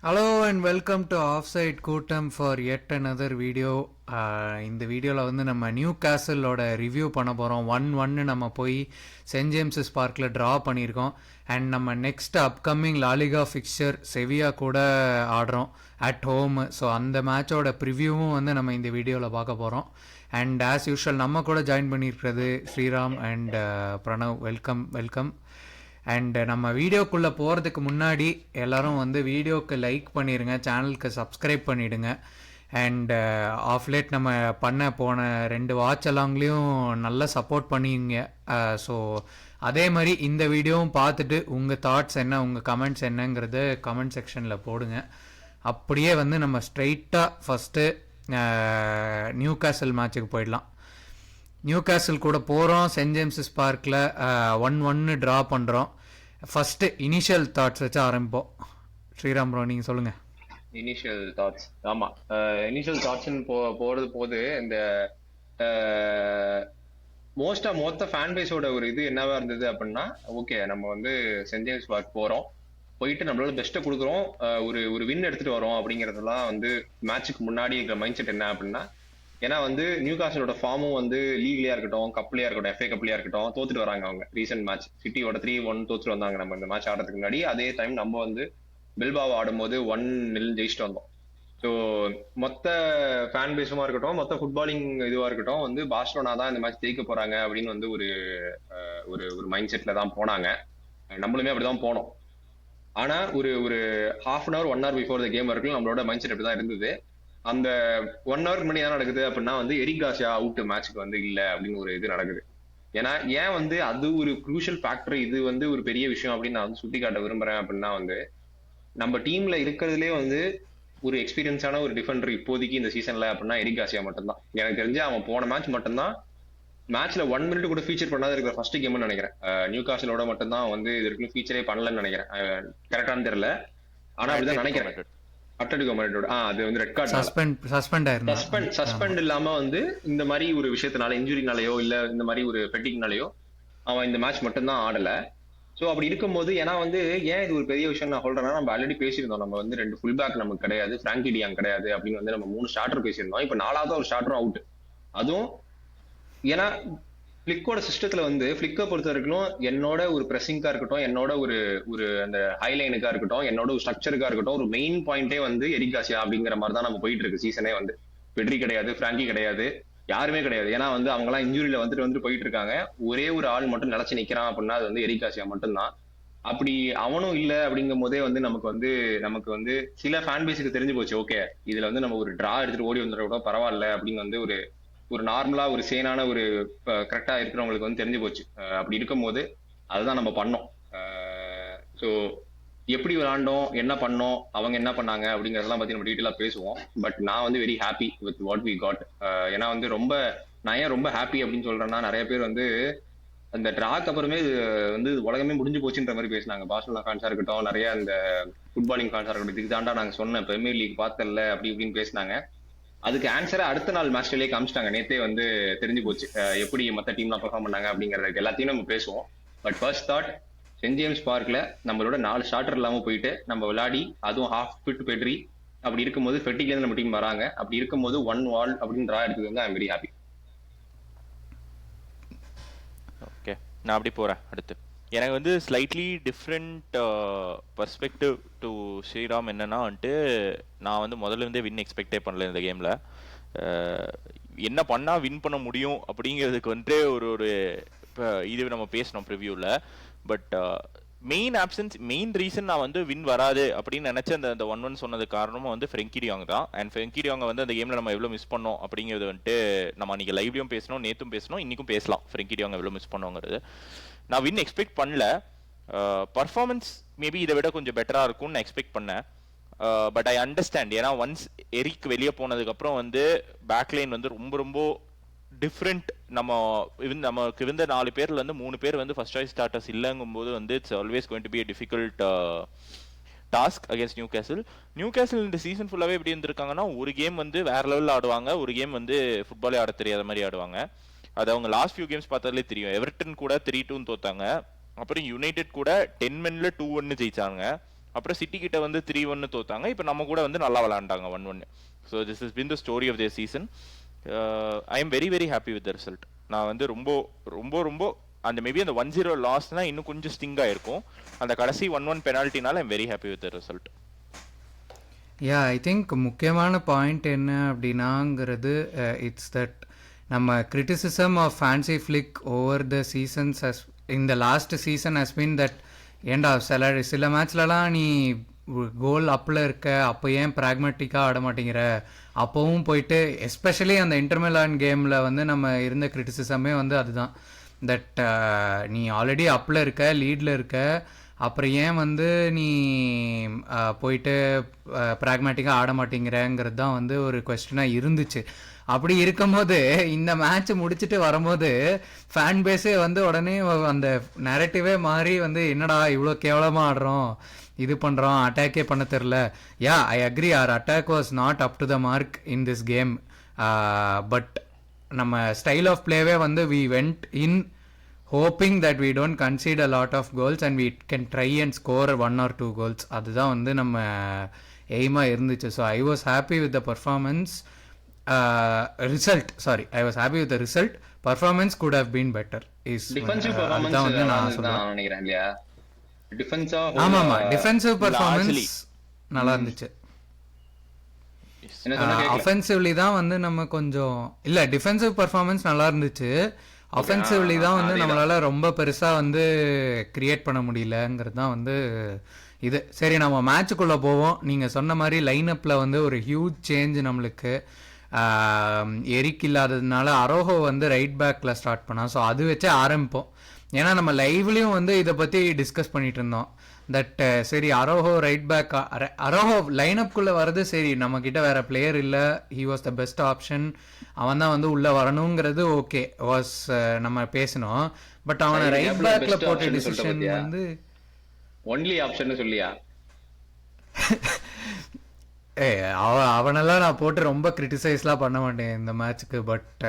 Hello and welcome to offside கூட்டம் for yet another video. இந்த வீடியோவில் வந்து நம்ம நியூ கேசலோட ரிவ்யூ பண்ண போகிறோம். 1-1 நம்ம போய் சென்ட் ஜேம்ஸஸ் பார்க்கில் ட்ரா பண்ணியிருக்கோம். அண்ட் நம்ம நெக்ஸ்ட் அப்கமிங் லாலிகா ஃபிக்சர் செவியா கூட ஆடுறோம் அட் ஹோம். ஸோ அந்த மேட்சோட ப்ரிவ்யூவும் வந்து நம்ம இந்த வீடியோவில் பார்க்க போகிறோம். அண்ட் ஆஸ் யூஷுவல் நம்ம கூட ஜாயின் பண்ணியிருக்கிறது Sriram and Pranav. Welcome. And நம்ம வீடியோக்குள்ளே போகிறதுக்கு முன்னாடி எல்லோரும் வந்து வீடியோக்கு லைக் பண்ணிடுங்க, சேனலுக்கு சப்ஸ்கிரைப் பண்ணிவிடுங்க. அண்ட் ஆஃப்லேட் நம்ம போன 2 வாட்ச் அலாங்லேயும் நல்லா சப்போர்ட் பண்ணிங்க. ஸோ அதே மாதிரி இந்த வீடியோவும் பார்த்துட்டு உங்கள் தாட்ஸ் என்ன, உங்கள் கமெண்ட்ஸ் என்னங்கிறத கமெண்ட் செக்ஷனில் போடுங்க. அப்படியே வந்து நம்ம ஸ்ட்ரைட்டாக ஃபஸ்ட்டு நியூ கேசல் மேட்சுக்கு போயிடலாம். நியூ கேசல் கூட போகிறோம். சென்ட் ஜேம்ஸஸ் பார்க்கில் 1-1 ட்ரா பண்ணுறோம். ஃபஸ்ட்டு இனிஷியல் தாட்ஸ் வச்சு ஆரம்பிப்போம். ஸ்ரீராம் ப்ரோ, நீங்கள் சொல்லுங்கள். இனிஷியல் தாட்ஸ், ஆமாம், இனிஷியல் தாட்ஸ்ன்னு போது இந்த மொத்த ஃபேன் பேஸோட ஒரு இது என்னவா இருந்தது அப்படின்னா, ஓகே நம்ம வந்து சென்ட் ஜேம்ஸ் பார்க் போகிறோம், போயிட்டு நம்மளோட பெஸ்ட்டை கொடுக்குறோம், ஒரு வின் எடுத்துகிட்டு வரோம் அப்படிங்கிறதுலாம் வந்து மேட்சுக்கு முன்னாடி இருக்கிற மைண்ட் செட் என்ன அப்படின்னா, ஏன்னா வந்து நியூ காசலோட ஃபார்மும் வந்து லீக்லயா இருக்கட்டும், கப்லயா இருக்கட்டும், எஃப்ஏ கப்லயா இருக்கட்டும் தோத்துட்டு வராங்க. அவங்க ரீசெண்ட் மேட்ச் சிட்டியோட 3-1 தோத்துட்டு வந்தாங்க நம்ம இந்த மேட்ச் ஆடுறதுக்கு முன்னாடி. அதே டைம் நம்ம வந்து பில்பாவை ஆடும்போது 1-0 ஜெயிச்சுட்டு வந்தோம். ஸோ மொத்த ஃபேன் பேஸுமா இருக்கட்டும், மொத்த ஃபுட்பாலிங் இதுவா இருக்கட்டும் வந்து பார்சலோனா தான் இந்த மேட்ச் ஜெயிக்க போறாங்க அப்படின்னு வந்து ஒரு ஒரு மைண்ட் செட்ல தான் போனாங்க. நம்மளுமே அப்படிதான் போனோம். ஆனா ஒரு half an hour 1 hour before the game வரைக்கும் நம்மளோட மைண்ட் செட் அப்படிதான் இருந்தது. அந்த 1 hour முன்னாடி என்ன நடக்குது அப்படின்னா வந்து எரிக் கார்சியா அவுட், மேட்சுக்கு வந்து இல்ல அப்படின்னு ஒரு இது நடக்குது. ஏன்னா ஏன் வந்து அது ஒரு குரூஷியல் ஃபேக்டர், இது வந்து ஒரு பெரிய விஷயம் அப்படின்னு நான் வந்து சுட்டி காட்ட விரும்புறேன் அப்படின்னா வந்து, நம்ம டீம்ல இருக்கிறதுலே வந்து ஒரு எக்ஸ்பீரியன்ஸான ஒரு டிஃபெண்டர் இப்போதைக்கு இந்த சீசன்ல அப்படின்னா எரிக் கார்சியா மட்டும்தான். எனக்கு தெரிஞ்சு அவன் போன மேட்ச் மட்டும்தான் மேட்ச்ல 1 minute கூட ஃபீச்சர் பண்ணாத இருக்கிற ஃபர்ஸ்ட் கேம்னு நினைக்கிறேன். நியூ காசலோட மட்டும்தான் வந்து இது வரைக்கும் ஃபீச்சரே பண்ணலன்னு நினைக்கிறேன். கரெக்டானு தெரியல, ஆனா அப்படிதான் நினைக்கிறேன். அட்லெட்டிகோ மேட்ரிட் அது வந்து ரெட் கார்டு சஸ்பெண்ட் இல்லாம வந்து இந்த மாதிரி ஒரு விஷயத்தினால, இன்ஜுரினாலயோ இல்ல இந்த மாதிரி ஒரு ஃபெட்டிக்னாலயோ அவன் இந்த மேட்ச் மட்டும்தான் ஆடல. சோ அப்படி இருக்கும்போது, ஏன்னா வந்து ஏன் இது ஒரு பெரிய விஷயம் நான் சொல்றேன்னா, நம்ம ஆல்ரெடி பேசியிருந்தோம், நம்ம வந்து 2 ஃபுல் பேக் நமக்கு கிடையாது, பிராங்கி டியாங் கிடையாது அப்படின்னு வந்து நம்ம 3 ஸ்டார்டர் பேசியிருந்தோம். இப்ப 4வது ஒரு ஸ்டார்டரும் அவுட். அதுவும் ஏன்னா பிளிக்கோட சிஸ்டத்துல வந்து பிளிக்கை பொறுத்த வரைக்கும் என்னோட ஒரு பிரசிங்கா இருக்கட்டும், என்னோட ஒரு அந்த ஹைலைனுக்கா இருக்கட்டும், என்னோட ஒரு ஸ்ட்ரக்சருக்கா இருக்கட்டும், ஒரு மெயின் பாயிண்டே வந்து எரிக் கார்சியா அப்படிங்கிற மாதிரி தான் நம்ம போயிட்டு இருக்கு சீசனே. வந்து பெட்ரி கிடையாது, பிராங்கி கிடையாது, யாருமே கிடையாது. ஏன்னா வந்து அவங்க எல்லாம் இன்ஜுரியில வந்துட்டு போயிட்டு இருக்காங்க. ஒரே ஒரு ஆள் மட்டும் நினைச்சு நிக்கிறான் அப்படின்னா அது வந்து எரிக் கார்சியா மட்டும்தான். அப்படி அவனும் இல்ல அப்படிங்கும் போதே வந்து நமக்கு வந்து சில ஃபேன் பேஸுக்கு தெரிஞ்சு போச்சு, ஓகே இதுல வந்து நம்ம ஒரு டிரா எடுத்துட்டு ஓடி வந்துட கூட பரவாயில்ல அப்படின்னு வந்து ஒரு நார்மலா ஒரு சேனான ஒரு கரெக்டா இருக்கிறவங்களுக்கு வந்து தெரிஞ்சு போச்சு. அப்படி இருக்கும்போது அதுதான் நம்ம பண்ணோம். ஸோ எப்படி விளாண்டோம், என்ன பண்ணோம், அவங்க என்ன பண்ணாங்க அப்படிங்கறதெல்லாம் பத்தி நம்ம டீட்டெயிலா பேசுவோம். பட் நான் வந்து very happy with what we got. ஏன்னா வந்து நான் ஏன் ரொம்ப ஹாப்பி அப்படின்னு சொல்றேன்னா, நிறைய பேர் வந்து அந்த டிராக் அப்புறமே வந்து உலகமே முடிஞ்சு போச்சுன்ற மாதிரி பேசினாங்க. பார்சலோனா ஃபேன்ஸா இருக்கட்டும், நிறைய அந்த ஃபுட்பாலிங் ஃபேன்ஸா இருக்கட்டும், இதுக்கு தாண்டா நாங்க சொன்னேன் பிரீமியர் லீக் பார்த்தல அப்படி இப்படின்னு பேசினாங்க. அதுக்கு ஆன்சரை அடுத்த நாள் மேட்ச்லயே காமிச்சிட்டாங்க. நேத்தே வந்து தெரிஞ்சு போச்சு எப்படி மற்ற டீம்லாம் பெர்ஃபார்ம் பண்ணாங்க அப்படிங்கறதுக்கு எல்லாத்தையும் நம்ம பேசுவோம். But first thought, saint James பார்க்ல நம்மளோட 4 ஸ்டார்டர் இல்லாம போயிட்டு நம்ம விளையாடி, அதுவும் ஹாஃப் ஃபிட் பெட்ரி அப்படி இருக்கும்போது ஃபெட்டிக்ல இருந்து நம்ம டீம் வராங்க. அப்படி இருக்கும்போது 1-1 அப்படின்னு டிரா எடுத்தது வந்து I am very happy. Okay, நான் அப்படி போறேன். அடுத்து எனக்கு வந்து slightly different perspective to Sriram. என்னன்னா வந்துட்டு நான் வந்து முதல்ல இருந்தே வின் எக்ஸ்பெக்டே பண்ணல இந்த கேமில். என்ன பண்ணால் வின் பண்ண முடியும் அப்படிங்கிறதுக்கு வந்துட்டு ஒரு இது நம்ம பேசணும் ப்ரிவியூவில். பட் மெயின் ரீசன் நான் வந்து வின் வராது அப்படின்னு நினச்ச அந்த 1-1 சொன்னது காரணமும் வந்து ஃப்ரெங்கி டியாங் தான். அண்ட் ஃப்ரெங்கி டியாங் வந்து அந்த கேமில் நம்ம எவ்வளோ மிஸ் பண்ணோம் அப்படிங்கிறது வந்துட்டு நம்ம அன்றைக்கி லைவ்லையும் பேசணும், நேற்றும் பேசணும், இன்றைக்கும் பேசலாம். ஃப்ரெங்கி டியாங் எவ்வளோ மிஸ் பண்ணோங்கிறது நான் வின் எக்ஸ்பெக்ட் பண்ணல. பர்ஃபார்மன்ஸ் மேபி இதை விட கொஞ்சம் பெட்டராக இருக்கும்னு நான் எக்ஸ்பெக்ட் பண்ணேன். பட் ஐ அண்டர்ஸ்டாண்ட், ஏன்னா ஒன்ஸ் எரிக் வெளியே போனதுக்கப்புறம் வந்து பேக்லைன் வந்து ரொம்ப டிஃப்ரெண்ட். நமக்கு இருந்த 4 பேர்ல வந்து 3 பேர் வந்து ஃபர்ஸ்ட் சாய்ஸ் ஸ்டார்டர்ஸ் இல்லைங்கும்போது வந்து it's always going to be a difficult task against Newcastle இந்த சீசன் ஃபுல்லாகவே எப்படி இருந்திருக்காங்கன்னா, ஒரு கேம் வந்து வேற லெவலில் ஆடுவாங்க, ஒரு கேம் வந்து ஃபுட்பாலே ஆட தெரியாத மாதிரி ஆடுவாங்க. அது அவங்க லாஸ்ட் ஃபியூ கேம்ஸ் பார்த்தாலே தெரியும். எவர்டன் கூட 3-2 தோத்தாங்க, அப்புறம் யுனைடெட் கூட 10 men 2-1 ஜெயிச்சாங்க, அப்புறம் சிட்டி கிட்ட வந்து 3-1 தோத்தாங்க. இப்போ நம்ம கூட வந்து நல்லா விளையாண்டாங்க 1-1. So this is been the story of their season. I am very very happy with the result. நான் வந்து ரொம்ப ரொம்ப ரொம்ப அந்த மேபி அந்த 1-0 லாஸ்னா இன்னும் கொஞ்சம் ஸ்டிங் ஆயிருக்கும். அந்த கடைசி 1-1 பெனால்ட்டினால I am very happy with the result. Yeah I think முக்கியமான பாயிண்ட் என்ன அப்படின்னாங்கிறது இட்ஸ் தட் நம்ம criticism of Hansi Flick over the seasons இந்த last season has been that ஏண்டா சில மேட்ச்லலாம் நீ கோல் அப்பில் இருக்க அப்போ ஏன் ப்ராக்மெட்டிக்காக ஆட மாட்டேங்கிற, அப்போவும் போயிட்டு எஸ்பெஷலி அந்த இன்டர்மிலான் கேமில் வந்து நம்ம இருந்த கிரிட்டிசிசமே வந்து அதுதான் தட் நீ ஆல்ரெடி அப்பில் இருக்க லீடில் இருக்க, அப்புறம் ஏன் வந்து நீ போயிட்டு ப்ராக்மேட்டிக்காக ஆட மாட்டேங்கிறங்கிறது தான் வந்து ஒரு கொஸ்டினாக இருந்துச்சு. அப்படி இருக்கும்போது இந்த மேட்ச் முடிச்சுட்டு வரும்போது ஃபேன் பேஸே வந்து உடனே அந்த நேரட்டிவே மாறி வந்து என்னடா இவ்வளோ கேவலமாக ஆடுறோம், இது பண்ணுறோம், அட்டாக்கே பண்ண தெரில. Yeah I agree our attack was not up to the mark in this game. But நம்ம ஸ்டைல் ஆஃப் பிளேவே வந்து we went in hoping that we don't concede a lot of goals and we can try and score 1 or 2 goals. அதுதான் வந்து நம்ம எய்மாக இருந்துச்சு. So I was happy with the performance result. Sorry, I was happy with the result. Performance could have been better is அதுதான் வந்து நான் சொல்லுவேன். நினைக்கிறேன் இல்லையா? டிஃபென்ஸா ஆமா ஆமா டிஃபென்சிவ் பர்ஃபார்மன்ஸ் நல்லா இருந்துச்சு. அஃபென்சிவ்லி தான் வந்து நம்ம கொஞ்சம் இல்ல டிஃபென்சிவ் பர்ஃபார்மன்ஸ் நல்லா இருந்துச்சு. அஃபென்சிவ்லி தான் வந்து நம்மளால ரொம்ப பெருசா வந்து கிரியேட் பண்ண முடியலங்கிறது தான் வந்து இது. சரி, நம்ம மேட்சுக்குள்ள போவோம். நீங்க சொன்ன மாதிரி லைனப்ல வந்து ஒரு ஹியூஜ் சேஞ்ச் நம்மளுக்கு. எரிக் இல்லாததுனால அரோஹோ வந்து ரைட் பேக்ல ஸ்டார்ட் பண்ணா. ஸோ அது வச்சே ஆரம்பிப்போம். ஏன்னா நம்ம லைவ்லயும் வந்து இதை பத்தி டிஸ்கஸ் பண்ணிட்டு இருந்தோம் தட் சரி அரோஹோ ரைட் பேக், அரோஹோ லைனப்குள்ளே வருது, சரி நம்ம கிட்ட வேற பிளேயர் இல்லை, he was the best option, அவன் தான் வந்து உள்ள வரணுங்கிறது ஓகே வாஸ் நம்ம பேசணும். பட் அவனை ரைட் பேக்ல போட்ட டிசிஷன் வந்து ஒன்லி ஆப்ஷன் சொல்லியா? அவனெல்லாம் நான் போட்டு ரொம்ப கிரிட்டிசைஸ்லாம் பண்ண மாட்டேன் இந்த மேட்ச்சுக்கு. பட்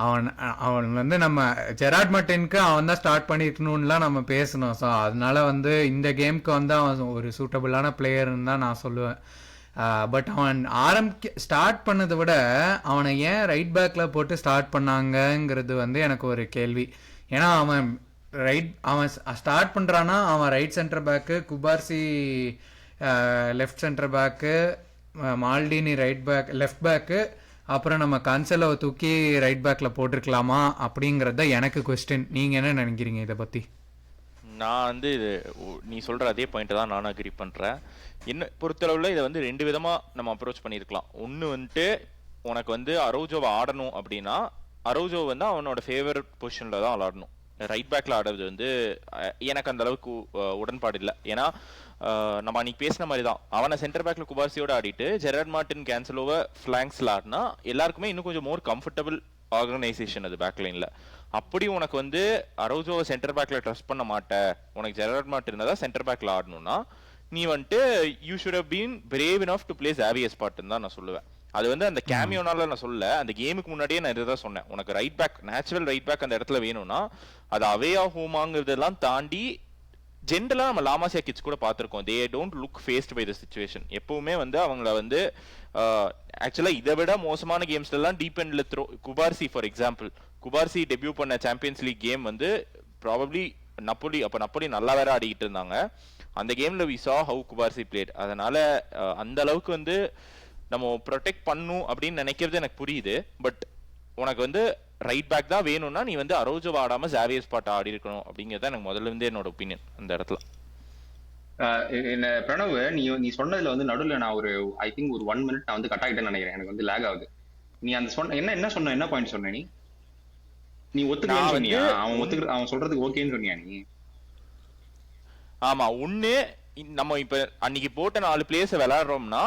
அவன் வந்து நம்ம ஜெராட் மார்டினுக்கு அவன் தான் ஸ்டார்ட் பண்ணிருக்கணும்லாம் நம்ம பேசணும். ஸோ அதனால வந்து இந்த கேமுக்கு வந்து அவன் ஒரு சூட்டபிளான பிளேயர்னு தான் நான் சொல்லுவேன். பட் அவன் ஸ்டார்ட் பண்ணதை விட அவனை ஏன் ரைட் பேக்ல போட்டு ஸ்டார்ட் பண்ணாங்கங்கிறது வந்து எனக்கு ஒரு கேள்வி. ஏன்னா அவன் ஸ்டார்ட் பண்றானா, அவன் right centre back, Cubarsi left centre back, Maldini right back left back, அப்புறம் நம்ம கான்செலோவை தூக்கி ரைட் பேக்ல போட்டிருக்கலாமா அப்படிங்கறத எனக்கு கொஸ்டின். நீங்க என்ன நினைக்கிறீங்க இதை பத்தி? நான் வந்து இது நீ சொல்ற அதே பாயிண்ட் தான் நான் அக்ரி பண்றேன். என்ன பொறுத்தளவுல இதை வந்து ரெண்டு விதமா நம்ம அப்ரோச் பண்ணியிருக்கலாம். ஒன்று வந்துட்டு உனக்கு வந்து அரௌஜோவை ஆடணும் அப்படின்னா அரௌஜோ வந்து அவனோட ஃபேவரட் பொசிஷன்ல தான் விளாடணும். ரைட் பேக்ல ஆடுறது வந்து எனக்கு அந்த அளவுக்கு உடன்பாடு இல்லை. ஏன்னா நம்ம அன்னைக்கு பேசின மாதிரி தான் அவனை சென்டர் பேக்ல குபார்சியோட ஆடிட்டு ஜெராட் மார்டின் கேன்சலோவை ஃபிளாங்க்ஸ்ல ஆடினா எல்லாருக்குமே இன்னும் கொஞ்சம் மோர் கம்ஃபர்டபுள் ஆர்கனைசேஷன் அது பேக் லைன்ல. அப்படி உனக்கு வந்து அரௌஜோவை சென்டர் பேக்ல ட்ரஸ்ட் பண்ண மாட்டேன், உனக்கு ஜெராட் மார்டின் தான் சென்டர் பேக்ல ஆடணும்னா நீ வந்துட்டு you should have been brave enough to play Javi's ஸ்பாட்னு தான் நான் சொல்லுவேன். அது வந்து அந்த கேமியோனால நான் சொல்ல, அந்த கேமுக்கு முன்னாடியே நான் இதுதான் சொன்னேன். உனக்கு right back, natural right back அந்த இடத்துல வேணும்னா அது அவேயா ஹோமாங்கிறதெல்லாம் தாண்டி ஜென்ரலா நம்ம லாமாசியா கிட்ஸ் கூட பார்த்துருக்கோம். They don't look fazed by the situation. எப்பவுமே வந்து அவங்கள வந்து ஆக்சுவலா இதை விட மோசமான கேம்ஸ்ல எல்லாம் டீப் எண்ட்ல throw. Cubarsi for example, Cubarsi debut பண்ண சாம்பியன்ஸ் லீக் கேம் வந்து ப்ராபப்ளி நப்போலி நல்லா வேற ஆடிக்கிட்டு இருந்தாங்க. அந்த கேம்ல வி சா ஹவு குபார்சி பிளேட். அதனால அந்த அளவுக்கு வந்து நம்ம ப்ரொடெக்ட் பண்ணும் அப்படின்னு நினைக்கிறது எனக்கு புரியுது. பட் உனக்கு வந்து ரைட் பேக் தான் வேணும்னா நீ வந்து அரௌஜோ ஆடாம ஜாவியர் ஸ்பாட் ஆடி இருக்கணும் அப்படிங்கறத எனக்கு முதல்ல இருந்தே என்னோட ஒப்பீனியன் அந்த இடத்துல. என்ன பிரணவ், நீ சொன்னதுல வந்து நடுவில் நான் ஒரு ஐ திங்க் ஒரு 1 minute நான் வந்து கட் ஆகிட்டேன்னு நினைக்கிறேன். எனக்கு வந்து லேக் ஆகுது. நீ அந்த சொன்ன என்ன சொன்ன, என்ன பாயிண்ட் சொன்ன? நீ ஒத்துக்கலாம்னு சொன்னியா? அவன் சொல்றதுக்கு ஓகேன்னு சொன்னியா நீ? ஆமா, ஒண்ணு நம்ம இப்ப அன்னைக்கு போட்ட 4 பிளேயர்ஸ் விளையாடுறோம்னா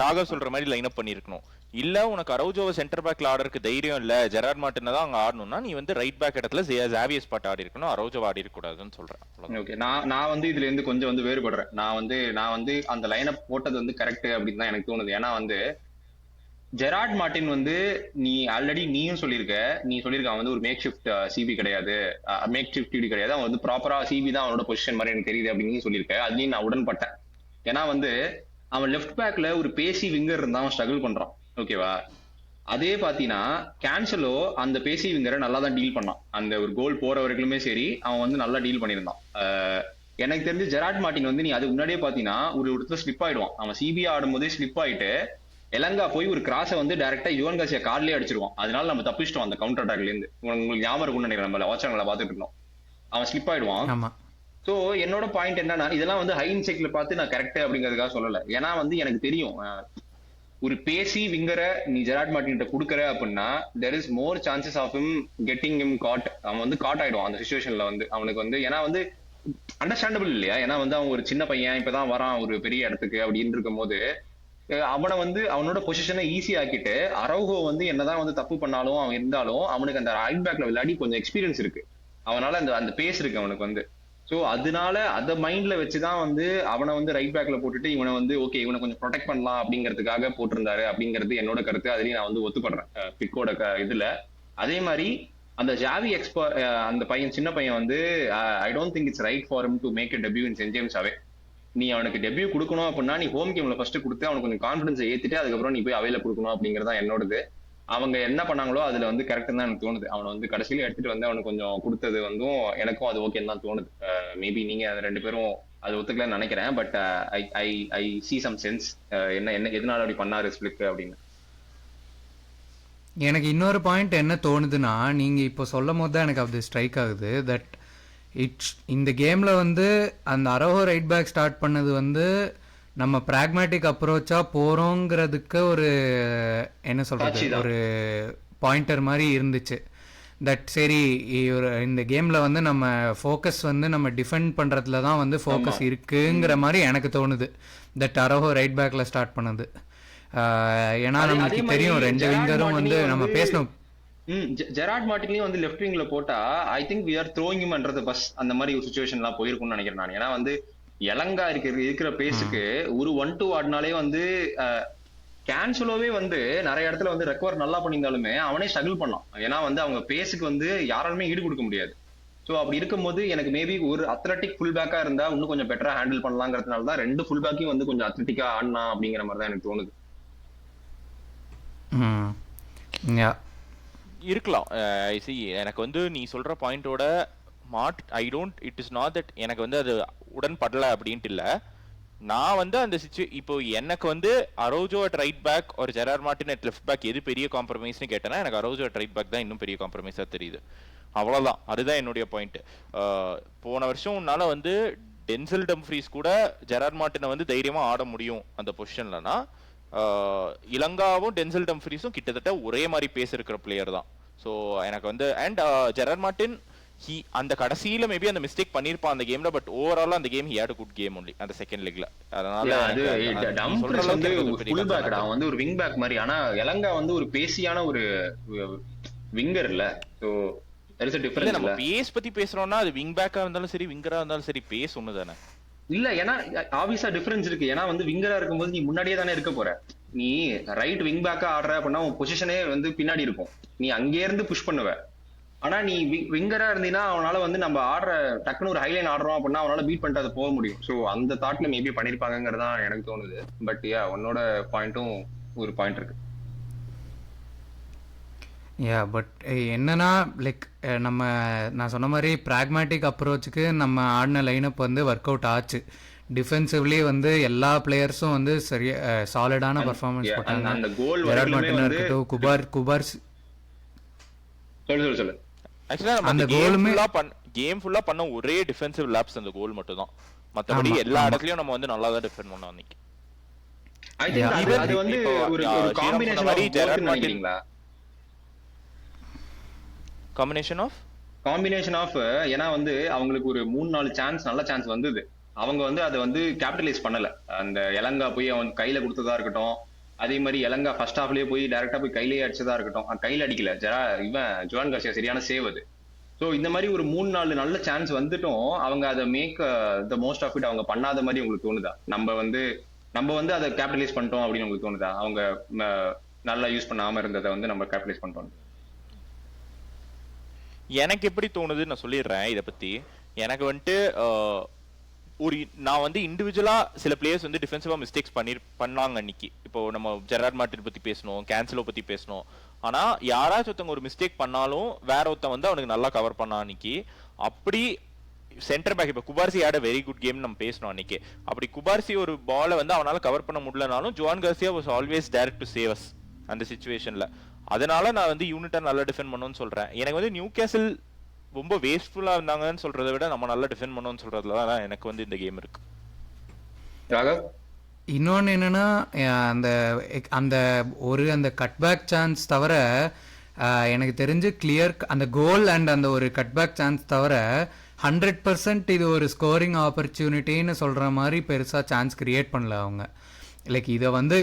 ராகவ் சொல்ற மாதிரி லைன் அப் பண்ணிருக்கணும். இல்ல உனக்கு அரௌஜோவை சென்டர் பேக்ல ஆடுறதுக்கு தைரியம் இல்ல, ஜெராட் மார்டின் தான் அங்க ஆடணும்னா நீ வந்து ரைட் பேக் இடத்துல ஜாவியர் ஸ்பாட் ஆடி இருக்கணும், அரௌஜோ ஆடி இருக்க கூடாதுன்னு சொல்றேன். ஓகே, நான் வந்து இதுல இருந்து கொஞ்சம் வந்து வேறுபடுறேன். நான் வந்து அந்த லைன் அப் போட்டது வந்து கரெக்ட் அப்படின்னு தான் எனக்கு தோணுது. ஏன்னா வந்து ஜெரார்ட் மார்டின் வந்து நீ ஆல்ரெடி நீ சொல்லியிருக்க அவன் வந்து ஒரு மேக் ஷிஃப்ட் சிபி கிடையாது, மேக் ஷிஃப்ட் டிடி கிடையாது, அவன் வந்து ப்ராப்பரா சிபி தான் அவனோட பொசிஷன் மாதிரி எனக்கு தெரியுது அப்படின்னு நீ சொல்லியிருக்க. அதுலயும் நான் உடன்பட்டேன். ஏன்னா வந்து அவன் லெஃப்ட் பேக்ல ஒரு பேசி விங்கர் இருந்தா அவன் ஸ்ட்ரகிள் பண்றான். ஓகேவா? அதே பாத்தீங்கன்னா கேன்சலோ அந்த பேசி விங்கரை நல்லா தான் டீல் பண்ணான். அந்த ஒரு கோல் போற வரைக்குமே சரி அவன் வந்து நல்லா டீல் பண்ணியிருந்தான். எனக்கு தெரிஞ்சு ஜெரார்ட் மார்டின் வந்து நீ அது முன்னாடியே பாத்தீங்கன்னா ஒரு இடத்துல ஸ்லிப் ஆயிடுவான். அவன் சிபிஐ ஆடும் போதே ஸ்லிப் ஆயிட்டு எலங்கா போய் ஒரு கிராஸை வந்து டைரக்டா யுவன் காசியா கார்லயே அடிச்சிருவான். அதனால நம்ம தப்பிச்சிட்டோம் அந்த கவுண்டர் அட்டாக்ல இருந்து. உங்களுக்கு ஞாபகம் இருக்கும்னு நினைக்கிறேன், நம்மள வாட்சாங்களை பாத்துட்டு இருந்தோம். அவன் ஸ்லிப் ஆயிடுவான். சோ என்னோட பாயிண்ட் என்னன்னா, இதெல்லாம் வந்து ஹைன் செக்ல பார்த்து நான் கரெக்ட் அப்படிங்கிறதுக்காக சொல்லல. ஏன்னா வந்து எனக்கு தெரியும் ஒரு பேசி விங்கரை நீ ஜெரார்ட் மார்டின் கிட்ட குடுக்கற அப்படின்னா there is more chances of him getting him caught. அவன் வந்து காட் ஆயிடுவான் அந்த சிச்சுவேஷன்ல வந்து அவனுக்கு வந்து. ஏன்னா வந்து அண்டர்ஸ்டாண்டபிள் இல்லையா? ஏன்னா வந்து அவன் ஒரு சின்ன பையன் இப்பதான் வரான் ஒரு பெரிய இடத்துக்கு அப்படின்னு இருக்கும் போது அவனை வந்து அவனோட பொசிஷனை ஈஸி ஆக்கிட்டு அரௌகோ வந்து என்னதான் வந்து தப்பு பண்ணாலும் அவன் இருந்தாலும் அவனுக்கு அந்த ரைட் பேக்ல விளையாடி கொஞ்சம் எக்ஸ்பீரியன்ஸ் இருக்கு. அவனால அந்த அந்த பேஸ் இருக்கு அவனுக்கு வந்து. சோ அதனால அதை மைண்ட்ல வச்சுதான் வந்து அவனை வந்து ரைட் பேக்ல போட்டுட்டு இவனை வந்து ஓகே இவனை கொஞ்சம் ப்ரொடெக்ட் பண்ணலாம் அப்படிங்கிறதுக்காக போட்டிருந்தாரு அப்படிங்கிறது என்னோட கருத்து. அதுலயும் நான் வந்து ஒத்துப்படுறேன் பிக்கோட இதுல. அதே மாதிரி அந்த ஜாவி அந்த பையன் சின்ன பையன் வந்து I don't think it's right for him to make a debut in send James away. நீ அவனுக்கு டெபியூ கொடுக்கணும் அப்படின்னா நீ ஹோம் கேம்ல ஃபர்ஸ்ட் கொடுத்து அவனுக்கு கொஞ்சம் கான்ஃபிடன்ஸ் ஏத்திட்டு அதுக்கப்புறம் நீ போய் அவையில கொடுக்கணும் அப்படிங்கறதா என்னோடது. அவங்க என்ன பண்ணாங்களோ அதுல வந்து கரெக்ட் தான் எனக்கு தோணுது. அவனை வந்து கடைசியில எடுத்துட்டு வந்து அவனுக்கு கொஞ்சம் கொடுத்தது வந்து எனக்கும் அது ஓகேன்னு தான் தோணுது. மேபி நீங்க அந்த 2 பேரும் அது ஒத்துக்கலன்னு நினைக்கிறேன். But I I I see some sense என்ன என்ன எதனால அப்படி பண்ணாரு ஸ்பிளிக் அப்படின்னு. எனக்கு இன்னொரு பாயிண்ட் என்ன தோணுதுன்னா, நீங்க இப்போ சொல்லும் போது தான் எனக்கு அது ஸ்ட்ரைக் ஆகுது. தட் இந்த கேம்ல வந்து அந்த அரௌகோ ரைட் பேக் ஸ்டார்ட் பண்ணது வந்து நம்ம பிராக்மேட்டிக் அப்ரோச்சா போறோங்கிறதுக்கு ஒரு என்ன சொல்றது ஒரு பாயிண்டர் மாதிரி இருந்துச்சு. தட் சரி இந்த கேம்ல வந்து நம்ம ஃபோக்கஸ் வந்து நம்ம டிஃபெண்ட் பண்றதுல தான் வந்து ஃபோக்கஸ் இருக்குங்கிற மாதிரி எனக்கு தோணுது. தட் அரௌகோ ரைட் பேக்ல ஸ்டார்ட் பண்ணது. ஏன்னா நமக்கு தெரியும் 2 விங்கரும் வந்து நம்ம பேசணும். ஜெரார்ட் மார்டின்லயும் வந்து லெஃப்ட் விங்ல போட்டா I think we are throwing him under the bus அந்த மாதிரி ஒரு சிச்சுவேஷன் எல்லாம் போயிருக்கும்னு நினைக்கிறேன் நான். ஏன்னா வந்து எலங்கா இருக்கிற பேஸுக்கு ஒரு 1-2 ஆடினாலே வந்து கேன்சலோவே வந்து நிறைய இடத்துல வந்து ரெக்கவர் நல்லா பண்ணியிருந்தாலுமே அவனே ஸ்ட்ரகிள் பண்ணான். ஏன்னா வந்து அவங்க பேஸுக்கு வந்து யாராலுமே ஈடு கொடுக்க முடியாது. ஸோ அப்படி இருக்கும்போது எனக்கு மேபி ஒரு அத்லட்டிக் ஃபுல் பேக்கா இருந்தா இன்னும் கொஞ்சம் பெட்டரா ஹேண்டில் பண்ணலாங்கிறதுனால தான் 2 ஃபுல் பேக்கையும் வந்து கொஞ்சம் அத்லட்டிக்கா ஆடினா அப்படிங்கிற மாதிரி தான் எனக்கு தோணுது. இருக்கலாம். எனக்கு வந்து நீ சொல்ற பாயிண்டோட I don't it is not that எனக்கு வந்து அது உடன்படல அப்படின்ட்டு இல்ல. நான் வந்து அந்த இப்போ எனக்கு வந்து அரௌஜோ அட் ரைட் பேக் ஒரு Gerard Martin at left back எது பெரிய காம்ப்ரமைஸ்னு கேட்டேன்னா எனக்கு அரௌஜோ அட் ரைட் பேக் தான் இன்னும் பெரிய காம்ப்ரமைஸா தெரியுது. அவ்வளவுதான், அதுதான் என்னுடைய பாயிண்ட். போன வருஷம் உன்னால வந்து டென்சல் டம்ஃப்ரீஸ் கூட ஜெரார்ட் மார்டினை வந்து தைரியமா ஆட முடியும் அந்த பொசிஷன்லனா, இலங்காவும் டென்சல் டம்ஃப்ரீஸும் கிட்டத்தட்ட ஒரே மாதிரி பேச இருக்கிற பிளேயர் தான். ஸோ எனக்கு வந்து அண்ட் ஜெரார்ட் மார்டின் அந்த கடைசியில மேபி அந்த மிஸ்டேக் பண்ணிருப்பான் அந்த கேம்ல. பட் ஓவரால் அந்த game he had a good game only அந்த செகண்ட் லெக்ல. அதனால டம்ஃப்ரீஸ் வந்து ஃபுல் பேக் அவன் வந்து ஒரு விங் பேக் மாதிரி. ஆனா இலங்கா வந்து ஒரு பேசியான ஒரு விங்கர் இல்ல. So there is a difference. நம்ம பேஸ் பத்தி பேசுறோம்னா அது விங் பேக்கா இருந்தாலும் சரி விங்கரா இருந்தாலும் சரி பேஸ் ஒண்ணுதானே. இல்ல ஏன்னா ஆப்வியஸா டிஃபரன்ஸ் இருக்கு. ஏன்னா வந்து விங்கரா இருக்கும்போது நீ முன்னாடியே தானே இருக்க போற. நீ ரைட் விங் பேக்கா ஆடுற அப்படின்னா உன் பொசிஷனே வந்து பின்னாடி இருக்கும், நீ அங்கே இருந்து புஷ் பண்ணுவ. ஆனா நீ விங்கரா இருந்தீங்கன்னா அவனால வந்து நம்ம ஆடுற டக்குன்னு ஒரு ஹைலைன் ஆடுறோம் அப்படின்னா அவனால பீட் பண்ணிட்டு அதை போக முடியும். ஸோ அந்த தாட்ல மேபி பண்ணிருப்பாங்கிறது தான் எனக்கு தோணுது. பட் யா உன்னோட பாயிண்ட்டும் ஒரு பாயிண்ட் இருக்கு. பட் என்னன்னா லைக் நான் சொன்ன மாதிரி பிராக்மேட்டிக் அப்ரோச்சுக்கு நம்ம ஆடின லைனப் வந்து ஒர்க் அவுட் ஆச்சு. டிஃபென்சிவ்லி வந்து எல்லா பிளேயர்ஸும் வந்து சரியா சாலிடான பர்ஃபார்மன்ஸ் போட்டாங்க. ஜெரார்ட் மார்டினா இருக்கட்டும், குபார் சொல்லு ஆக்சுவலா அந்த கேம் ஃபுல்லா பண்ண ஒரே டிஃபென்சிவ் லாப்ஸ் அந்த கோல் மட்டும் தான். மத்தபடி எல்லா இடத்துலயும் நம்ம வந்து நல்லா தான் டிஃபெண்ட் பண்ணோம் அன்னைக்கு. ஐ திங்க் அது வந்து ஒரு காம்பினேஷன் மாதிரி ஜெரார்ட் மார்டின்ங்களா காம்பினேஷன் ஆஃப். ஏன்னா வந்து அவங்களுக்கு ஒரு 3-4 சான்ஸ் நல்ல சான்ஸ் வந்தது. அவங்க வந்து அதை வந்து கேபிட்டலைஸ் பண்ணல. அந்த இலங்கா போய் அவன் கையில கொடுத்ததா இருக்கட்டும், அதே மாதிரி இலங்கா ஃபர்ஸ்ட் ஹாஃப்லயே போய் டைரக்டா போய் கையிலேயே அடிச்சதா இருக்கட்டும். கையில அடிக்கல, ஜுவான் கார்சியா சரியான சேவ் அது. ஸோ இந்த மாதிரி ஒரு 3-4 நல்ல சான்ஸ் வந்துட்டும் அவங்க அதை make the most of it அவங்க பண்ணாத மாதிரி உங்களுக்கு தோணுதா? நம்ம வந்து அதை கேபிட்டலைஸ் பண்ணிட்டோம் அப்படின்னு உங்களுக்கு தோணுதா? அவங்க நல்லா யூஸ் பண்ணாம இருந்ததை வந்து நம்ம கேபிட்டலைஸ் பண்ணிட்டோம். எனக்கு எப்படி தோணுதுன்னு நான் சொல்லிடுறேன் இதை பத்தி. எனக்கு வந்துட்டு ஒரு நான் வந்து இண்டிவிஜுவலா சில பிளேயர்ஸ் வந்து டிஃபென்சிவா மிஸ்டேக்ஸ் பண்ணாங்க அன்னைக்கு. இப்போ நம்ம ஜெரார்ட் மார்டின் பத்தி பேசணும், கேன்சலோ பத்தி பேசணும். ஆனா யாராச்சும் ஒருத்தவங்க ஒரு மிஸ்டேக் பண்ணாலும் வேற ஒருத்தன் வந்து அவனுக்கு நல்லா கவர் பண்ணான் அன்னைக்கு. அப்படி சென்டர் பேக் இப்போ Cubarsi had a very good game நம்ம பேசணும் அன்னைக்கு. அப்படி குபார்சி ஒரு பாலை வந்து அவனால கவர் பண்ண முடியலனாலும் Juan Garcia was always direct to save us அந்த சிச்சுவேஷன்ல. அதனால நான் வந்து யூனிட்டா நல்லா டிஃபெண்ட் பண்ணணும்னு சொல்றேன். எனக்கு வந்து நியூ கேசல் ரொம்ப வேஸ்ட்ஃபுல்லா இருந்தாங்கன்னு சொல்றதை விட நம்ம நல்லா டிஃபெண்ட் பண்ணணும்னு சொல்றதுல தான் எனக்கு வந்து இந்த கேம் இருக்கு. இன்னொன்று என்னன்னா அந்த அந்த அந்த கட்பேக் சான்ஸ் தவிர எனக்கு தெரிஞ்சு கிளியர் அந்த கோல் அண்ட் அந்த ஒரு கட்பேக் சான்ஸ் தவிர 100% இது ஒரு ஸ்கோரிங் ஆப்பர்ச்சுனிட்டின்னு சொல்ற மாதிரி பெருசா சான்ஸ் கிரியேட் பண்ணல அவங்க. லைக் இதை வந்து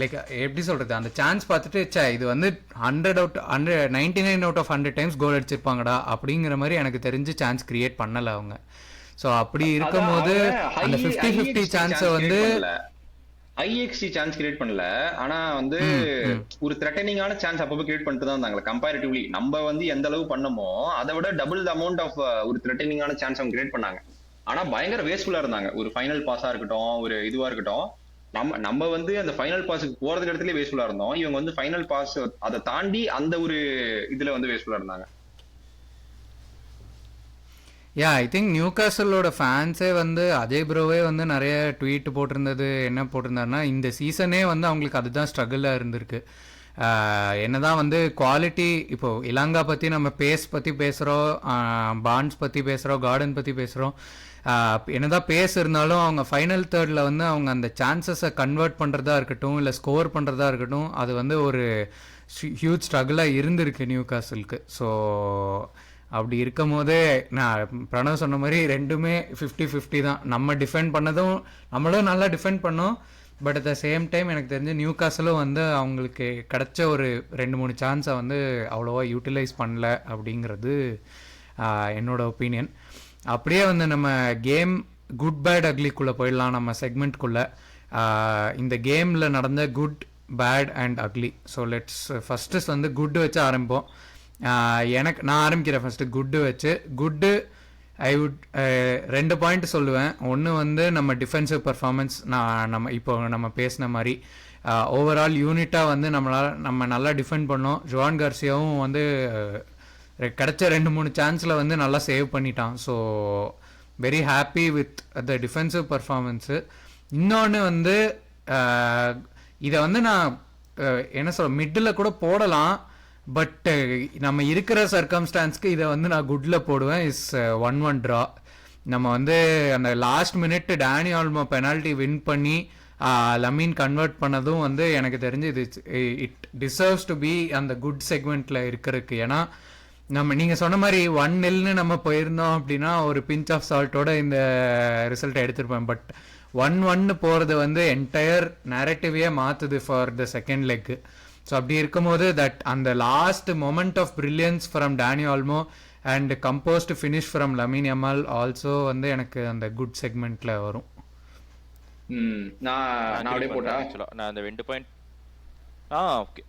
லைக் எப்படி சொல்றது, அந்த சான்ஸ் பார்த்துட்டு இது வந்து 99 out of 100 டைம்ஸ் கோல் அடிச்சிருப்பாங்கடா அப்படிங்கிற மாதிரி எனக்கு தெரிஞ்சு சான்ஸ் கிரியேட் பண்ணல அவங்க. ஸோ அப்படி இருக்கும் போது அந்த 50-50 சான்ஸை வந்து ஐஎக்ஸ்டி சான்ஸ் கிரியேட் பண்ணல. ஆனா வந்து ஒரு த்ரெட்டனிங்கான சான்ஸ் அப்பப்போ கிரியேட் பண்ணிட்டு தான் இருந்தாங்க. கம்பேரிட்டிவ்லி நம்ம வந்து எந்த அளவு பண்ணமோ அதை விட டபுள் அமௌண்ட் ஆஃப் ஒரு த்ரெட்டனிங்கான சான்ஸ் அவங்க கிரியேட் பண்ணாங்க. ஆனா பயங்கர வேஸ்ட்ஃபுல்லா இருந்தாங்க. ஒரு ஃபைனல் பாஸா இருக்கட்டும், ஒரு இதுவா இருக்கட்டும், நம்ம வந்து அந்த ஃபைனல் பாஸுக்கு போறதுக்கு இடத்துல வேஸ்ட்ஃபுல்லா இருந்தோம். இவங்க வந்து ஃபைனல் பாஸ் அதை தாண்டி அந்த ஒரு இதுல வந்து வேஸ்ட்ஃபுல்லா இருந்தாங்க. ஐ திங்க் நியூ காசலோட ஃபேன்ஸே வந்து அஜய் ப்ரோவே வந்து நிறைய ட்வீட் போட்டிருந்தது. என்ன போட்டிருந்தாருன்னா, இந்த சீசனே வந்து அவங்களுக்கு அதுதான் ஸ்ட்ரகிளாக இருந்திருக்கு. என்னதான் வந்து குவாலிட்டி, இப்போ இலாங்கா பற்றி நம்ம பற்றி பேசுகிறோம், பான்ஸ் பற்றி பேசுகிறோம், கார்டன் பற்றி பேசுகிறோம். என்னதான் பேஸ் இருந்தாலும் அவங்க ஃபைனல் தேர்டில் வந்து அவங்க அந்த சான்சஸை கன்வெர்ட் பண்ணுறதா இருக்கட்டும், இல்லை ஸ்கோர் பண்ணுறதா இருக்கட்டும், அது வந்து ஒரு ஹியூஜ் ஸ்ட்ரகிளாக இருந்திருக்கு நியூ காசலுக்கு. ஸோ அப்படி இருக்கும் போதே நான் பிரணவ் சொன்ன மாதிரி ரெண்டுமே 50-50 தான். நம்ம டிஃபெண்ட் பண்ணதும் நம்மளும் நல்லா டிஃபெண்ட் பண்ணோம். But at the same time எனக்கு தெரிஞ்ச நியூ காசலும் வந்து அவங்களுக்கு கிடைச்ச ஒரு 2-3 சான்ஸை வந்து அவ்வளோவா யூட்டிலைஸ் பண்ணல அப்படிங்கிறது என்னோட ஒப்பீனியன். அப்படியே வந்து நம்ம கேம் குட் பேட் அக்லிக்குள்ளே போயிடலாம், நம்ம செக்மெண்ட்குள்ளே. இந்த கேமில் நடந்த good bad and ugly. So let's first வந்து குட்டு வச்சு ஆரம்பிப்போம். நான் ஆரம்பிக்கிறேன் ஃபஸ்ட்டு குட்டு வச்சு. குட்டு ஐ வுட் 2 பாயிண்ட் சொல்லுவேன். ஒன்று வந்து நம்ம டிஃபென்சிவ் பர்ஃபார்மன்ஸ். இப்போ நம்ம பேசின மாதிரி ஓவரால் யூனிட்டாக வந்து நம்ம நல்லா டிஃபெண்ட் பண்ணோம். ஜுவான் கார்சியாவும் வந்து கிடைச்ச 2-3 சான்ஸில் வந்து நல்லா சேவ் பண்ணிட்டான். So very happy with the defensive performance. இன்னொன்று வந்து இதை வந்து நான் என்ன சொல்ல மிட்டில் கூட போடலாம். பட் நம்ம இருக்கிற சர்க்கம்ஸ்டான்ஸ்க்கு இதை வந்து நான் குட்டில் போடுவேன். Is 1-1 draw. நம்ம வந்து அந்த last minute Dani Olmo penalty win பண்ணி லமீன் கன்வெர்ட் பண்ணதும் வந்து எனக்கு தெரிஞ்சு இட் டிசர்வ்ஸ் டு பி அந்த குட் செக்மெண்ட்டில் இருக்கிறதுக்கு. ஏன்னா நீங்கள் சொன்ன மாதிரி 1-0 நம்ம போயிருந்தோம் அப்படின்னா ஒரு பிஞ்ச் ஆஃப் சால்ட்டோட இந்த ரிசல்ட்டை எடுத்திருப்பேன். பட் 1-1 போகிறது வந்து என்டையர் நேரட்டிவே மாற்றுது for the second leg. So அப்படி இருக்கும்போது தட் அந்த last moment of brilliance from Dani Olmo and composed finish from Lamine Yamal also வந்து எனக்கு அந்த குட் செக்மெண்ட்ல வரும். நான் அப்படியே போட்டா நான் அந்த 2 பாயிண்ட் ஓகே.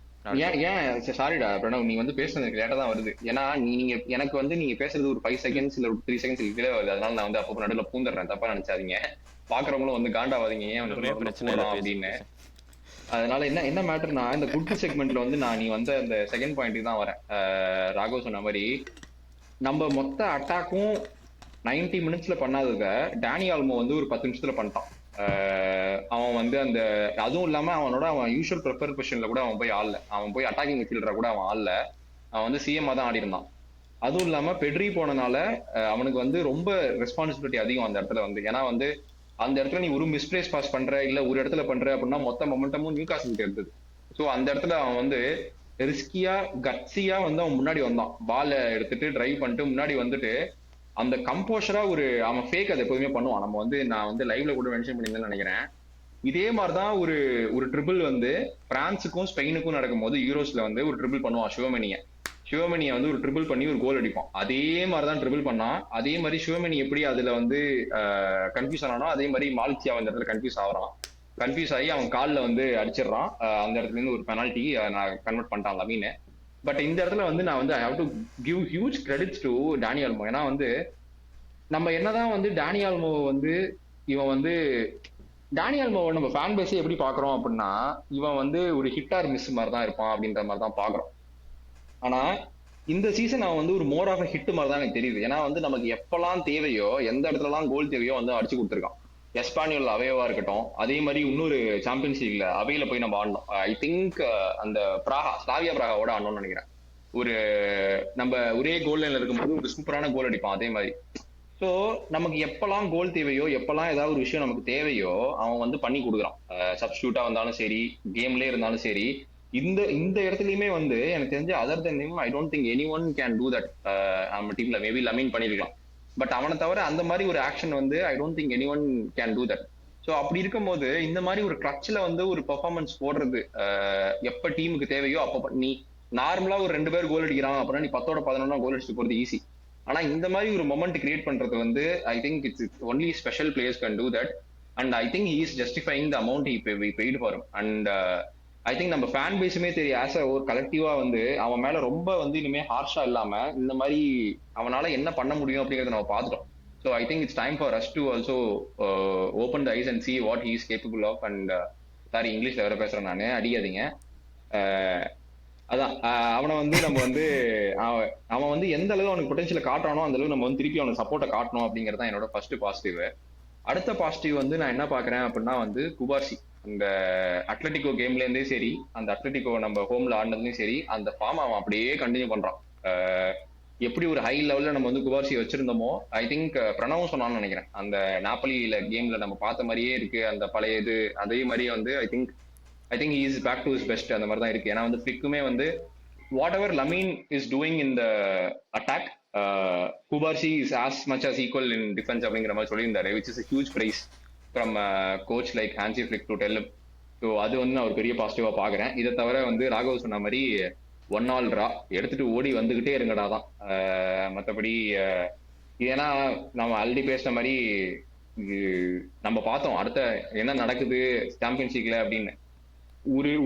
ஏன் சாரிடா பிரணவ், நீ வந்து பேசுறது எனக்கு லேட்டா தான் வருது. ஏன்னா நீங்க எனக்கு வந்து நீங்க பேசுறது ஒரு 5 செகண்ட்ஸ் இல்ல ஒரு 3 செகண்ட்ஸ் கீழே வருது. அதனால நான் வந்து அப்போ நடுவில் பூந்துடுறேன். தப்பா நினைச்சாதீங்க, பாக்குறவங்களும் வந்து காண்டாவாதீங்க ஏன் பிரச்சனை அப்படின்னு. அதனால என்ன மேட்டர்னா, இந்த குட் செக்மெண்ட்ல வந்து நீ வந்து அந்த செகண்ட் பாயிண்ட்டுக்கு தான் வரேன். ராகவ் சொன்ன மாதிரி நம்ம மொத்த அட்டாக்கும் 90 மினிட்ஸ்ல பண்ணாதத டேனி ஆல்மோ வந்து ஒரு 10 நிமிஷத்துல பண்ணிட்டான். அவன் வந்து அந்த அதுவும் இல்லாம அவன் யூஷுவல் ப்ரிப்பேர் பொசிஷன்ல கூட அவன் போய் ஆடல. அவன் போய் அட்டாக்கிங் மிட்ஃபீல்டரா கூட அவன் ஆடல. அவன் வந்து சிஎம்மா தான் ஆடி இருந்தான். அதுவும் இல்லாம பெட்ரி போனனால அவனுக்கு வந்து ரொம்ப ரெஸ்பான்சிபிலிட்டி அதிகம் அந்த இடத்துல வந்து. ஏன்னா வந்து அந்த இடத்துல நீ ஒரு மிஸ்பிளேஸ் பாஸ் பண்ற இல்ல ஒரு இடத்துல பண்ற அப்படின்னா மொத்த மொமெண்டமும் நியூ காசலுக்கு இருந்தது. ஸோ அந்த இடத்துல அவன் வந்து ரிஸ்கியா கட்சியா வந்து அவன் முன்னாடி வந்தான். பாலை எடுத்துட்டு டிரைவ் பண்ணிட்டு முன்னாடி வந்துட்டு அந்த கம்போஷரா அவன் ஃபேக் அதை எப்போதுமே பண்ணுவான். நம்ம வந்து நான் வந்து லைவ்ல கூட மென்ஷன் பண்ணியிருந்தேன்னு நினைக்கிறேன். இதே மாதிரிதான் ஒரு ட்ரிபிள் வந்து பிரான்ஸுக்கும் ஸ்பெயினுக்கும் நடக்கும்போது யூரோஸ்ல வந்து ஒரு ட்ரிபிள் பண்ணுவான் சிவமணியை வந்து ஒரு ட்ரிபிள் பண்ணி ஒரு கோல் அடிப்பான். அதே மாதிரிதான் ட்ரிபிள் பண்ணான். அதே மாதிரி சிவமணி எப்படி அதுல வந்து கன்ஃபியூஸ் ஆனானோ அதே மாதிரி மால்சியா அந்த இடத்துல கன்ஃபியூஸ் ஆகிறான். கன்ஃபியூஸ் ஆகி அவன் காலில் வந்து அடிச்சிடுறான். அந்த இடத்துல இருந்து ஒரு பெனால்ட்டி நான் கன்வெர்ட் பண்ணிட்டான் லமீன். பட் இந்த இடத்துல வந்து நான் வந்து I have to give huge credits to Dani Olmo. ஏன்னா வந்து நம்ம என்னதான் வந்து டானி ஆல்மோ வந்து இவன் வந்து டானி ஆல்மோவை நம்ம ஃபேன் பேஸே எப்படி பாக்குறோம் அப்படின்னா, இவன் வந்து ஒரு ஹிட் ஆர் மிஸ் மாதிரி தான் இருப்பான் அப்படின்ற மாதிரி தான் பாக்குறோம். ஆனா இந்த சீசன் அவன் வந்து ஒரு மோர் ஆஃப் ஹிட் மாதிரி தான் எனக்கு தெரியுது. ஏன்னா வந்து நமக்கு எப்பெல்லாம் தேவையோ, எந்த இடத்துலலாம் கோல் தேவையோ வந்து அடிச்சு கொடுத்துருக்கான். எஸ்பானியல் அவேவா இருக்கட்டும், அதே மாதிரி இன்னொரு சாம்பியன்ஸ் லீக்ல அவையில போய் நம்ம ஆடணும். ஐ திங்க் அந்த ஸ்லாவியா பிராகாவோட ஆடணும்னு நினைக்கிறேன். ஒரு நம்ம ஒரே கோல் லைன்ல இருக்கும்போது ஒரு சூப்பரான கோல் அடிப்பான் அதே மாதிரி. ஸோ நமக்கு எப்பெல்லாம் கோல் தேவையோ, எப்பெல்லாம் ஏதாவது ஒரு விஷயம் நமக்கு தேவையோ அவன் வந்து பண்ணி கொடுக்குறான். சப்ஸ்டியூட்டா வந்தாலும் சரி, கேம்லயே இருந்தாலும் சரி. இந்த இந்த இடத்துலயுமே வந்து எனக்கு தெரிஞ்ச other then I don't think any one can do that. நம்ம டீம்ல மேபி லமீன் பண்ணிருக்கலாம். பட் அவனை தவிர அந்த மாதிரி ஒரு ஆக்ஷன் வந்து I don't think any one can do that. So அப்படி இருக்கும்போது இந்த மாதிரி ஒரு கிளட்ச்ல வந்து ஒரு பெர்ஃபார்மன்ஸ் போடுறது எப்ப டீமுக்கு தேவையோ அப்ப நீ நார்மலா ஒரு 2 பேர் கோல் அடிக்கிறான் அப்படின்னா நீ 10-11 கோல் அடிச்சுட்டு போறது ஈஸி. ஆனா இந்த மாதிரி ஒரு மொமெண்ட் கிரியேட் பண்றது வந்து ஐ think it's only special players can do that. And I think he is justifying the amount he paid for him. And I think நம்ம ஃபேன் பேஸுமே தெரியும் ஆஸ் ஒரு கலெக்டிவா வந்து அவன் மேல ரொம்ப வந்து இனிமே ஹார்ஷா இல்லாம இந்த மாதிரி அவனால என்ன பண்ண முடியும் அப்படிங்கறத நம்ம பார்த்துட்டோம். So I think it's time for us to also open the eyes and see what he is capable of. And sorry இங்கிலீஷ்ல வேற பேசுறேன் நானு, அடிக்காதீங்க. அதான் அவனை வந்து நம்ம வந்து அவன் வந்து எந்த அளவு அவனுக்கு பொட்டன்ஷியல காட்டுறானோ அந்த அளவு நம்ம வந்து திருப்பி அவனுக்கு சப்போர்ட்டை காட்டணும் அப்படிங்கறதான் என்னோட ஃபர்ஸ்ட் பாசிட்டிவ். அடுத்த பாசிட்டிவ் வந்து நான் என்ன பாக்குறேன் அப்படின்னா வந்து குபார்சி. அந்த அத்லட்டிகோ கேம்ல இருந்தே சரி, அந்த அத்லட்டிகோ நம்ம ஹோம்ல ஆடினதுலயும் சரி, அந்த ஃபார்ம் அவன் அப்படியே கண்டினியூ பண்றான். எப்படி ஒரு ஹை லெவல்ல நம்ம வந்து குபார்சி வச்சிருந்தோமோ ஐ திங்க் பிரணவும் சொன்னான்னு நினைக்கிறேன். அந்த நாப்பலியில கேம்ல நம்ம பார்த்த மாதிரியே இருக்கு அந்த பழைய இது. அதே மாதிரியே வந்து I think he is back to his best அந்த மாதிரி தான் இருக்கு. ஏன்னா வந்து ஃபிளிக்குமே வந்து whatever Lamine is doing in the attack, Cubarsi is as much as equal in defense அப்படிங்கிற மாதிரி சொல்லியிருந்தாரு, which is a huge praise from coach like Hansi Flick to tell him. So அது வந்து நான் ஒரு பெரிய பாசிட்டிவா பாக்குறேன். இதை தவிர வந்து ராகவ் சொன்ன மாதிரி 1-1 டிரா எடுத்துட்டு ஓடி வந்துகிட்டே இருங்கடா தான். மற்றபடி ஏன்னா நம்ம ஆல்ரெடி பேசின மாதிரி நம்ம பார்த்தோம் அடுத்த என்ன நடக்குது சாம்பியன்ஸ் லீக்ல அப்படின்னு.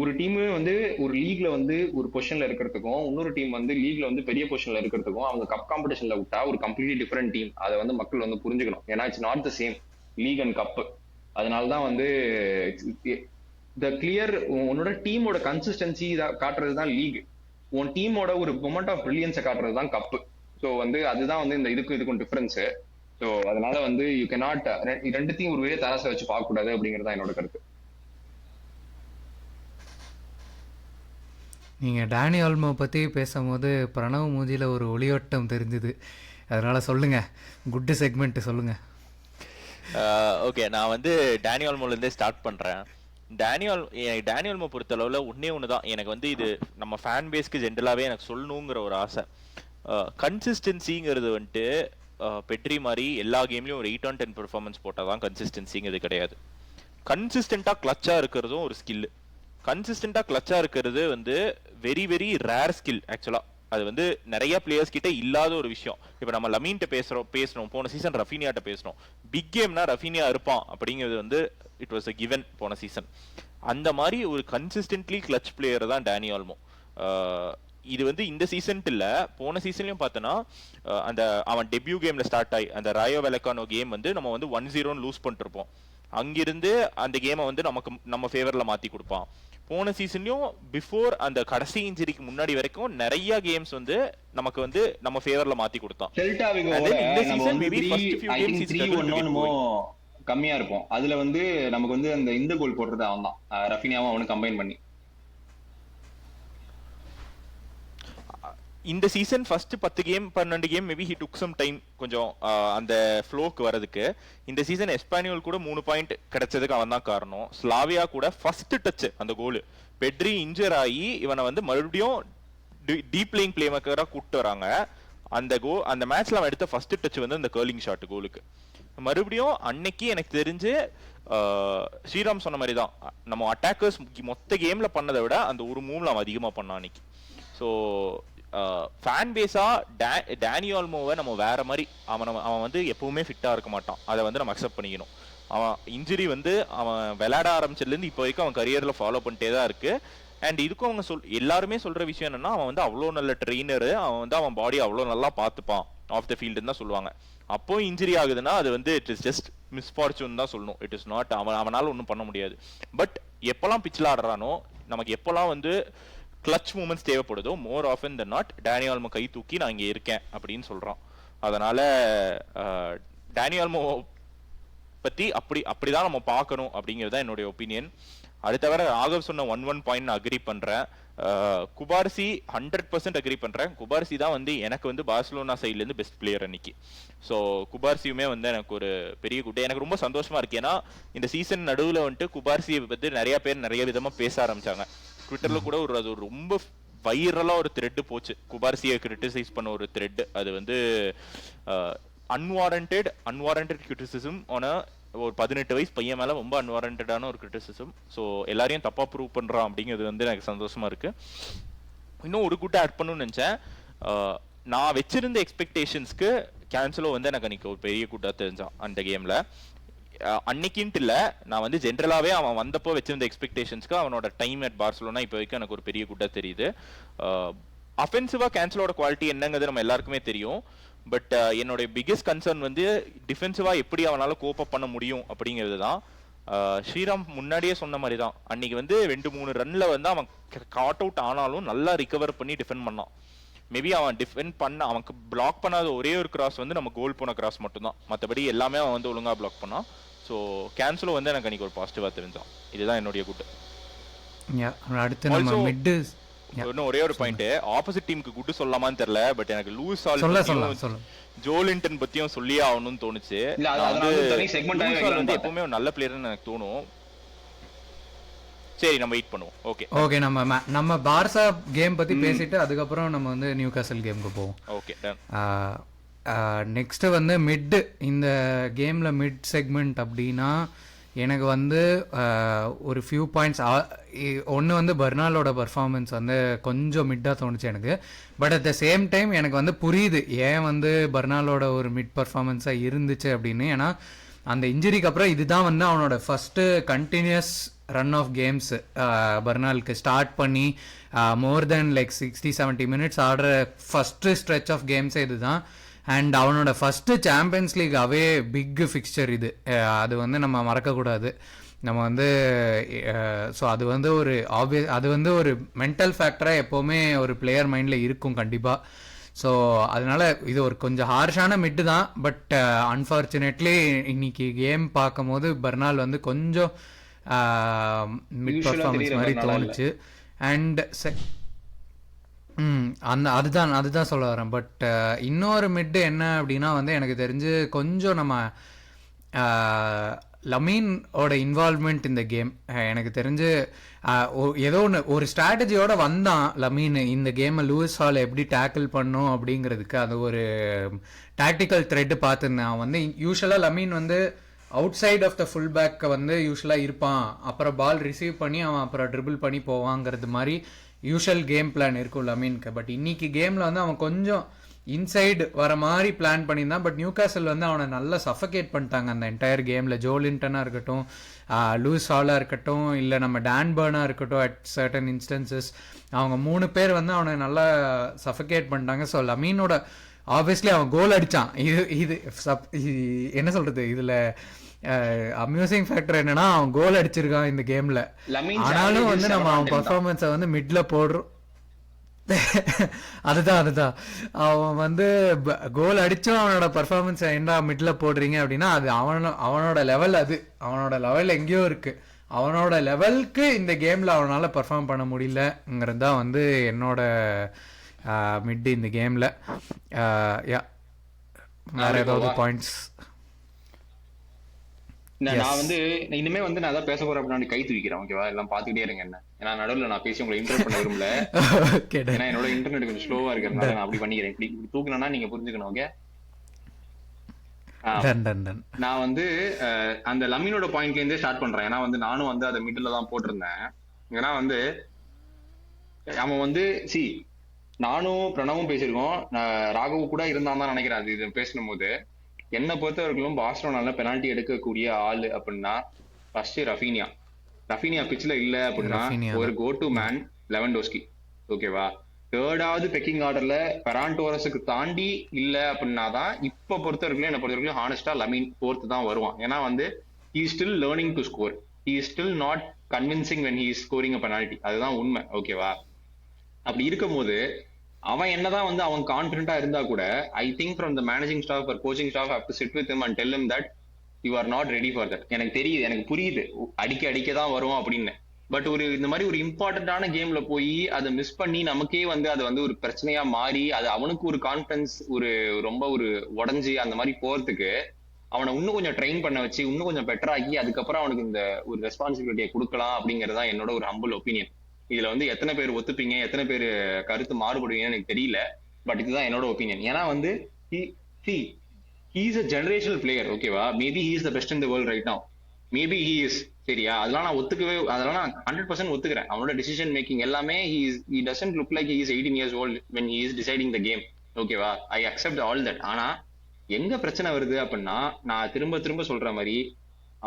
ஒரு டீம் வந்து ஒரு லீக்ல வந்து ஒரு பொசிஷன்ல இருக்கிறதுக்கும் இன்னொரு டீம் வந்து லீக்ல வந்து பெரிய பொசிஷன்ல இருக்கிறதுக்கும் அவங்க கப் காம்படிஷன்ல விட்டா ஒரு கம்ப்ளீட்லி டிஃபரெண்ட் டீம். அதை வந்து மக்கள் வந்து புரிஞ்சுக்கணும். ஏன்னா it's not the same league and cup. அதனாலதான் வந்து த கிளியர் உன்னோட டீமோட கன்சிஸ்டன்சி காட்டுறது தான் லீக். உன் டீமோட ஒரு மொமெண்ட் ஆஃப் பிரில்லியன்ஸை காட்டுறது தான் கப்பு. ஸோ வந்து அதுதான் வந்து இந்த இதுக்கும் டிஃபரன்ஸ். ஸோ அதனால வந்து யூ கே நாட் ரெண்டுத்தையும் ஒரு வேலை தராசை வச்சு பார்க்க கூடாது அப்படிங்கறத என்னோட கருத்து. நீங்கள் டேனி ஆல்மோ பற்றி பேசும்போது பிரணவ் மூஞ்சியில் ஒரு ஒளியோட்டம் தெரிஞ்சுது. அதனால் சொல்லுங்கள், குட்டு செக்மெண்ட் சொல்லுங்கள். ஓகே, நான் வந்து டேனி ஆல்மோலேருந்தே ஸ்டார்ட் பண்ணுறேன். டேனி ஆல்மோ பொறுத்தளவில் ஒன்று தான் எனக்கு வந்து இது நம்ம ஃபேன் பேஸ்க்கு ஜென்ரலாகவே எனக்கு சொல்லணுங்கிற ஒரு ஆசை. கன்சிஸ்டன்சிங்கிறது வந்துட்டு பெட்ரி மாதிரி எல்லா கேம்லேயும் ஒரு 8-10 பெர்ஃபார்மன்ஸ் போட்டால் தான் கன்சிஸ்டன்சிங்கிறது கிடையாது. கன்சிஸ்டண்ட்டாக கிளச்சாக இருக்கிறதும் ஒரு ஸ்கில்லு. கன்சிஸ்டண்டா கிளச்சா இருக்கிறது வந்து வெரி வெரி ரேர் ஸ்கில் ஆக்சுவலா. அது வந்து நிறைய பிளேயர்ஸ் கிட்ட இல்லாத ஒரு விஷயம். இப்ப நம்ம லமீன்ட்ட பேசுறோம் போன சீசன் ரஃபீனியாட்ட பேசுறோம். பிக் கேம்னா ரஃபீனியா இருப்பான் அப்படிங்கிறது வந்து இட் வாஸ் a given போன சீசன். அந்த மாதிரி ஒரு கன்சிஸ்டன்ட்லி கிளச் பிளேயர் தான் டேனி ஆல்மோ. இது வந்து இந்த சீசன் இல்ல, போன சீசன்லயும் பார்த்தோன்னா அந்த அவன் டெபியூ கேம்ல ஸ்டார்ட் ஆகி அந்த ராயோ வெலக்கானோ கேம் வந்து நம்ம வந்து 1-0 லூஸ் பண்ணிருப்போம். அங்கிருந்து அந்த கேமை வந்து நம்ம ஃபேவர்ல மாத்தி கொடுப்பான். போன சீசன்லயும் பிஃபோர் அந்த கடைசி இன்ஜுரிக்கு முன்னாடி வரைக்கும் நிறைய கேம்ஸ் வந்து நமக்கு வந்து நம்ம ஃபேவர்ல மாத்தி கொடுத்தான். இந்த season maybe first few games is கம்மியா இருக்கும். அதுல வந்து நமக்கு வந்து அந்த இந்த கோல் போடுறது அவன் தான், ரஃபீனியாவும் அவனும் கம்பைன் பண்ணி. இந்த season first 10 game 12 game maybe he took some time கொஞ்சம் அந்த ஃப்ளோக்கு வரதுக்கு. இந்த சீசன் எஸ்பானியோல் கூட 3 பாயிண்ட் கிடைச்சதுக்கு அவன் தான் காரணம். ஸ்லாவியா கூட ஃபர்ஸ்ட் டச் அந்த கோல், பெட்ரி இன்ஜர் ஆகி இவனை வந்து மறுபடியும் டீப் பிளேயிங் பிளே மேக்கரா கூப்பிட்டு வராங்க. அந்த மேட்ச்ல அவன் எடுத்த ஃபர்ஸ்ட் டச் வந்து அந்த கர்லிங் ஷாட் கோலுக்கு. மறுபடியும் அன்னைக்கு எனக்கு தெரிஞ்சு ஸ்ரீராம் சொன்ன மாதிரி தான், நம்ம அட்டாக்கர்ஸ் மொத்த கேம்ல பண்ணதை விட அந்த ஒரு மூவ்ல அவன் அதிகமா பண்ணான் அன்னைக்கு. ஸோ ஃபேன் பேஸா டேனி ஆல்மோவை நம்ம வேற மாதிரி அவன் வந்து எப்பவுமே ஃபிட்டா இருக்க மாட்டான். அதை வந்து நம்ம அக்செப்ட் பண்ணிக்கணும். அவன் இன்ஜுரி வந்து அவன் விளையாட ஆரம்பிச்சதுலேருந்து இப்போ வரைக்கும் அவன் கரியரில் ஃபாலோ பண்ணிட்டே தான் இருக்கு. அண்ட் இதுக்கும் அவங்க எல்லாருமே சொல்ற விஷயம் என்னன்னா, அவன் வந்து அவ்வளோ நல்ல ட்ரெயினரு, அவன் வந்து அவன் பாடி அவ்வளோ நல்லா பார்த்துப்பான் ஆஃப் த ஃபீல்டுன்னு தான் சொல்லுவாங்க. அப்போ இன்ஜுரி ஆகுதுன்னா அது வந்து இட் இஸ் ஜஸ்ட் மிஸ்ஃபார்ச்சூன் தான் சொல்லணும். இட் இஸ் நாட் அவனால ஒன்றும் பண்ண முடியாது. பட் எப்போல்லாம் பிச்சில் ஆடுறானோ, நமக்கு எப்போல்லாம் வந்து கிளச் மூமெண்ட்ஸ் தேவைப்படுதோ, more often then not Dani Olmo கை தூக்கி நான் இங்கே இருக்கேன் அப்படின்னு சொல்றான். அதனால டேனி ஆல்மோ பத்தி அப்படிதான் நம்ம பார்க்கணும் அப்படிங்கிறது தான் என்னுடைய ஒப்பீனியன். அது தவிர ராகவ் சொன்ன ஒன் பாயிண்ட் நான் அக்ரி பண்றேன். குபார்சி 100% அக்ரி பண்றேன். குபார்சி தான் வந்து எனக்கு வந்து பார்சிலோனா சைட்ல இருந்து பெஸ்ட் பிளேயர் அன்னைக்கு. ஸோ குபார்சியுமே வந்து எனக்கு ஒரு பெரிய குட்டை, எனக்கு ரொம்ப சந்தோஷமா இருக்கு. ஏன்னா இந்த சீசன் நடுவில் வந்துட்டு குபார்சியை பத்தி நிறைய பேர் நிறைய விதமா பேச ஆரம்பிச்சாங்க. ட்விட்டர்ல கூட அது ஒரு ரொம்ப வைரலா ஒரு த்ரெட் போச்சு, குபார்சியை கிரிட்டிசைஸ் பண்ண ஒரு த்ரெட். அது வந்து அன்வாரண்டட் கிரிட்டிசிசம் ஆன ஒரு 18 வயசு பையன் மேல ரொம்ப அன்வாரண்டடான ஒரு கிரிட்டிசிசம். ஸோ எல்லாரையும் தப்பா ப்ரூவ் பண்றான் அப்படிங்கிறது வந்து எனக்கு சந்தோஷமா இருக்கு. இன்னும் ஒரு குட்டை ஆட் பண்ணணும்னு நினைச்சேன். நான் வச்சிருந்த எக்ஸ்பெக்டேஷன்ஸ்க்கு கேன்சலோ வந்து எனக்கு அன்னைக்கு ஒரு பெரிய குட்டா தெரிஞ்சான் அந்த கேம்ல. அன்னைக்குன்ட்டு இல்லை, நான் வந்து ஜென்ரலாகவே அவன் வந்தப்போ வச்சிருந்த எக்ஸ்பெக்டேஷன்ஸ்க்கு அவனோட டைம் அட் பார்சலோனா இப்போ வரைக்கும் எனக்கு ஒரு பெரிய குட்டா தெரியுது. அஃபென்சிவா கேன்சலோட குவாலிட்டி என்னங்கிறது நம்ம எல்லாருக்குமே தெரியும். பட் என்னோட பிக்கெஸ்ட் கன்சர்ன் வந்து டிஃபென்சிவா எப்படி அவனால கோப் அப் பண்ண முடியும் அப்படிங்கிறது தான். ஸ்ரீராம் முன்னாடியே சொன்ன மாதிரி தான், அன்னைக்கு வந்து 2-3 ரன்ல வந்து அவன் காட் அவுட் ஆனாலும் நல்லா ரிகவர் பண்ணி டிஃபெண்ட் பண்ணான். மேபி அவன் டிஃபெண்ட் பண்ண அவனுக்கு பிளாக் பண்ணாத ஒரே ஒரு கிராஸ் வந்து நம்ம கோல் போன கிராஸ் மட்டும்தான். மற்றபடி எல்லாமே அவன் வந்து ஒழுங்கா பிளாக் பண்ணான். ஸோ கேன்சலோ வந்து எனக்கு அன்னைக்கு ஒரு பாசிட்டிவா தெரிஞ்சான். இதுதான் என்னுடைய குட். அடுத்து நம்ம மிட் இன்னும் ஒரே ஒரு பாயிண்ட், ஆப்போசிட் டீமுக்கு குட் சொல்லலாமான்னு தெரியல, பட் எனக்கு லூஸ் ஆல் ஜோலின்டன் பத்தியும் சொல்லியே ஆகணும்னு தோணுச்சு. வந்து எப்பவுமே ஒரு நல்ல பிளேயர்னு எனக்கு தோணும். சரி, நம்ம வெயிட் பண்ணுவோம். ஓகே, நம்ம பார்சா கேம் பத்தி பேசிட்டு அதுக்கப்புறம் நம்ம வந்து நியூ காசல் கேமுக்கு போவோம். Okay done. நெக்ஸ்ட் வந்து மிட், இந்த கேம்ல மிட் செக்மெண்ட் அப்படின்னா எனக்கு வந்து ஒரு ஃபியூ பாயிண்ட்ஸ். ஒன்று வந்து பர்னாலோட பர்ஃபார்மன்ஸ் வந்து கொஞ்சம் மிட்டாக தோணுச்சு எனக்கு. But at the same time எனக்கு வந்து புரியுது ஏன் வந்து பர்னாலோட ஒரு மிட் பர்ஃபார்மன்ஸாக இருந்துச்சு அப்படின்னு. ஏன்னா அந்த இன்ஜுரிக்கு அப்புறம் இதுதான் வந்து அவனோட first continuous run of games பர்னாலுக்கு ஸ்டார்ட் பண்ணி மோர் தென் லைக் 60-70 மினிட்ஸ் ஆடுற ஃபஸ்ட்டு ஸ்ட்ரெச் ஆஃப் கேம்ஸே இதுதான். அண்ட் அவனோட first Champions League away big fixture இது, அது வந்து நம்ம மறக்கக்கூடாது. நம்ம வந்து ஸோ அது வந்து ஒரு அது வந்து ஒரு மென்டல் ஃபேக்டராக எப்போவுமே ஒரு பிளேயர் மைண்டில் இருக்கும் கண்டிப்பாக. ஸோ அதனால இது ஒரு கொஞ்சம் ஹார்ஷான மிட்டு தான். பட் அன்ஃபார்ச்சுனேட்லி இன்னைக்கு கேம் பார்க்கும் போது பர்னால் வந்து கொஞ்சம் மிட் பர்ஃபார்மன்ஸ் மாதிரி தோணுச்சு. அண்ட் அதுதான் சொல்ல வரேன். பட் இன்னொரு மிட்டு என்ன அப்படின்னா வந்து எனக்கு தெரிஞ்சு கொஞ்சம் நம்ம லமீனோட இன்வால்வ்மெண்ட் இந்த கேம் எனக்கு தெரிஞ்சு ஏதோ ஒன்று ஒரு ஸ்ட்ராட்டஜியோட வந்தான் லமீன் இந்த கேமை லூயிஸ் ஹால் எப்படி டேக்கிள் பண்ணும் அப்படிங்கிறதுக்கு. அது ஒரு டாக்டிக்கல் த்ரெட் பார்த்துருந்தேன். அவன் வந்து யூஸ்வலாக லமீன் வந்து outside of the full பேக்கை வந்து யூஸ்வலாக இருப்பான், அப்புறம் பால் ரிசீவ் பண்ணி அவன் அப்புறம் ட்ரிபிள் பண்ணி போவாங்கிறது மாதிரி யூஷுவல் கேம் பிளான் இருக்கும் லமீனுக்கு. பட் இன்னைக்கு கேமில் வந்து அவன் கொஞ்சம் இன்சைடு வர மாதிரி பிளான் பண்ணியிருந்தான். பட் நியூ காசல் வந்து அவனை நல்லா சஃபகேட் பண்ணிட்டாங்க அந்த என்டையர் கேமில். ஜோலின்டனாக இருக்கட்டும், லூயிஸ் ஹாலாக இருக்கட்டும், இல்லை நம்ம டான் பர்னாக இருக்கட்டும், அட் சர்டன் இன்ஸ்டன்சஸ் அவங்க 3 பேர் வந்து அவனை நல்லா சஃபகேட் பண்ணிட்டாங்க. ஸோ லமீனோட ஆப்வியஸ்லி அவன் கோல் அடித்தான். இது என்ன சொல்கிறது, இதில் அம்யூசிங் ஃபேக்டர் என்னன்னா அவன் கோல் அடிச்சிருக்கான் இந்த கேம்ல. ஆனாலும் வந்து நம்ம அவன் பர்ஃபார்மன்ஸை வந்து மிட்ல போடுறோம். அதுதான் அவன் வந்து கோல் அடிச்சும் அவனோட பர்ஃபார்மன்ஸ் என்ன மிட்ல போடுறீங்க அப்படின்னா அது அவனோட லெவல், அது அவனோட லெவல் எங்கேயோ இருக்கு. அவனோட லெவலுக்கு இந்த கேம்ல அவனால பர்ஃபார்ம் பண்ண முடியலங்கிறது தான் வந்து என்னோட மிட் இந்த கேம்ல. வேற ஏதாவது பாயிண்ட்ஸ்? நான் வந்து இனிமே வந்து நான் அதான் பேச போறேன் அப்படின்னு கை தூக்கிறேன். ஓகேவா, எல்லாம் பாத்துக்கிட்டே இருங்க என்ன. ஏன்னா நடுவில் நான் பேசி உங்களை இன்டர் பண்ண விரும்பல. ஏன்னா என்னோட இன்டர்நெட் கொஞ்சம் ஸ்லோவா இருக்கிறதுனால நான் அப்படி பண்ணிக்கிறேன். இப்படி தூக்கினா நீங்க புரிஞ்சுக்கணும். ஓகே, நான் வந்து அந்த லமீனோட பாயிண்ட்ல இருந்தே ஸ்டார்ட் பண்றேன். ஏன்னா வந்து நானும் வந்து அதை மிடில் தான் போட்டிருந்தேன். ஏன்னா வந்து அவன் வந்து நானும் பிரணவும் பேசியிருக்கோம், ராகவ் கூட இருந்தான் தான் நினைக்கிறேன் அது இது பேசணும் போது. என்னை பொறுத்தவரைக்கும் பார்சலோனால பெனால்ட்டி எடுக்கக்கூடிய ஆள் அப்படின்னா ஃபர்ஸ்ட் ரஃபீனியா பிச்சில் இல்ல அப்படின்னா ரஃபீனியா ஒரு தான். Go to man Lewandowski. ஓகேவா? தேர்டாவது பெக்கிங் ஆர்டர்ல பெரான் டோரஸுக்கு தாண்டி இல்ல அப்படின்னா தான் இப்ப பொறுத்தவரைக்கும் என்ன பொறுத்தவரைக்கும் ஹானஸ்டா லமீன் ஃபோர்த் தான் வருவான். ஏன்னா வந்து he still learning to score, he still not convincing when he is scoring a penalty. அதுதான் உண்மை. ஓகேவா? அப்படி இருக்கும் போது அவன் என்னதான் வந்து அவன் கான்பிடண்டா இருந்தா கூட I think from the managing staff or coaching staff have to sit with him and tell him that you are not ready for that. எனக்கு தெரியுது, எனக்கு புரியுது அடிக்க தான் வரும் அப்படின்னு. பட் ஒரு இந்த மாதிரி ஒரு இம்பார்ட்டன்டான கேம்ல போய் அதை மிஸ் பண்ணி நமக்கே வந்து அது வந்து ஒரு பிரச்சனையா மாறி அது அவனுக்கு ஒரு கான்பிடன்ஸ் ஒரு ரொம்ப ஒரு உடஞ்சி அந்த மாதிரி போறதுக்கு அவனை இன்னும் கொஞ்சம் ட்ரெயின் பண்ண வச்சு இன்னும் கொஞ்சம் பெட்டர் ஆக்கி அதுக்கப்புறம் அவனுக்கு இந்த ஒரு ரெஸ்பான்சிபிலிட்டியை கொடுக்கலாம் அப்படிங்கறதா என்னோட ஒரு ஹம்பிள் ஒப்பீனியன். இதுல வந்து எத்தனை பேர் ஒத்துப்பீங்க, எத்தனை பேர் கருத்து மாறுபடுவீங்கன்னு எனக்கு தெரியல. பட் இதுதான் என்னோட ஒப்பீனியன். ஏன்னா வந்து he is a generational player. ஓகேவா? Maybe he is the best in the world right now. Maybe he is. சரியா? அதெல்லாம் நான் அதெல்லாம் நான் 100% ஒத்துக்கிறேன். அவனோட டிசிஷன் மேக்கிங் எல்லாமே he doesn't look like he is 18 years old when he is deciding the game. ஓகேவா? I accept all that. ஆனா எங்க பிரச்சனை வருது அப்படின்னா நான் திரும்ப திரும்ப சொல்ற மாதிரி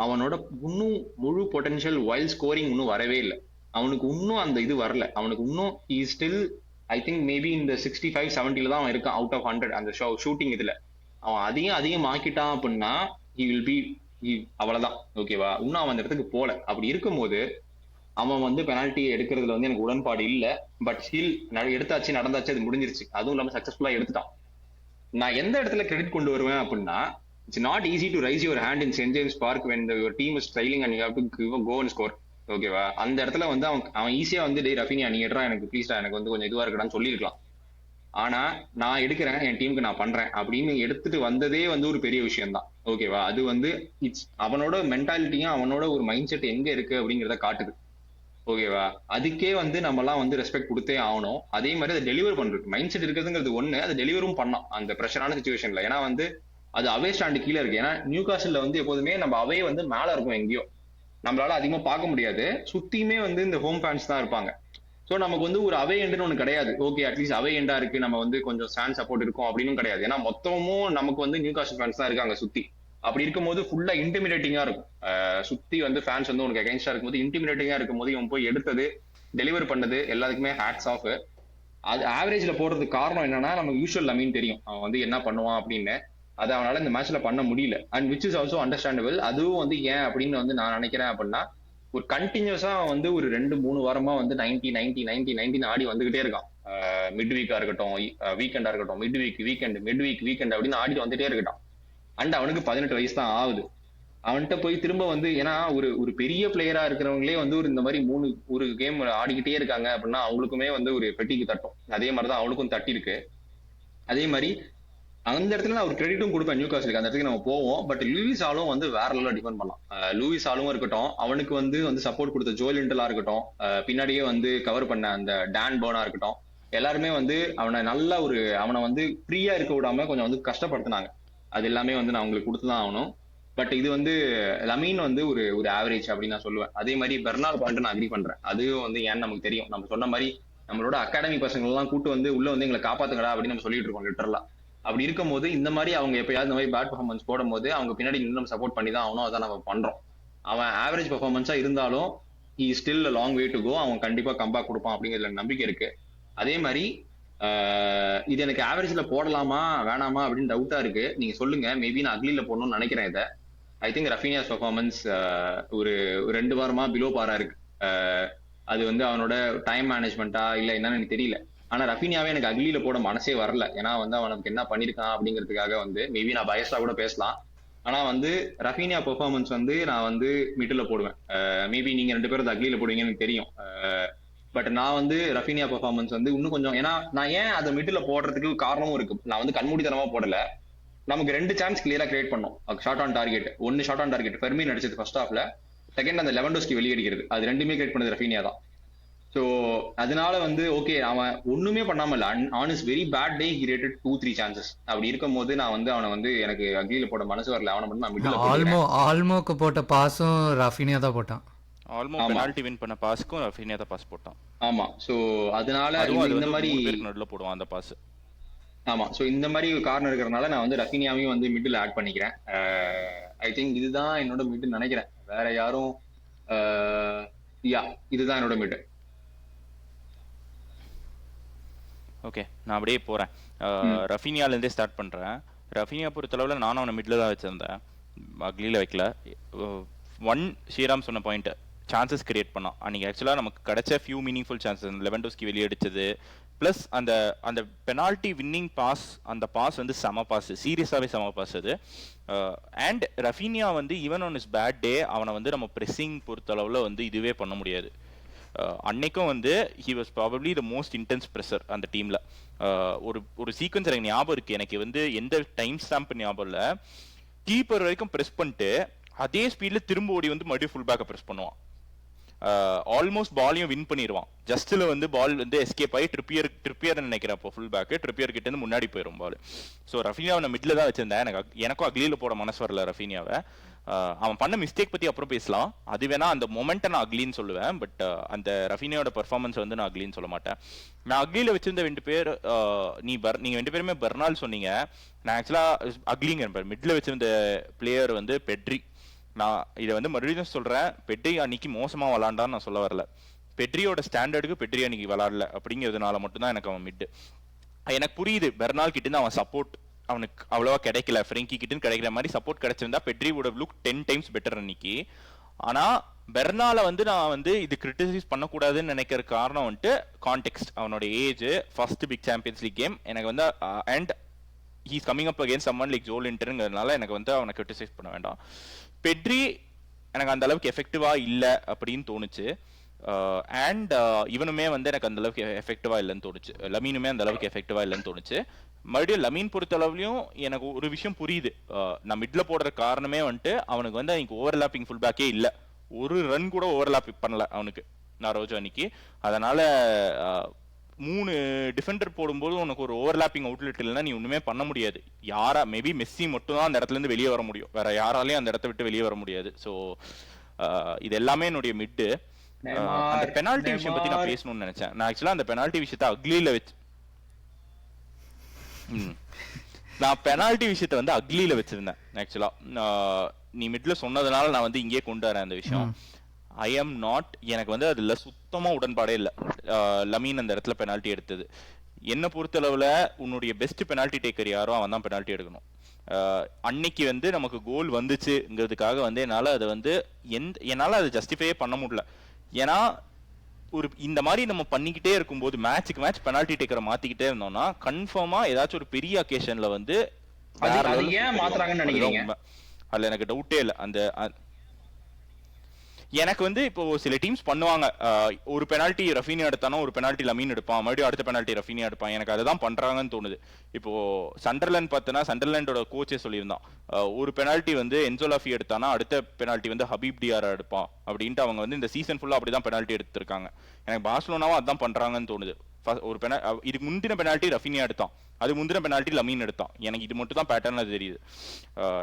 அவனோட இன்னும் முழு பொட்டன்ஷியல் வைல்ட் ஸ்கோரிங் இன்னும் வரவே இல்லை. அவனுக்கு இன்னும் அந்த இது வரல. அவனுக்கு இன்னும் he is still I think maybe இந்த 65-70 தான் அவன் இருக்கான் அவுட் ஆஃப் 100 அந்த ஷூட்டிங் இதுல. அவன் அதிகம் ஆக்கிட்டான் அப்படின்னா he will be அவ்வளவுதான். ஓகேவா? இன்னும் அவன் அந்த இடத்துக்கு போல. அப்படி இருக்கும்போது அவன் வந்து பெனால்ட்டி எடுக்கிறதுல வந்து எனக்கு உடன்பாடு இல்ல. பட் ஸ்டில் எடுத்தாச்சு, நடந்தாச்சு, அது முடிஞ்சிருச்சு. அதுவும் இல்லாம சக்சஸ்ஃபுல்லா எடுத்துட்டான். நான் எந்த இடத்துல கிரெடிட் கொண்டு வருவேன் அப்படின்னா it's not easy to raise your hand in send James Park when your team is trailing and you have to go and score. ஓகேவா? அந்த இடத்துல வந்து அவன் ஈஸியா வந்து டே ரஃபீனியா நீ எடுறா, எனக்கு ப்ளீஸ்டா, எனக்கு வந்து கொஞ்சம் இதுவா இருக்கடான்னு சொல்லியிருக்கலாம். ஆனா நான் எடுக்கிறேன், என் டீமுக்கு நான் பண்றேன் அப்படின்னு எடுத்துட்டு வந்ததே வந்து ஒரு பெரிய விஷயம் தான். ஓகேவா? அது வந்து இட்ஸ் அவனோட மென்டாலிட்டியும் அவனோட ஒரு மைண்ட் செட் எங்க இருக்கு அப்படிங்கிறத காட்டுது. ஓகேவா? அதுக்கே வந்து நம்ம எல்லாம் வந்து ரெஸ்பெக்ட் கொடுத்தே ஆகணும். அதே மாதிரி அதை டெலிவர் பண்றது மைண்ட் செட் இருக்கிறதுங்கிறது ஒண்ணு, அதை டெலிவரும் பண்ணலாம் அந்த ப்ரெஷரான சுச்சுவேஷன்ல. ஏன்னா வந்து அது அவே ஸ்டாண்டு கீழே இருக்கு. ஏன்னா நியூ காசில்ல வந்து எப்போதுமே நம்ம அவே வந்து மேல இருக்கும், எங்கேயோ நம்மளால அதிகமா பார்க்க முடியாது. சுத்தியுமே வந்து இந்த ஹோம் ஃபேன்ஸ் தான் இருப்பாங்க. சோ நமக்கு வந்து ஒரு அவே எண்டுன்னு ஒண்ணு கிடையாது. ஓகே அட்லீஸ்ட் அவே எண்டா இருக்கு, நம்ம வந்து கொஞ்சம் ஸ்டாண்ட் சப்போர்ட் இருக்கும் அப்படின்னு கிடையாது. ஏன்னா மொத்தமும் நமக்கு வந்து நியூ காசில் ஃபேன்ஸ் தான் இருக்காங்க சுத்தி. அப்படி இருக்கும்போது ஃபுல்லா இன்டிமிடேட்டிங்கா இருக்கும். சுத்தி வந்து ஃபேன்ஸ் வந்து உனக்கு அகைன்ஸ்டா இருக்கும்போது இன்டிமிடேட்டிங்கா இருக்கும்போது இவன் போய் எடுத்தது டெலிவர் பண்ணது எல்லாத்துக்குமே ஹேட்ஸ் ஆஃப். அது ஆவரேஜ்ல போடுறதுக்கு காரணம் என்னன்னா நமக்கு யூஷுவல் லமீன் தெரியும் அவன் வந்து என்ன பண்ணுவான் அப்படின்னு. அதை அவனால இந்த மேட்ச்ல பண்ண முடியல. And which is also understandable. அதுவும் வந்து ஏன் அப்படின்னு வந்து நான் நினைக்கிறேன் அப்படின்னா ஒரு கண்டினியூஸா வந்து ஒரு 2-3 வாரமா வந்து 90 ஆடி வந்துகிட்டே இருக்கான். மிட் வீக்கா இருக்கட்டும், வீக்கெண்டா இருக்கட்டும், மிட் வீக்கெண்ட் அப்படின்னு ஆடிட்டு வந்துட்டே இருக்கட்டும். அண்ட் அவனுக்கு 18 வயசு தான் ஆகுது. அவன்கிட்ட போய் திரும்ப வந்து ஏன்னா ஒரு பெரிய பிளேயரா இருக்கிறவங்களே வந்து ஒரு இந்த மாதிரி ஒரு கேம் ஆடிக்கிட்டே இருக்காங்க அப்படின்னா அவங்களுக்குமே வந்து ஒரு பெட்டிக்கு தட்டும். அதே மாதிரிதான் அவனுக்கும் தட்டி இருக்கு. அதே மாதிரி அந்த இடத்துல நான் ஒரு கிரெடிட்டும் கொடுப்பேன் நியூ காசிலுக்கு. அந்த இடத்துக்கு நம்ம போவோம். பட் லூயிஸ் ஆலும் வந்து வேற லெவலில் டிஃபெண்ட் பண்ணலாம். லூயிஸ் ஆலும் இருக்கட்டும், அவனுக்கு வந்து சப்போர்ட் கொடுத்த ஜோல் லிண்டலா இருக்கட்டும், பின்னாடியே வந்து கவர் பண்ண அந்த டான் பர்னா இருக்கட்டும், எல்லாருமே வந்து அவனை வந்து ஃப்ரீயா இருக்க விடாம கொஞ்சம் வந்து கஷ்டப்படுத்தினாங்க. அது எல்லாமே வந்து நான் உங்களுக்கு கொடுத்துதான் ஆகணும். பட் இது வந்து லமீன் வந்து ஒரு ஆவரேஜ் அப்படின்னு நான் சொல்லுவேன். அதே மாதிரி பெர்னார்ட் பாயிண்ட் நான் அக்ரி பண்றேன். அதுவும் வந்து ஏன்னு நமக்கு தெரியும். நம்ம சொன்ன மாதிரி நம்மளோட அகாடமி பசங்க எல்லாம் கூட்டு வந்து உள்ள வந்து எங்களை காப்பாத்துங்கடா அப்படின்னு நம்ம சொல்லிட்டு இருக்கோம் லிட்டரலா. அப்படி இருக்கும் போது இந்த மாதிரி அவங்க எப்பயாவது இந்த மாதிரி பேட் பெர்ஃபார்மன்ஸ் போடும் போது அவங்க பின்னாடி இன்னும் சப்போர்ட் பண்ணி தான் ஆகணும். அதான் நம்ம பண்றோம். அவன் ஆவரேஜ் பெர்ஃபார்மன்ஸா இருந்தாலும் he still long way to go. அவன் கண்டிப்பா கம்பேக் கொடுப்பான் அப்படிங்கிறதுல நம்பிக்கை இருக்கு. அதே மாதிரி இது எனக்கு ஆவரேஜ்ல போடலாமா வேணாமா அப்படின்னு டவுட்டா இருக்கு. நீங்க சொல்லுங்க. மேபி நான் அக்லில போடணும்னு நினைக்கிறேன் இதை. ஐ திங்க் ரஃபீனியாஸ் பெர்ஃபார்மன்ஸ் ஒரு 2 வாரமா பிலோ பாரா இருக்கு. அது வந்து அவனோட டைம் மேனேஜ்மெண்டா இல்ல என்னன்னு எனக்கு தெரியல. ஆனா ரஃபீனியாவே எனக்கு அக்லில போட மனசே வரல. ஏன்னா வந்து அவனுக்கு என்ன பண்ணிருக்கான் அப்படிங்கிறதுக்காக வந்து மேபி நான் பயஸ்டா கூட பேசலாம். ஆனா வந்து ரஃபீனியா பெர்ஃபார்மன்ஸ் வந்து நான் வந்து மிடில் போடுவேன். மேபி நீங்க 2 பேரும் அக்லில போடுவீங்கன்னு எனக்கு தெரியும். பட் நான் வந்து ரஃபீனியா பெர்ஃபார்மன்ஸ் வந்து இன்னும் கொஞ்சம் ஏன்னா நான் ஏன் அதை மிடில் போடுறதுக்கு காரணமும் இருக்கு. நான் வந்து கண்மூடித்தனமா போடல. நமக்கு 2 சான்ஸ் கிளியரா கிரியேட் பண்ணோம். Shot on target. ஒன்னு ஷார்ட் ஆன் டார்கெட் ஃபெர்மின் அடிச்சது ஃபர்ஸ்ட் ஹாஃப்ல. செகண்ட் அந்த லெவன்டோஸ்கி வெளியடிக்கிறது. அது ரெண்டுமே கிரியேட் பண்ணது ரஃபீனியா தான். சோ அதனால வந்து ஓகே அவன் ஒண்ணுமே பண்ணாம இல்ல. On his very bad day he rated 2-3 chances. அப்படி இருக்கும் போது நான் வந்து அவனை வந்து எனக்கு அக்லில போட மனசு வரல. அவனை மட்டும் நான் மிடில் போடுறேன். ஆல்மோக்கு போட்ட பாஸும் ரஃபீனியா தான் போட்டான். ஆல்மோ பெனால்டி வின் பண்ண பாஸ்க்கும் ரஃபீனியா தான் பாஸ் போட்டான். ஆமா. சோ அதனால இந்த மாதிரி நடுவுல போடுவான் அந்த பாஸ். ஆமா. ஸோ இந்த மாதிரி ஒரு காரணம் இருக்கிறதுனால நான் வந்து ரஃபினியாவையும் வந்து மிடில் ஆட் பண்ணிக்கிறேன். ஐ திங்க் இதுதான் என்னோட மிட் நினைக்கிறேன். வேற யாரும் யா இதுதான் என்னோட மிட். ஓகே, நான் அப்படியே போகிறேன். ரஃபினியாலேருந்தே ஸ்டார்ட் பண்ணுறேன். ரஃபினியா பொறுத்தளவில் நானும் அவனை மிடில் தான் வச்சுருந்தேன், அக்லியில் வைக்கல. ஒன், ஸ்ரீராம் சொன்ன பாயிண்ட், சான்சஸ் கிரியேட் பண்ணான் அன்றைக்கி. ஆக்சுவலாக நமக்கு கிடைச்ச ஃபியூ மீனிங்ஃபுல் சான்சஸ், லெவன்டோஸ்கி வெளியடிச்சது ப்ளஸ் அந்த அந்த பெனால்ட்டி வின்னிங் பாஸ், அந்த பாஸ் வந்து செம பாஸ், சீரியஸாகவே செம பாஸ் அது. அண்ட் ரஃபினியா வந்து even on his bad day அவனை வந்து நம்ம ப்ரெஸ்ஸிங் பொறுத்தளவில் வந்து இதுவே பண்ண முடியாது. அன்னைக்கும் வந்து he was probably the most intense pressure அந்த டீமில். ஒரு சீக்வன்ஸ் எனக்கு ஞாபகம் இருக்குது, எனக்கு வந்து எந்த டைம் ஸ்டாம்ப் ஞாபகம் இல்லை. கீப்பர் வரைக்கும் ப்ரெஸ் பண்ணிட்டு அதே ஸ்பீடில் திரும்ப ஓடி வந்து மறுபடியும் ஃபுல் பேக்கை ப்ரெஸ் பண்ணுவான். ஆல்மோஸ்ட் பாலையும் வின் பண்ணிடுவான். ஜஸ்ட்டில் வந்து பால் வந்து எஸ்கேப் ஆகி ட்ரிப்பியர் நினைக்கிறேன் அப்போ ஃபுல் பேக்கு, ட்ரிப்பியர் கிட்ட இருந்து முன்னாடி போயிடும் பால். ஸோ ரஃபினியாவை நான் மிடில் தான் வச்சிருந்தேன். எனக்கும் அக்லியில் போட மனசு வரல ரஃபினியாவை. அவன் பண்ண மிஸ்டேக் பற்றி அப்புறம் பேசலாம், அது வேணா அந்த மொமெண்ட்டை நான் அக்லின்னு சொல்லுவேன். பட் அந்த ரஃபினியாவோட பர்ஃபார்மன்ஸ் வந்து நான் அக்லின்னு சொல்ல மாட்டேன். நான் அக்லியில் வச்சிருந்த 2 பேர், நீங்கள் 2 பேருமே பெர்னால் சொன்னீங்க. நான் ஆக்சுவலாக அக்லிங்க மிடில் வச்சிருந்த பிளேயர் வந்து பெட்ரி. நான் இதை வந்து மறுபடியும் சொல்கிறேன், பெட்ரி அன்னைக்கு மோசமாக விளாண்டான்னு நான் சொல்ல வரல. பெட்ரியோட ஸ்டாண்டர்டுக்கு பெட்ரி அன்னைக்கு விளாடல அப்படிங்கிறதுனால மட்டும்தான் எனக்கு அவன் மிட்டு. எனக்கு புரியுது, பெர்னால் கிட்டேருந்து அவன் சப்போர்ட் அவனுக்கு அவ்வளோவா கிடைக்கல, ஃப்ரெங்கி கிட்டேருந்து கிடைக்கிற மாதிரி சப்போர்ட் கிடைச்சிருந்தா Pedri would have look 10 times better அன்னைக்கு. ஆனால் பெர்னால வந்து நான் வந்து இது கிரிட்டிசைஸ் பண்ணக்கூடாதுன்னு நினைக்கிற காரணம் வந்துட்டு கான்டெக்ஸ்ட், அவனோட age, first big Champions League game எனக்கு வந்து, and he's coming up against someone like ஜோல் இன்டருங்கிறதுனால எனக்கு வந்து அவனை கிரிட்டிசைஸ் பண்ண வேண்டாம். பெட்ரி எனக்கு அந்த அளவுக்கு எஃபெக்டிவாக இல்லை அப்படின்னு தோணுச்சு. அண்ட் இவனுமே வந்து எனக்கு அந்த அளவுக்கு எஃபெக்டிவாக இல்லைன்னு தோணுச்சு. லமீனுமே அந்த அளவுக்கு எஃபெக்டிவாக இல்லைன்னு தோணுச்சு. மறுபடியும் லமீன் பொறுத்தளவுலையும் எனக்கு ஒரு விஷயம் புரியுது. நான் மிட்ல போடுற காரணமே வந்துட்டு அவனுக்கு வந்து அன்னைக்கு ஓவர்லாப்பிங் ஃபுல் பேக்கே இல்லை, ஒரு ரன் கூட ஓவர்லாப் பண்ணல அவனுக்கு நான் ரோஜா அன்னைக்கு. அதனால 3 டிஃபெண்டர் போடும்போது உனக்கு ஒரு ஓவர்லாப்பிங் அவுட்லெட் இல்லைன்னா நீ ஒன்றுமே பண்ண முடியாது. மேபி மெஸ்ஸி மட்டும் தான் அந்த இடத்துல இருந்து வெளியே வர முடியும், வேற யாராலையும் அந்த இடத்த விட்டு வெளியே வர முடியாது. ஸோ இது எல்லாமே என்னுடைய மிட்டு. அந்த பெனால்ட்டி விஷயம் பத்தி நான் பேசணும்னு நினைச்சேன். நான் ஆக்சுவலா அந்த பெனால்ட்டி விஷயத்த அக்லியில வச்சு நான் பெனால்ட்டி விஷயத்த வந்து அக்லியில வச்சிருந்தேன். ஆக்சுவலா நீ மிட்ல சொன்னதுனால நான் வந்து இங்கே கொண்டு வரேன் அந்த விஷயம். ஐ எம் நாட், எனக்கு வந்து அதுல சுத்தமா உடன்பாடே இல்லை லமீன் அந்த இடத்துல பெனால்ட்டி எடுத்தது. என்னை பொறுத்தளவுல உன்னுடைய பெஸ்ட் பெனால்ட்டி டேக்கர் யாரோ அவன் தான் பெனால்ட்டி எடுக்கணும். அன்னைக்கு வந்து நமக்கு கோல் வந்துச்சுங்கிறதுக்காக வந்து என்னால் அதை ஜஸ்டிஃபையே பண்ண முடியல. ஏன்னா இந்த மாதிரி நம்ம பண்ணிக்கிட்டே இருக்கும்போது மேட்சுக்கு மேட்ச் பெனால்ட்டி டேக்கரை மாத்திக்கிட்டே இருந்தோம்னா கன்ஃபார்மா ஏதாச்சும் ஒரு பெரிய அக்கேஷன்ல வந்து அதுல எனக்கு டவுட்டே இல்லை. எனக்கு வந்து இப்போ சில டீம்ஸ் பண்ணுவாங்க, ஒரு பெனால்ட்டி ரஃபினியா எடுத்தானோ ஒரு பெனால்ட்டி லமீன் எடுப்பான், மறுபடியும் அடுத்த பெனால்ட்டி ரஃபினியா எடுப்பான். எனக்கு அதுதான் பண்றாங்கன்னு தோணுது. இப்போ சண்டர்லாண்ட் பார்த்தோன்னா சண்டர்லாண்டோட கோச்சே சொல்லியிருந்தான், ஒரு பெனால்ட்டி வந்து என்சோ லாஃபி எடுத்தானா அடுத்த பெனால்ட்டி வந்து ஹபீப் டியாரா எடுப்பான் அப்படின்ட்டு. அவங்க வந்து இந்த சீசன் ஃபுல்லா அப்படிதான் பெனால்ட்டி எடுத்திருக்காங்க. எனக்கு பார்சலோனாவும் அதான் பண்றாங்கன்னு தோணுது. ஒரு இதுக்கு முந்தின பெனால்ட்டி ரஃபினியா எடுத்தான், அது முந்தின பெனால்ட்டி லமீன் எடுத்தான். எனக்கு இது மட்டும் தான் பேட்டர்ன் தெரியுது,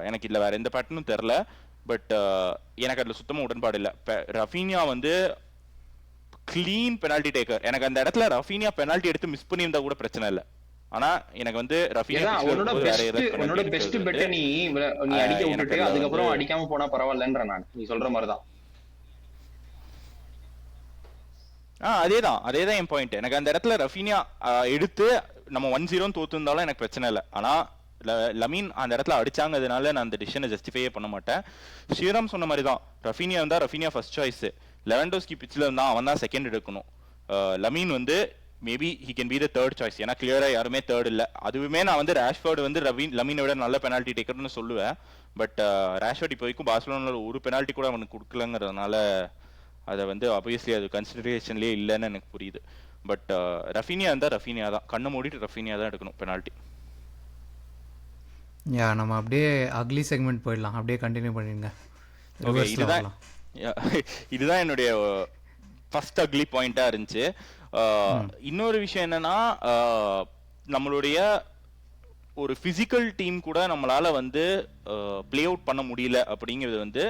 எனக்கு இல்ல வேற எந்த பேட்டர்னும் தெரியல. பட் எனக்கு அதுல சுத்தமா உடன்பாடு இல்லை. ரஃபினியா வந்து கிளீன் பெனால்ட்டி டேக்கர். எனக்கு அந்த இடத்துல ரஃபினியா பெனால்ட்டி எடுத்து மிஸ் பண்ணியிருந்தா கூட பிரச்சனை இல்லை. ஆனா எனக்கு வந்து ரஃபினியா பெஸ்ட் பெட் நீ அடிக்க விட்டுட்டு அதுக்கப்புறம் அடிக்காம போனா பரவாயில்லன்ற நான் நீ சொல்ற மாதிரிதான். அதேதான் என் பாயிண்ட். எனக்கு அந்த இடத்துல ரஃபினியா எடுத்து நம்ம 1-0 தோத்து இருந்தாலும் எனக்கு பிரச்சனை இல்லை. ஆனா லமீன் அந்த இடத்துல அடிச்சாங்கிறதுனால நான் அந்த டிசிஷனை ஜஸ்டிஃபையே பண்ண மாட்டேன். ஸ்ரீராம் சொன்ன மாதிரி தான், ரஃபினியா இருந்தா ரஃபினியா ஃபர்ஸ்ட் சாய்ஸ், லெவன்டோஸ்கி பிச்சில் இருந்தா அவன் தான் செகண்ட் எடுக்கணும். லமீன் வந்து maybe he can be the third choice. ஏன்னா கிளியரா யாருமே தேர்ட் இல்லை. அதுவுமே நான் வந்து ராஷ்ஃபோர்டு வந்து லமீனை விட நல்ல பெனால்ட்டி டேக்கர்னு சொல்லுவேன். பட் ராஷ்ஃபோர்ட் இப்போ வரைக்கும் பார்சலோனால ஒரு பெனால்ட்டி கூட அவனுக்கு கொடுக்கலங்கிறதுனால அதை வந்து ஆப்வியஸ்லி அது கன்சிடரேஷன்லேயே இல்லைன்னு எனக்கு புரியுது. பட் ரஃபினியா இருந்தால் ரஃபினியா தான், கண்ணை மூடிட்டு ரஃபினியா தான் எடுக்கணும் பெனால்ட்டி. நம்ம அப்படியே அக்லி செக்மெண்ட் போயிடலாம், அப்படியே கண்டினியூ பண்ணிடுங்க. இதுதான் என்னுடைய ஃபர்ஸ்ட் அக்லி பாயிண்டா இருந்துச்சு. இன்னொரு விஷயம் என்னன்னா, நம்மளுடைய ஒரு பிசிக்கல் டீம் கூட நம்மளால வந்து பிளே அவுட் பண்ண முடியல அப்படிங்கிறது வந்து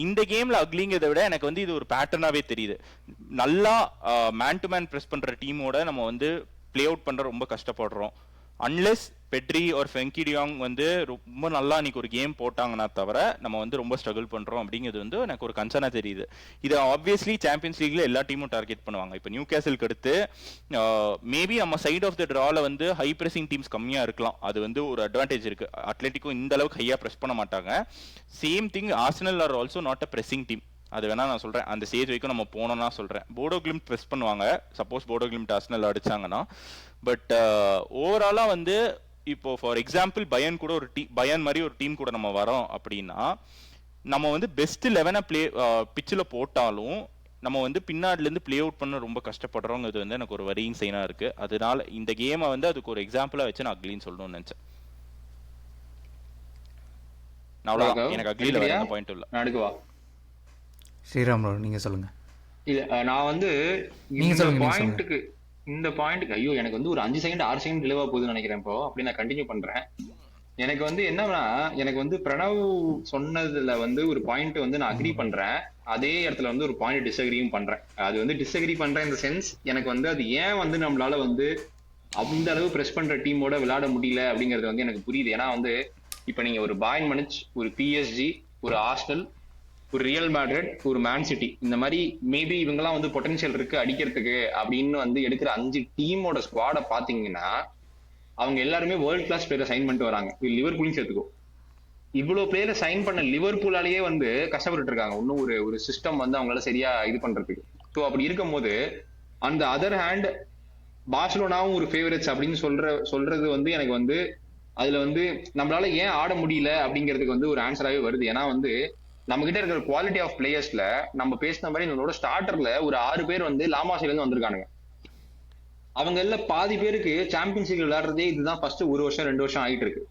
இந்த கேம்ல அக்லிங்கிறத விட எனக்கு வந்து இது ஒரு பேட்டர்னாவே தெரியுது. நல்லா மேன் டு மேன் ப்ரெஸ் பண்ற டீமோட நம்ம வந்து பிளே அவுட் பண்ற ரொம்ப கஷ்டப்படுறோம். அன்லெஸ் பெட்ரி ஒரு ஃபெங்கி டியாங் வந்து ரொம்ப நல்லா இன்னைக்கு ஒரு கேம் போட்டாங்கன்னா தவிர நம்ம வந்து ரொம்ப ஸ்ட்ரகிள் பண்றோம் அப்படிங்கிறது வந்து எனக்கு ஒரு கன்சர்னா தெரியுது. இதை ஆப்வியஸ்லி சாம்பியன்ஸ் லீக்ல எல்லா டீமும் டார்கெட் பண்ணுவாங்க. இப்போ நியூ கேசலுக்கு அடுத்து மேபி நம்ம சைட் ஆஃப் த டிரால வந்து ஹை பிரசிங் டீம்ஸ் கம்மியா இருக்கலாம், அது வந்து ஒரு அட்வான்டேஜ் இருக்கு. அட்லெட்டிக்கோ இந்த அளவுக்கு ஹையா பிரஸ் பண்ண மாட்டாங்க. Same thing Arsenal are also not a pressing team, அது வேணா நான் சொல்றேன். அந்த ஸ்டேஜ் வரைக்கும் நம்ம போனோம்னா சொல்றேன். போடோ கிளிம்ட் ப்ரெஸ் பண்ணுவாங்க சப்போஸ் போடோ கிளிம்ட் ஆர்சனல் அடிச்சாங்கன்னா. பட் ஓவராலா வந்து இப்போ ஃபார் எக்ஸாம்பிள் பயன் கூட ஒரு பயன் மாதிரி ஒரு டீம் கூட நம்ம வரோம் அப்படின்னா நம்ம வந்து பெஸ்ட் 11 பிளே பிச்சில் போட்டாலும் நம்ம வந்து பின்னாடில இருந்து பிளே அவுட் பண்ண ரொம்ப கஷ்டப்படுறோங்கிறது வந்து எனக்கு ஒரு வரியிங் சைனா இருக்கு. அதனால இந்த கேமை வந்து அதுக்கு ஒரு எக்ஸாம்பிளா வச்சு நான் அக்லின்னு சொல்லணும்னு நினைச்சேன். எனக்கு அக்லியில வேற எந்த பாயிண்ட் இல்ல. அடுக்குவா ஸ்ரீராம் நீங்க சொல்லுங்க. இல்ல நான் வந்து நீங்க சொல்லுங்க. இந்த பாயிண்ட்டுக்கு ஐயோ எனக்கு வந்து ஒரு 5 செகண்ட் 6 செகண்ட் டிலேவா போகுதுன்னு நினைக்கிறேன். இப்போ அப்படி நான் கண்டினியூ பண்றேன். எனக்கு வந்து என்னன்னா, எனக்கு வந்து பிரணவ் சொன்னதுல வந்து ஒரு பாயிண்ட் வந்து நான் அக்ரி பண்றேன், அதே இடத்துல வந்து ஒரு பாயிண்ட் டிஸ்அக்ரியும் பண்றேன். அது வந்து டிஸ்அக்ரி பண்றேன் இந்த சென்ஸ், எனக்கு வந்து அது ஏன் வந்து நம்மளால வந்து அந்த அளவு பிரஸ் பண்ற டீமோட விளையாட முடியல அப்படிங்கிறது வந்து எனக்கு புரியுது. ஏன்னா வந்து இப்ப நீங்க ஒரு பாயர்ன் மனிச், ஒரு பிஎஸ்ஜி, ஒரு ஆர்சனல், ஒரு ரியல் மேட்ரிட், ஒரு மேன் சிட்டி, இந்த மாதிரி மேபி இவங்கெல்லாம் வந்து பொட்டன்ஷியல் இருக்கு அடிக்கிறதுக்கு அப்படின்னு வந்து எடுக்கிற 5 டீமோட ஸ்குவாட பாத்தீங்கன்னா அவங்க எல்லாருமே வேர்ல்ட் கிளாஸ் பிளேயரை சைன் பண்ணிட்டு வராங்க. லிவர்பூலையும் சேர்த்துக்கோ. இவ்வளவு பிளேயரை சைன் பண்ண லிவர்பூலாலேயே வந்து கஷ்டப்பட்டு இருக்காங்க இன்னும் ஒரு சிஸ்டம் வந்து அவங்களால சரியா இது பண்றதுக்கு. ஸோ அப்படி இருக்கும் போது அந்த அதர் ஹேண்ட் பார்சலோனாவும் ஒரு ஃபேவரட்ஸ் அப்படின்னு சொல்றது வந்து எனக்கு வந்து அதுல வந்து நம்மளால ஏன் ஆட முடியல அப்படிங்கிறதுக்கு வந்து ஒரு ஆன்சராகவே வருது. ஏன்னா வந்து நம்ம கிட்ட இருக்கிற குவாலிட்டி ஆஃப் பிளேயர்ஸ்ல நம்ம பேசின மாதிரி நம்மளோட ஸ்டார்டர்ல ஒரு 6 பேர் வந்து லாமாசில இருந்து வந்திருக்கானுங்க. அவங்க எல்லாம் பாதி பேருக்கு சாம்பியன்ஸ் லீக் விளையாடுறதே இதுதான் ஃபர்ஸ்ட் 1 வருஷம் 2 வருஷம் ஆகிட்டு இருக்கு.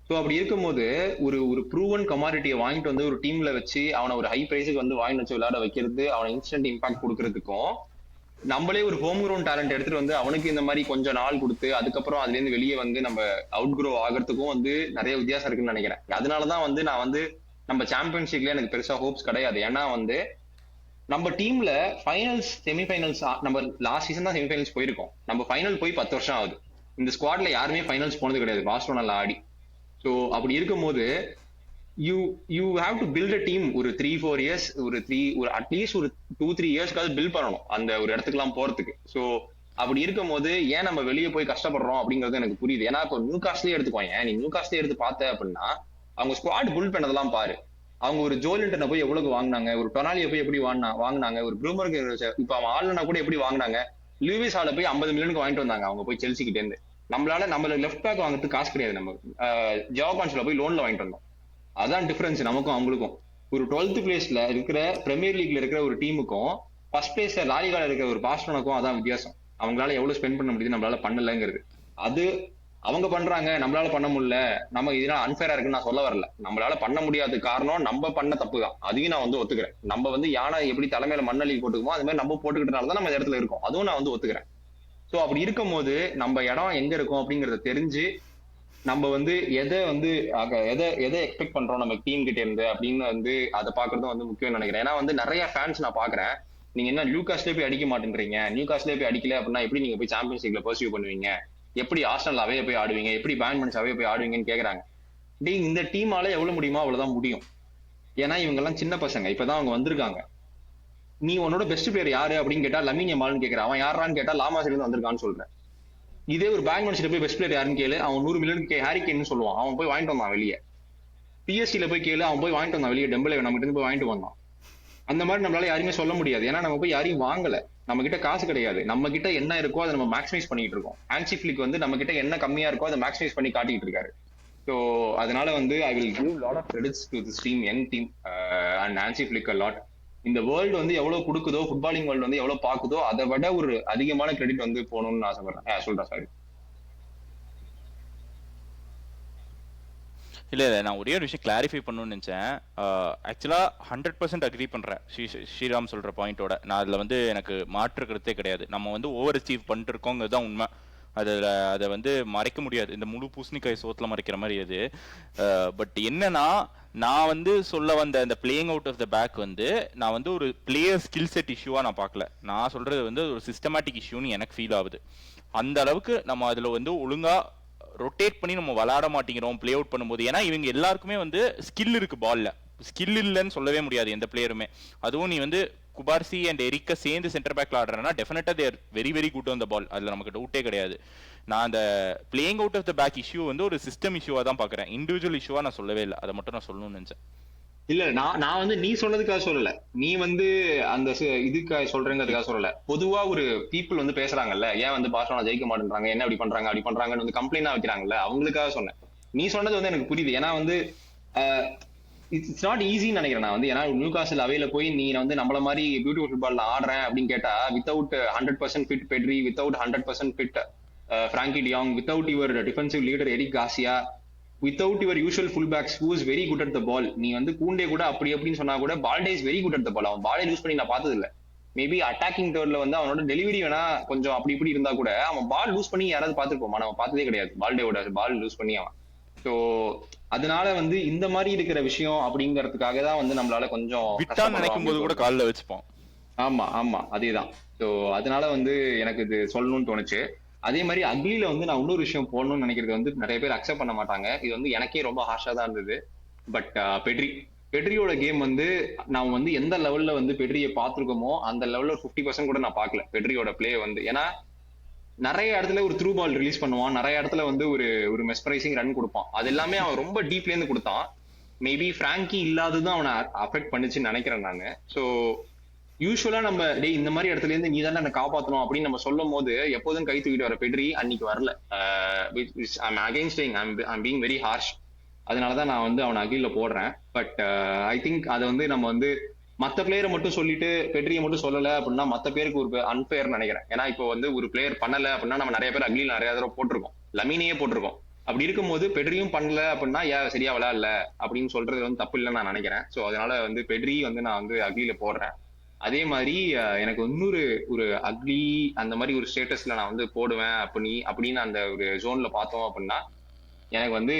ஸோ அப்படி இருக்கும்போது ஒரு ப்ரூவன் கமாடிட்டியை வாங்கிட்டு வந்து ஒரு டீம்ல வச்சு அவனை ஒரு ஹை பிரைஸுக்கு வந்து வாங்கி வச்சு விளையாட வைக்கிறது, அவனை இன்ஸ்டன்ட் இம்பாக்ட் கொடுக்கறதுக்கும் நம்மளே ஒரு ஹோம் கிரவுண்ட் டேலண்ட் எடுத்துட்டு வந்து அவனுக்கு இந்த மாதிரி கொஞ்சம் நாள் கொடுத்து அதுக்கப்புறம் அதுல இருந்து வெளியே வந்து நம்ம அவுட் க்ரோ ஆகிறதுக்கும் வந்து நிறைய வித்தியாசம் இருக்குன்னு நினைக்கிறேன். அதனாலதான் வந்து நான் வந்து நம்ம சாம்பியன்ஸ் லீக்ல எனக்கு பெருசா ஹோப்ஸ் கிடையாது. ஏன்னா வந்து நம்ம டீம்ல ஃபைனல்ஸ் செமிஃபைனல்ஸ் நம்ம லாஸ்ட் சீசன் தான் செமிஃபைனல்ஸ் போயிருக்கோம். நம்ம ஃபைனல் போய் 10 வருஷம் ஆகுது. இந்த ஸ்குவாட்ல யாருமே ஃபைனல்ஸ் போனது கிடையாது பார்சலோனால ஆடி. ஸோ அப்படி இருக்கும்போது you have to build a team ஒரு 3-4 இயர்ஸ் ஒரு அட்லீஸ்ட் ஒரு 2-3 இயர்ஸ்க்காவது பில்ட் பண்ணணும் அந்த ஒரு இடத்துக்குலாம் போறதுக்கு. ஸோ அப்படி இருக்கும் போது ஏன் நம்ம வெளியே போய் கஷ்டப்படுறோம் அப்படிங்கிறது எனக்கு புரியுது. ஏன்னா இப்போ நியூ காஸ்ட்லயே எடுத்துக்கோங்க, நீ நியூ காஸ்ட்லயே எடுத்து பார்த்த அப்படின்னா அவங்க ஸ்குவாட் பில்ட் பண்ணதெல்லாம் பாரு. அவங்க ஒரு ஜோலின்டனை போய் எவ்வளவு வாங்கினாங்க, ஒரு டொனாலியை போய் எப்படி வாங்கினாங்க, ஒரு ப்ரூமருக்கு இப்ப அவன் ஆளுனா கூட எப்படி வாங்கினாங்க, லூவிஸ் ஹால போய் 50 மில்லியனுக்கு வாங்கிட்டு வந்தாங்க அவங்க போய் செல்சி கிட்ட இருந்து. நம்மள லெஃப்ட் பேக் வாங்குறதுக்கு காசு கிடையாது. நம்ம ஜாவாகான்ஸ்ல போய் லோன்ல வாங்கிட்டு வந்தோம். அதான் டிஃபரன்ஸ் நமக்கும் அவங்களுக்கும். ஒரு 12th பிளேஸ்ல இருக்கிற பிரீமியர் லீக்ல இருக்கிற ஒரு டீமுக்கும் ஃபர்ஸ்ட் பிளேஸ்ல லாலிகால இருக்கிற ஒரு பார்சலோனாக்கும் அதான் வித்தியாசம். அவங்களால எவ்வளவு ஸ்பெண்ட் பண்ண முடியுது, நம்மளால பண்ணலங்கிறது. அது அவங்க பண்றாங்க, நம்மளால பண்ண முடியல, நம்ம இதனால அன்ஃபேரா இருக்குன்னு நான் சொல்ல வரல. நம்மளால பண்ண முடியாத காரணம் நம்ம பண்ண தப்பு தான், அதையும் நான் வந்து ஒத்துக்கிறேன். நம்ம வந்து யானை எப்படி தலைமையில மண்ணள்ளி போட்டுக்குமோ அது மாதிரி நம்ம போட்டுக்கிட்டனால தான் நம்ம இடத்துல இருக்கோம், அதுவும் நான் வந்து ஒத்துக்கிறேன். ஸோ அப்படி இருக்கும் போது நம்ம இடம் எங்க இருக்கும் அப்படிங்கறத தெரிஞ்சு நம்ம வந்து எதை எக்ஸ்பெக்ட் பண்றோம் நம்ம டீம் கிட்ட இருந்து அப்படின்னு வந்து அதை பாக்குறதும் வந்து முக்கியம் நினைக்கிறேன். ஏன்னா வந்து நிறைய ஃபேன்ஸ் நான் பாக்குறேன், நீங்க என்ன நியூ காஸ்ட்லயே போய் அடிக்க மாட்டேன்றீங்க, நியூ காஸ்ட்லயே போய் அடிக்கல அப்படின்னா எப்படி நீங்க போய் சாம்பியன்ஸ் லீக்ல பர்சியூ பண்ணுவீங்க, எப்படி ஆர்சனல் அவையே போய் ஆடுவீங்க, எப்படி பேன் மனிச் அவையே போய் ஆடுவீங்கன்னு கேக்குறாங்க. இந்த டீமால எவ்வளவு முடியுமோ அவ்வளவுதான் முடியும். ஏன்னா இவங்க எல்லாம் சின்ன பசங்க, இப்பதான் அவங்க வந்திருக்காங்க. நீ உன்னோட பெஸ்ட் பிளேயர் யாரு அப்படின்னு கேட்டா லமீன் யமால்னு கேக்குற, அவன் யாரான்னு கேட்டா லாமாஸ்ல இருந்து வந்திருக்கான்னு சொல்றேன். இதே ஒரு பேங்க் மனிச்சிட்ட போய் பெஸ்ட் பிளேயர் யாருன்னு கேளு, அவன் 100 மில்லியனுக்கு ஹாரிகேன்னு சொல்லுவான், அவன் போய் வாங்கிட்டு வந்தான் வெளியே. பிஎஸ்சில போய் கேளு, அவன் போய் வாங்கிட்டு வந்தான் வெளியே, டெம்பலே நம்ம கிட்ட போய் வாங்கிட்டு வந்தான். அந்த மாதிரி நம்மளால யாருமே சொல்ல முடியாது. ஏன்னா நம்ம போய் யாரையும் வாங்கல, நம்ம கிட்ட காசு கிடையாது, நம்ம கிட்ட என்ன இருக்கோ அதை நம்ம மேக்ஸிமைஸ் பண்ணிட்டு இருக்கோம். ஹான்சி ஃபிளிக் வந்து நம்ம கிட்ட என்ன கம்மியா இருக்கோ அதை மேக்ஸிமைஸ் பண்ணி காட்டிட்டு இருக்காரு. ஸோ அதனால வந்து I will give lot of credits to this team, young team and Hansi Flick a lot. இந்த வேர்ல்டு வந்து எவ்வளவு கொடுக்குதோ, ஃபுட்பாலிங் வேர்ல்டு வந்து எவ்வளவு பாக்குதோ அதை விட ஒரு அதிகமான கிரெடிட் வந்து போகணும்னு ஆசைப்படுறேன். சொல்றேன் சாரி. இல்லை நான் ஒரே ஒரு விஷயம் கிளாரிஃபை பண்ணணும்னு நினச்சேன். ஆக்சுவலாக 100% அக்ரி பண்ணுறேன் ஸ்ரீராம் சொல்கிற பாயிண்டோட. நான் அதில் வந்து எனக்கு மாற்று கருத்தே கிடையாது. நம்ம வந்து ஓவர் அச்சீவ் பண்ணிட்டு இருக்கோங்கிறது தான் உண்மை. அதை வந்து மறைக்க முடியாது, இந்த முழு பூசணிக்காய் சோத்தில் மறைக்கிற மாதிரி அது. பட் என்னன்னா நான் வந்து சொல்ல வந்த இந்த playing out of the back வந்து நான் வந்து ஒரு பிளேயர் ஸ்கில் செட் இஷ்யூவாக நான் பார்க்கல. நான் சொல்கிறது வந்து ஒரு சிஸ்டமேட்டிக் இஷ்யூன்னு எனக்கு ஃபீல் ஆகுது. அந்த அளவுக்கு நம்ம அதில் வந்து ஒழுங்காக ரொட்டேட் பண்ணி நம்ம விளாட மாட்டேங்கிறோம் பிளே அவுட் பண்ணும்போது. ஏன்னா இவங்க எல்லாருக்குமே வந்து ஸ்கில் இருக்கு பால்ல, ஸ்கில் இல்லைன்னு சொல்லவே முடியாது எந்த பிளேயருமே. அதுவும் நீ வந்து குபார்சி அண்ட் எரிக்க சேர்ந்து சென்டர் பேக்ல ஆடுறேன்னா definitely they're very very good on the ball, அதுல நமக்கு டவுட்டே கிடையாது. நான் அந்த playing out of the back issue வந்து ஒரு சிஸ்டம் இஷ்யூவா தான் பாக்குறேன், இண்டிவிஜுவல் இஷ்யூவா நான் சொல்லவே இல்லை. அதை மட்டும் நான் சொல்லணும்னு நினைச்சேன். இல்ல நான் வந்து நீ சொன்னதுக்காக சொல்லல, நீ வந்து அந்த இதுக்காக சொல்றேங்கிறதுக்காக சொல்லல. பொதுவா ஒரு பீப்புள் வந்து பேசுறாங்கல்ல, ஏன் வந்து பார்சலோனா ஜெயிக்க மாட்டேன்றாங்க, என்ன அப்படி பண்றாங்கன்னு வந்து கம்ப்ளைண்டா வைக்கிறாங்கல்ல, அவங்களுக்காக சொன்னேன். நீ சொன்னது வந்து எனக்கு புரியுது. ஏன்னா வந்து இட்ஸ் நாட் ஈஸின்னு நினைக்கிறேன் நான் வந்து. ஏன்னா நியூ காசில் அவையில போய் நீ வந்து நம்மள மாதிரி பியூட்டிஃபுல் ஃபுட்பால் ஆடுறேன் அப்படின்னு கேட்டா, without 100% fit Pedri, without 100% fit Frenkie de Jong, without your defensive leader Eric Garcia, without your usual full backs who is very good at the ball. நீ வந்து கூண்டே கூட அப்படி அப்படின்னு சொன்னா கூட Balde is very good at the ball. அவன் பாலை use பண்ணி நான் பார்த்தது இல்லை. மேபி அட்டாக்கிங் தேர்ட்ல வந்து அவனோட டெலிவரி வேணா கொஞ்சம் அப்படி இப்படி இருந்தா கூட அவன் பால் லூஸ் பண்ணி யாராவது பார்த்துருப்போமா? நம்ம பார்த்ததே கிடையாது பால்டேவோட பால் லூஸ் பண்ணி அவன். ஸோ அதனால வந்து இந்த மாதிரி இருக்கிற விஷயம் அப்படிங்கறதுக்காக தான் வந்து நம்மளால கொஞ்சம் நினைக்கும் போது கூட காலில் வச்சுப்போம். ஆமா ஆமா அதேதான். ஸோ அதனால வந்து எனக்கு இது சொல்லணும்னு தோணுச்சு. அதே மாதிரி அக்லில வந்து நான் இன்னொரு விஷயம் போடணும்னு நினைக்கிறது வந்து நிறைய பேர் அக்செப்ட் பண்ண மாட்டாங்க. இது வந்து எனக்கே ரொம்ப ஹார்ஷா தான் இருந்தது. பட் பெட்ரியோட கேம் வந்து நான் வந்து எந்த லெவல்ல வந்து பெட்ரியை பார்த்துருக்கோமோ அந்த லெவல்ல ஒரு 50% கூட நான் பார்க்கல பெட்ரியோட பிளே வந்து. ஏன்னா நிறைய இடத்துல ஒரு த்ரூ பால் ரிலீஸ் பண்ணுவான், நிறைய இடத்துல வந்து ஒரு மெஸ்பரைசிங் ரன் கொடுப்பான். அது எல்லாமே அவன் ரொம்ப டீப்ல இருந்து கொடுத்தான். மேபி ஃப்ராங்கி இல்லாததும் அவனை அஃபெக்ட் பண்ணுச்சுன்னு நினைக்கிறேன் நான். ஸோ யூஸ்வலா நம்ம டே இந்த மாதிரி இடத்துல இருந்து நீ தானே என்னை காப்பாற்றணும் அப்படின்னு நம்ம சொல்லும் போது எப்போதும் கை தூக்கிட்டு வர பெட்ரி அன்னைக்கு வரல. ஐம் அகெயின்ஸ்டிங், ஐம் பீங் வெரி ஹார்ஷ். அதனாலதான் நான் வந்து அவனை அகில போடுறேன். பட் ஐ திங்க் அதை வந்து நம்ம வந்து மற்ற பிளேயரை மட்டும் சொல்லிட்டு பெட்ரியை மட்டும் சொல்லல அப்படின்னா மற்ற பேருக்கு ஒரு அன்பேர் நினைக்கிறேன். ஏன்னா இப்போ வந்து ஒரு பிளேயர் பண்ணல அப்படின்னா நம்ம நிறைய பேர் அக்லியில் நிறைய தடவை போட்டிருக்கோம், லமீனையே போட்டிருக்கோம். அப்படி இருக்கும்போது பெட்ரியும் பண்ணல அப்படின்னா சரியா விளையாடல அப்படின்னு சொல்றது வந்து தப்பு இல்லைன்னு நான் நினைக்கிறேன். ஸோ அதனால வந்து பெட்ரி வந்து நான் வந்து அக்லியில போடுறேன். அதே மாதிரி எனக்கு இன்னொரு ஒரு அக்லி அந்த மாதிரி ஒரு ஸ்டேட்டஸ்ல நான் வந்து போடுவேன் அப்படின்னு அந்த ஒரு ஜோன்ல பார்த்தோம் அப்படின்னா எனக்கு வந்து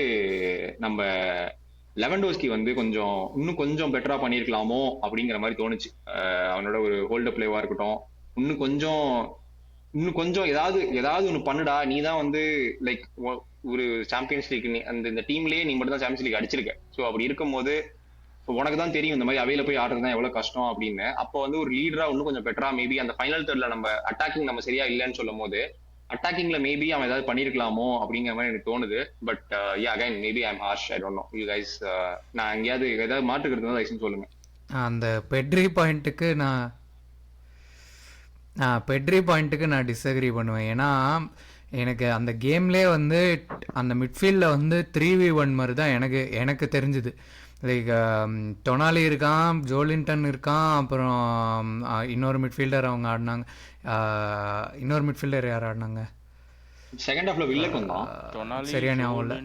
நம்ம லெவன்டோஸ்கி வந்து இன்னும் கொஞ்சம் பெட்டரா பண்ணிருக்கலாமோ அப்படிங்கிற மாதிரி தோணுச்சு. அவனோட ஒரு ஹோல்டர் பிளேவா இருக்கட்டும், இன்னும் கொஞ்சம் ஏதாவது ஒண்ணு பண்ணுடா. நீ தான் வந்து லைக் ஒரு சாம்பியன்ஸ் லீக் இந்த டீம்லயே நீ மட்டும் தான் சாம்பியன்ஸ் லீக் அடிச்சிருக்க. ஸோ அப்படி இருக்கும் போது உனக்கு தான் தெரியும் இந்த மாதிரி அவையில போய் ஆடுறது தான் எவ்வளவு கஷ்டம் அப்படின்னு. அப்போ வந்து ஒரு லீடரா இன்னும் கொஞ்சம் பெட்டரா மேபி அந்த ஃபைனல் தேர்ட்ல நம்ம அட்டாக்கிங் நம்ம சரியா இல்லைன்னு சொல்லும் போது அட்டாக்கிங்ல மேபி அவன் ஏதாவது பண்ணிருக்கலாமோ அப்படிங்கிற மாதிரி எனக்கு தோணுது. But again maybe I am harsh, I don't know you guys. நான் எங்கேயாவது ஏதாவது மாற்றுக்கிறது தான் தயவுசெய்து சொல்லுங்க. அந்த பெட்ரி பாயிண்ட்டுக்கு நான் டிஸ்அக்ரி பண்ணுவேன். ஏன்னா எனக்கு அந்த கேம்லேயே வந்து அந்த மிட்ஃபீல்டில் வந்து 3v1 மாதிரி தான் எனக்கு தெரிஞ்சுது. லைக் டொனாலி இருக்கான், ஜோலின்டன் இருக்கான், அப்புறம் இன்னொரு மிட்ஃபீல்டர் அவங்க ஆடினாங்க. இன்னொரு மிட்ஃபீல்டர் யார் ஆடினாங்க? செகண்ட் ஹாஃப்ல வில்லக் வந்தான், சரியா ஞாபகம் இல்ல.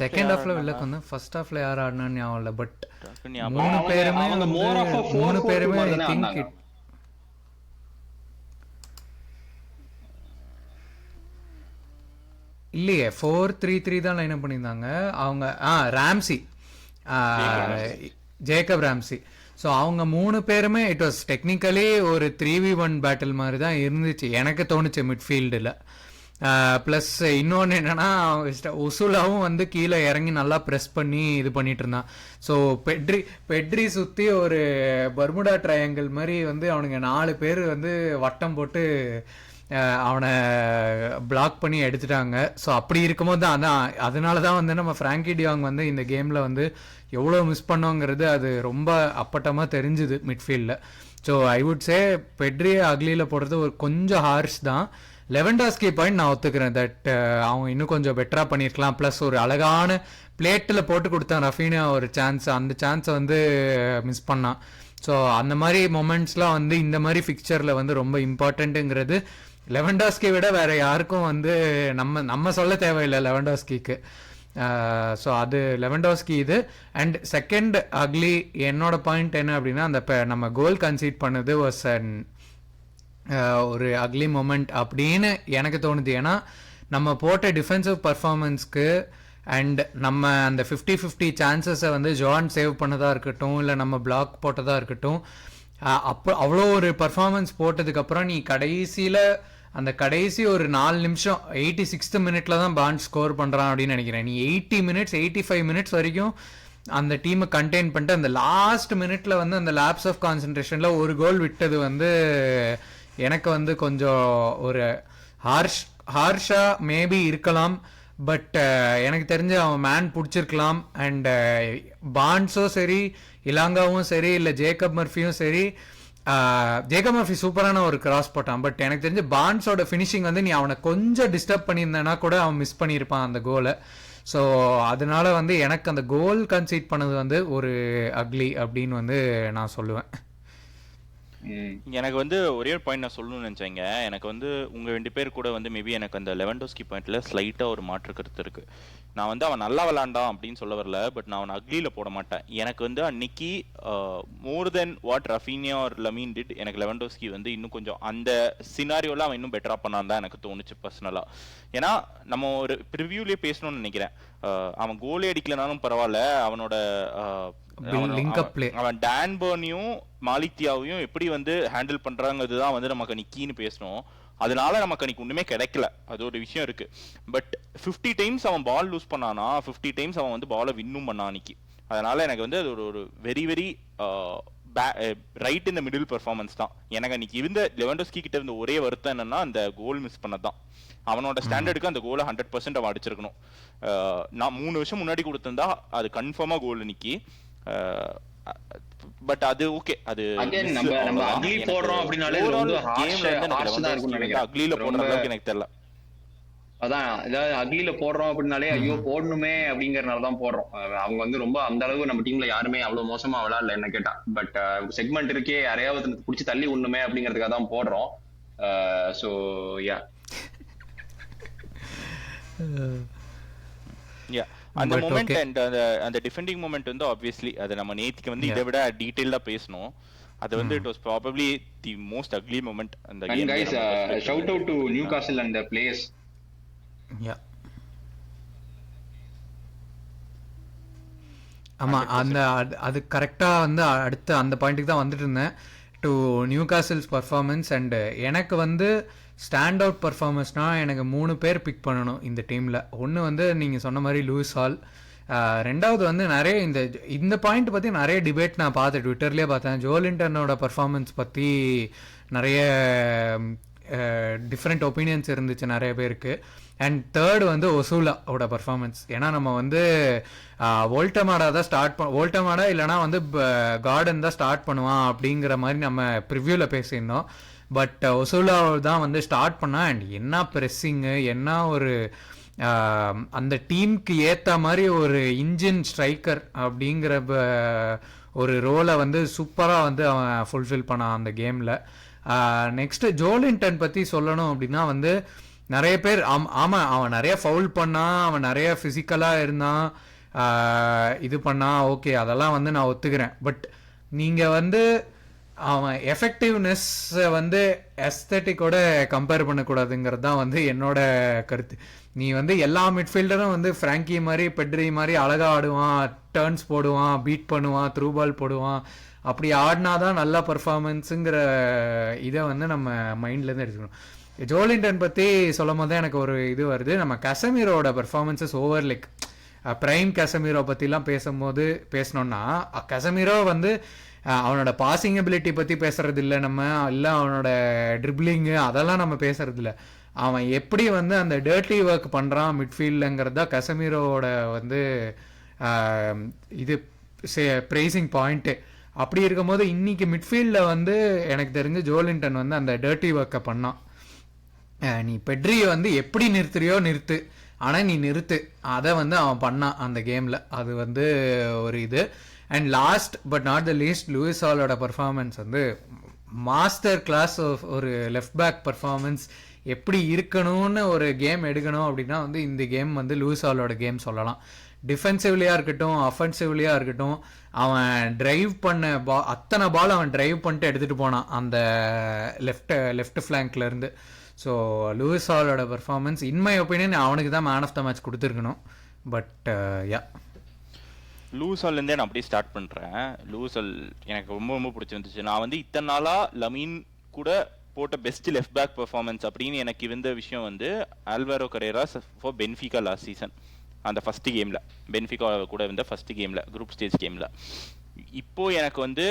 செகண்ட் ஹாஃப்ல வில்லக் வந்தான், ஃபர்ஸ்ட் ஹாஃப்ல யார் ஆடினான்னு ஞாபகம் இல்ல. பட் மூணு பேருமே ஐ திங்க் இல்லையே 4-3-3 தான் லைன் அப் பண்ணியிருந்தாங்க அவங்க. Ramsay, Jacob Ramsay. ஸோ அவங்க 3 பேருமே இட் வாஸ் டெக்னிக்கலி ஒரு 3v1 பேட்டில் மாதிரி தான் இருந்துச்சு எனக்கு தோணுச்சு மிட்ஃபீல்டில். ப்ளஸ் இன்னொன்று என்னன்னா உசுலாவும் வந்து கீழே இறங்கி நல்லா ப்ரெஸ் பண்ணி இது பண்ணிட்டு இருந்தான். ஸோ பெட்ரி சுற்றி ஒரு பர்முடா ட்ரையாங்கிள் மாதிரி வந்து அவனுங்க 4 பேர் வந்து வட்டம் போட்டு அவனை பிளாக் பண்ணி எடுத்துட்டாங்க. ஸோ அப்படி இருக்கும்போது தான் அதனால தான் வந்து நம்ம ஃப்ராங்கி டியாங் வந்து இந்த கேமில் வந்து எவ்வளோ மிஸ் பண்ணோங்கிறது அது ரொம்ப அப்பட்டமாக தெரிஞ்சுது மிட்ஃபீல்டில். ஸோ ஐ வுட் சே பெட்ரியை அக்லியில் போடுறது ஒரு கொஞ்சம் ஹார்ஷ் தான். லெவன்டாஸ்கி பாயிண்ட் நான் ஒத்துக்கிறேன் தட் அவங்க இன்னும் கொஞ்சம் பெட்டராக பண்ணியிருக்கலாம். ப்ளஸ் ஒரு அழகான பிளேட்டில் போட்டு கொடுத்தான் ரஃபீனா ஒரு சான்ஸ், அந்த சான்ஸை வந்து மிஸ் பண்ணான். ஸோ அந்த மாதிரி மொமெண்ட்ஸ்லாம் வந்து இந்த மாதிரி ஃபிக்சரில் வந்து ரொம்ப இம்பார்ட்டண்ட்டுங்கிறது லெவன்டாஸ்கி விட வேற யாருக்கும் வந்து நம்ம சொல்ல தேவையில்லை லெவன்டாஸ்கிக்கு. ஸோ அது லெவன்டாஸ்கி இது. அண்ட் செகண்ட் அக்லி என்னோட பாயிண்ட் என்ன அப்படின்னா அந்த நம்ம கோல் கன்சீட் பண்ணது வாஸ் ஒரு அக்லி மொமெண்ட் அப்படின்னு எனக்கு தோணுது. ஏன்னா நம்ம போட்ட டிஃபென்சிவ் பர்ஃபார்மன்ஸ்க்கு அண்ட் நம்ம அந்த 50-50 சான்சஸை வந்து ஜான் சேவ் பண்ணதாக இருக்கட்டும், இல்லை நம்ம பிளாக் போட்டதாக இருக்கட்டும், அப்போ அவ்வளோ ஒரு பர்ஃபார்மன்ஸ் போட்டதுக்கப்புறம் நீ கடைசியில் அந்த கடைசி ஒரு 4 நிமிஷம் 86th மினிட்ல தான் பாண்ட் ஸ்கோர் பண்ணுறான் அப்படின்னு நினைக்கிறேன். நீ 80 மினிட்ஸ் 85 மினிட்ஸ் வரைக்கும் அந்த டீமை கண்டெயின் பண்ணிட்டு அந்த லாஸ்ட் மினிட்ல வந்து அந்த லேப்ஸ் ஆஃப் கான்சன்ட்ரேஷனில் ஒரு கோல் விட்டது வந்து எனக்கு வந்து கொஞ்சம் ஒரு ஹார்ஷா மேபி இருக்கலாம். பட் எனக்கு தெரிஞ்சு அவன் மேன் பிடிச்சிருக்கலாம். அண்ட் பாண்ட்ஸும் சரி, இலாங்காவும் சரி, இல்லை ஜேக்கப் மர்ஃபியும் சரி, ஜேக்கப் மர்ஃபி சூப்பரான ஒரு கிராஸ் போட்டான். பட் எனக்கு தெரிஞ்சு பாண்ட்ஸோட ஃபினிஷிங் வந்து நீ அவனை கொஞ்சம் டிஸ்டர்ப் பண்ணியிருந்தேன்னா கூட அவன் மிஸ் பண்ணியிருப்பான் அந்த கோலை. ஸோ அதனால வந்து எனக்கு அந்த கோல் கன்சீட் பண்ணது வந்து ஒரு அக்லி அப்படின்னு வந்து நான் சொல்லுவேன். எனக்கு வந்து ஒரே ஒரு பாயிண்ட் நான் சொல்லணும்னு நினைச்சேங்க. எனக்கு வந்து உங்க 2 பேர் கூட வந்து மேபி எனக்கு அந்த லெவன்டோஸ்கி பாயிண்ட்ல ஸ்லைட்டா ஒரு மாற்று கருத்து இருக்கு. நான் வந்து அவன் நல்லா விளாண்டான் அப்படின்னு சொல்ல வரல, பட் நான் அவன் அக்லியில போட மாட்டேன். எனக்கு வந்து அன்னைக்கு more then what Raphinha or Lamine did, எனக்கு லெவன்டோஸ்கி வந்து இன்னும் கொஞ்சம் அந்த சினாரியோல அவன் இன்னும் பெட்டரா பண்ணான் தான் எனக்கு தோணுச்சு பர்சனலா. ஏன்னா நம்ம ஒரு ப்ரிவியூலயே பேசணும்னு நினைக்கிறேன். அவன் கோலே அடிக்கலனாலும் பரவாயில்ல, அவனோட அவன் டான் பர்னியும் மாலிக்தியாவையும் எப்படி வந்து ஹேண்டில் பண்றாங்கிறதுதான் வந்து நமக்கு அன்னைக்கு பேசணும். அதனால நமக்கு அன்னைக்கு ஒண்ணுமே கிடைக்கல, அது ஒரு விஷயம் இருக்கு. பட் 50 டைம்ஸ் அவன் பால் லூஸ் பண்ணானா 50 டைம்ஸ் அவன் வந்து பாலை வின்னும் பண்ணான் அன்னைக்கு. அதனால எனக்கு வந்து அது ஒரு வெரி வெரி ரைட் இன் த மிடில் பெர்ஃபார்மன்ஸ் தான். எனக்கு அன்னைக்கு இருந்த லெவன்டோஸ்கி கிட்ட இருந்த ஒரே வருத்தம் என்னன்னா அந்த கோல் மிஸ் பண்ணதான். அவனோட ஸ்டாண்டர்டுக்கு அந்த கோலை 100% அவன் அடிச்சிருக்கணும். நான் 3 வருஷம் முன்னாடி கொடுத்திருந்தா அது கன்ஃபார்மா கோல் இன்னைக்கு. பட் அது ஓகே, அது நம்ம அக்லி போடுறோம் அப்படினாலே ரொம்ப கேம்ல வந்து எனக்கு அக்லில போடுற அளவுக்கு எனக்கு தெரியல. அதான் ஏதாவது அக்லில போடுறோம் அப்படின்னாலே ஐயோ போடணுமே அப்படிங்கறதுனால தான் போடுறோம். அவங்க வந்து ரொம்ப அந்த அளவு நம்ம டீம்ல யாருமே அவ்வளவு மோசமா விளையாடல என்ன கேட்டா. பட் செக்மெண்ட் இருக்கே யாரையாவது புடிச்சு தள்ளி விடணுமே அப்படிங்கிறதுக்காக தான் போடுறோம். சோ யா அந்த மொமெண்ட் அண்ட் அந்த டிஃபெண்டிங் மொமெண்ட் வந்து ஆப்வியஸ்லி அது நம்ம நேத்திக்கு வந்து இதை விட டீடைலா பேசணும். அது வந்து it was probably the most ugly moment அந்த game. And guys, shout out to Newcastle and the players. ஆமா, அந்த அது கரெக்டா வந்து அடுத்த அந்த பாயிண்ட்டுக்கு தான் வந்துட்டு இருந்தேன். To நியூகாசில்ஸ் performance. அண்ட் எனக்கு வந்து ஸ்டாண்ட் அவுட் பர்ஃபார்மன்ஸ்னால் எனக்கு 3 பேர் பிக் பண்ணணும் இந்த டீமில். ஒன்று வந்து நீங்கள் சொன்ன மாதிரி லூயிஸ் ஹால். ரெண்டாவது வந்து நிறைய இந்த பாயிண்ட் பற்றி நிறைய டிபேட் நான் பார்த்தேன், ட்விட்டர்லேயே பார்த்தேன். ஜோலின்டனோட பர்ஃபார்மன்ஸ் பற்றி நிறைய டிஃப்ரெண்ட் ஒப்பீனியன்ஸ் இருந்துச்சு நிறைய பேருக்கு. அண்ட் தேர்டு வந்து ஒசூலாவோட பர்ஃபார்மன்ஸ். ஏன்னா நம்ம வந்து வோல்டமாடா தான் வோல்டமாடா இல்லைனா வந்து கார்டன் தான் ஸ்டார்ட் பண்ணுவான் அப்படிங்கிற மாதிரி நம்ம ப்ரிவ்யூவில் பேசியிருந்தோம். பட் ஒசூலா தான் வந்து ஸ்டார்ட் பண்ணா. அண்ட் என்ன ப்ரெஸ்ஸிங்கு, என்ன ஒரு அந்த டீமுக்கு ஏற்ற மாதிரி ஒரு இன்ஜின் ஸ்ட்ரைக்கர் அப்படிங்கிற ஒரு ரோலை வந்து சூப்பராக வந்து அவன் ஃபுல்ஃபில் பண்ணான் அந்த கேமில். நெக்ஸ்ட்டு ஜோலின்டன் பற்றி சொல்லணும் அப்படின்னா வந்து நிறைய பேர் ஆமாம் அவன் நிறைய ஃபவுல் பண்ணான், அவன் நிறைய ஃபிசிக்கலாக இருந்தான், இது பண்ணான், ஓகே அதெல்லாம் வந்து நான் ஒத்துக்கிறேன். பட் நீங்கள் வந்து அவன் எஃபெக்டிவ்னஸ்ஸை வந்து எஸ்தட்டிக்கோட கம்பேர் பண்ணக்கூடாதுங்கிறது தான் வந்து என்னோட கருத்து. நீ வந்து எல்லா மிட்ஃபீல்டரும் வந்து ஃப்ராங்கி மாதிரி பெட்ரி மாதிரி அழகாக ஆடுவான், டர்ன்ஸ் போடுவான், பீட் பண்ணுவான், த்ரூ பால் போடுவான். அப்படி ஆடினாதான் நல்ல பர்ஃபார்மன்ஸுங்கிற இதை வந்து நம்ம மைண்ட்லேருந்து எடுத்துக்கணும். ஜோலின்டன் பற்றி சொல்லும் போது தான் எனக்கு ஒரு இது வருது. நம்ம கசமீரோட பர்ஃபார்மன்ஸஸ் ஓவர் லைக் பிரைம் கசமீரோ பற்றிலாம் பேசணுன்னா கசமீரோ வந்து அவனோட பாசிங் எபிலிட்டி பற்றி பேசுறது இல்லை நம்ம, இல்லை அவனோட ட்ரிப்ளிங்கு அதெல்லாம் நம்ம பேசுறது இல்லை. அவன் எப்படி வந்து அந்த டர்ட்டி ஒர்க் பண்ணுறான் மிட்ஃபீல்டுங்கிறது தான் கசமீரோட வந்து இது ப்ரைசிங் பாயிண்ட்டு. அப்படி இருக்கும்போது இன்னைக்கு மிட்ஃபீல்டில் வந்து எனக்கு தெரிஞ்சு ஜோலின்டன் வந்து அந்த டர்ட்டி ஒர்க்கை பண்ணான். நீ பெட்ரியை வந்து எப்படி நிறுத்துறியோ நிறுத்து, ஆனால் நீ நிறுத்து, அதை வந்து அவன் பண்ணான் அந்த கேமில். அது வந்து ஒரு இது. And last but not the least Lewis ஹாலோட பர்ஃபார்மன்ஸ் வந்து மாஸ்டர் கிளாஸ் ஆஃப் ஒரு லெஃப்ட் பேக் பர்ஃபார்மன்ஸ். எப்படி இருக்கணும்னு ஒரு கேம் எடுக்கணும் அப்படின்னா வந்து இந்த கேம் வந்து லூயிஸ் ஹாலோட கேம் சொல்லலாம். டிஃபென்சிவ்லியாக இருக்கட்டும், அஃபென்சிவ்லியாக இருக்கட்டும், அவன் டிரைவ் பண்ண அத்தனை பால் அவன் டிரைவ் பண்ணிட்டு எடுத்துகிட்டு போனான் அந்த லெஃப்ட் ஃப்ளாங்க்லேருந்து. ஸோ லூயிஸ் ஹாலோட பர்ஃபார்மன்ஸ் இன் மை ஒப்பீனியன் அவனுக்கு தான் மேன் ஆஃப் த மேட்ச் கொடுத்துருக்கணும். பட் யா லூசால்லேருந்தே நான் அப்படியே ஸ்டார்ட் பண்ணுறேன். லூசல் எனக்கு ரொம்ப ரொம்ப பிடிச்சிருந்துச்சு. நான் வந்து இத்தனை நாளாக லமீன் கூட போட்ட பெஸ்ட் லெஃப்ட் பேக் பெர்ஃபார்மன்ஸ் அப்படின்னு எனக்கு இருந்த விஷயம் வந்து Alvaro Carrera for Benfica last season. அந்த ஃபஸ்ட்டு கேமில் பென்ஃபிகா கூட இருந்த ஃபஸ்ட்டு கேமில் குரூப் ஸ்டேஜ் கேமில். இப்போது எனக்கு வந்து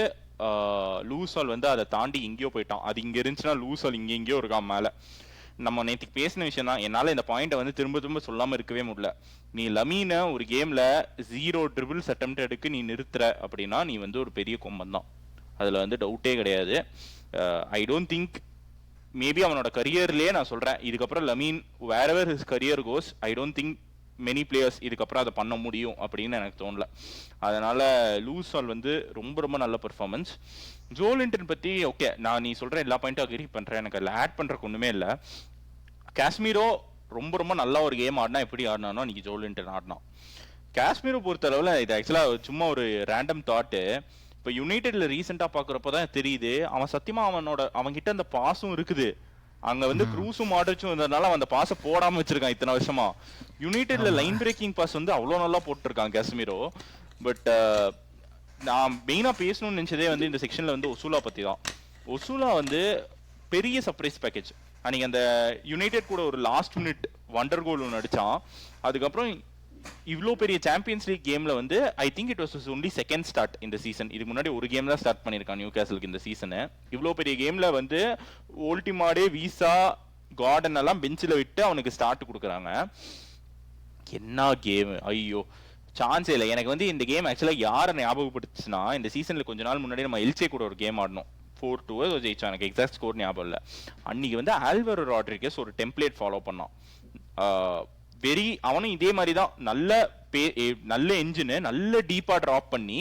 லூசால் வந்து அதை தாண்டி எங்கேயோ போயிட்டான். அது இங்கே இருந்துச்சுன்னா லூசால் இங்கே எங்கேயோ இருக்கான் மேலே. நம்ம நேற்றுக்கு பேசின விஷயம் தான். என்னால் இந்த பாயிண்ட்டை வந்து திரும்ப திரும்ப சொல்லாமல் இருக்கவே முடியல. நீ லமீனை ஒரு கேமில் 0 ட்ரிபிள்ஸ் அட்டெம்ப்டடுக்கு நீ நிறுத்துற அப்படின்னா நீ வந்து ஒரு பெரிய கொம்பன் தான். அதில் வந்து டவுட்டே கிடையாது. ஐ டோன்ட் திங்க் மேபி அவனோட கரியர்லேயே நான் சொல்கிறேன், இதுக்கப்புறம் Lamine wherever his career goes, I don't think many players இதுக்கப்புறம் அதை பண்ண முடியும் அப்படின்னு எனக்கு தோணல. அதனால் லூசால் வந்து ரொம்ப ரொம்ப நல்ல பெர்ஃபார்மன்ஸ். ஜோலின்டன் பற்றி ஓகே, நான் நீ சொல்கிற எல்லா பாயிண்ட்டும் அக்ரி பண்ணுறேன். எனக்கு அதில் ஆட் பண்ணுறக்கு ஒன்றுமே இல்லை. காஷ்மீரோ ரொம்ப ரொம்ப நல்லா ஒரு கேம் ஆடினா எப்படி ஆடினானோ அன்றைக்கி ஜோலின்டன் ஆடினான். காஷ்மீரை பொறுத்த அளவில் இது ஆக்சுவலாக சும்மா ஒரு ரேண்டம் தாட்டு. இப்போ யுனைடெட்ல ரீசெண்டாக பார்க்குறப்ப தான் தெரியுது, அவன் சத்தியமாக அவன்கிட்ட அந்த பாஸும் இருக்குது. அங்க வந்து க்ரூஸும் மாடர்ச்சும் இருந்ததுனால அவன் அந்த பாஸை போடாம வச்சிருக்கான் இத்தனை வருஷமா. யுனைடெட்ல லைன் பிரேக்கிங் பாஸ் வந்து அவ்வளோ நல்லா போட்டிருக்கான் காஷ்மீரோ. பட் நான் மெயினா பேசணும்னு நினைச்சதே வந்து இந்த செக்ஷன்ல வந்து ஒசூலா பத்தி தான். ஒசூலா வந்து பெரிய சர்ப்ரைஸ் பேக்கேஜ். அன்னைக்கு அந்த யுனைடெட் கூட ஒரு லாஸ்ட் மினிட் வண்டர் கோல் ஒன்று அடிச்சான். அதுக்கப்புறம் இவ்வளோ பெரிய சாம்பியன்ஸ் லீக் கேம்ல வந்து I think it was only second start இந்த சீசன். இதுக்கு முன்னாடி ஒரு கேம் தான் ஸ்டார்ட் பண்ணியிருக்கான் நியூ கேசலுக்கு இந்த சீசனு. இவ்வளோ பெரிய கேம்ல வந்து ஓல்டிமாடே, வீசா, கார்டன் எல்லாம் பெஞ்சில் விட்டு அவனுக்கு ஸ்டார்ட் கொடுக்குறாங்க. என்ன கேம், ஐயோ சான்ஸே இல்லை. எனக்கு வந்து இந்த கேம் ஆக்சுவலாக யாரை ஞாபகப்படுத்துச்சுன்னா, இந்த சீசன்ல கொஞ்ச நாள் முன்னாடி நம்ம எல்சே கூட ஒரு கேம் ஆடணும், 4-2 ஜெயிச்சா. எனக்கு எக்ஸாக்ட் ஸ்கோர் ஞாபகம் இல்லை. அன்னைக்கு வந்து ஆல்வரோ ராட்ரிகஸ் ஒரு டெம்ப்ளேட் ஃபாலோ பண்ணான். அவனும் இதே மாதிரி தான் நல்ல என்ஜினு, நல்ல டீப்பா டிராப் பண்ணி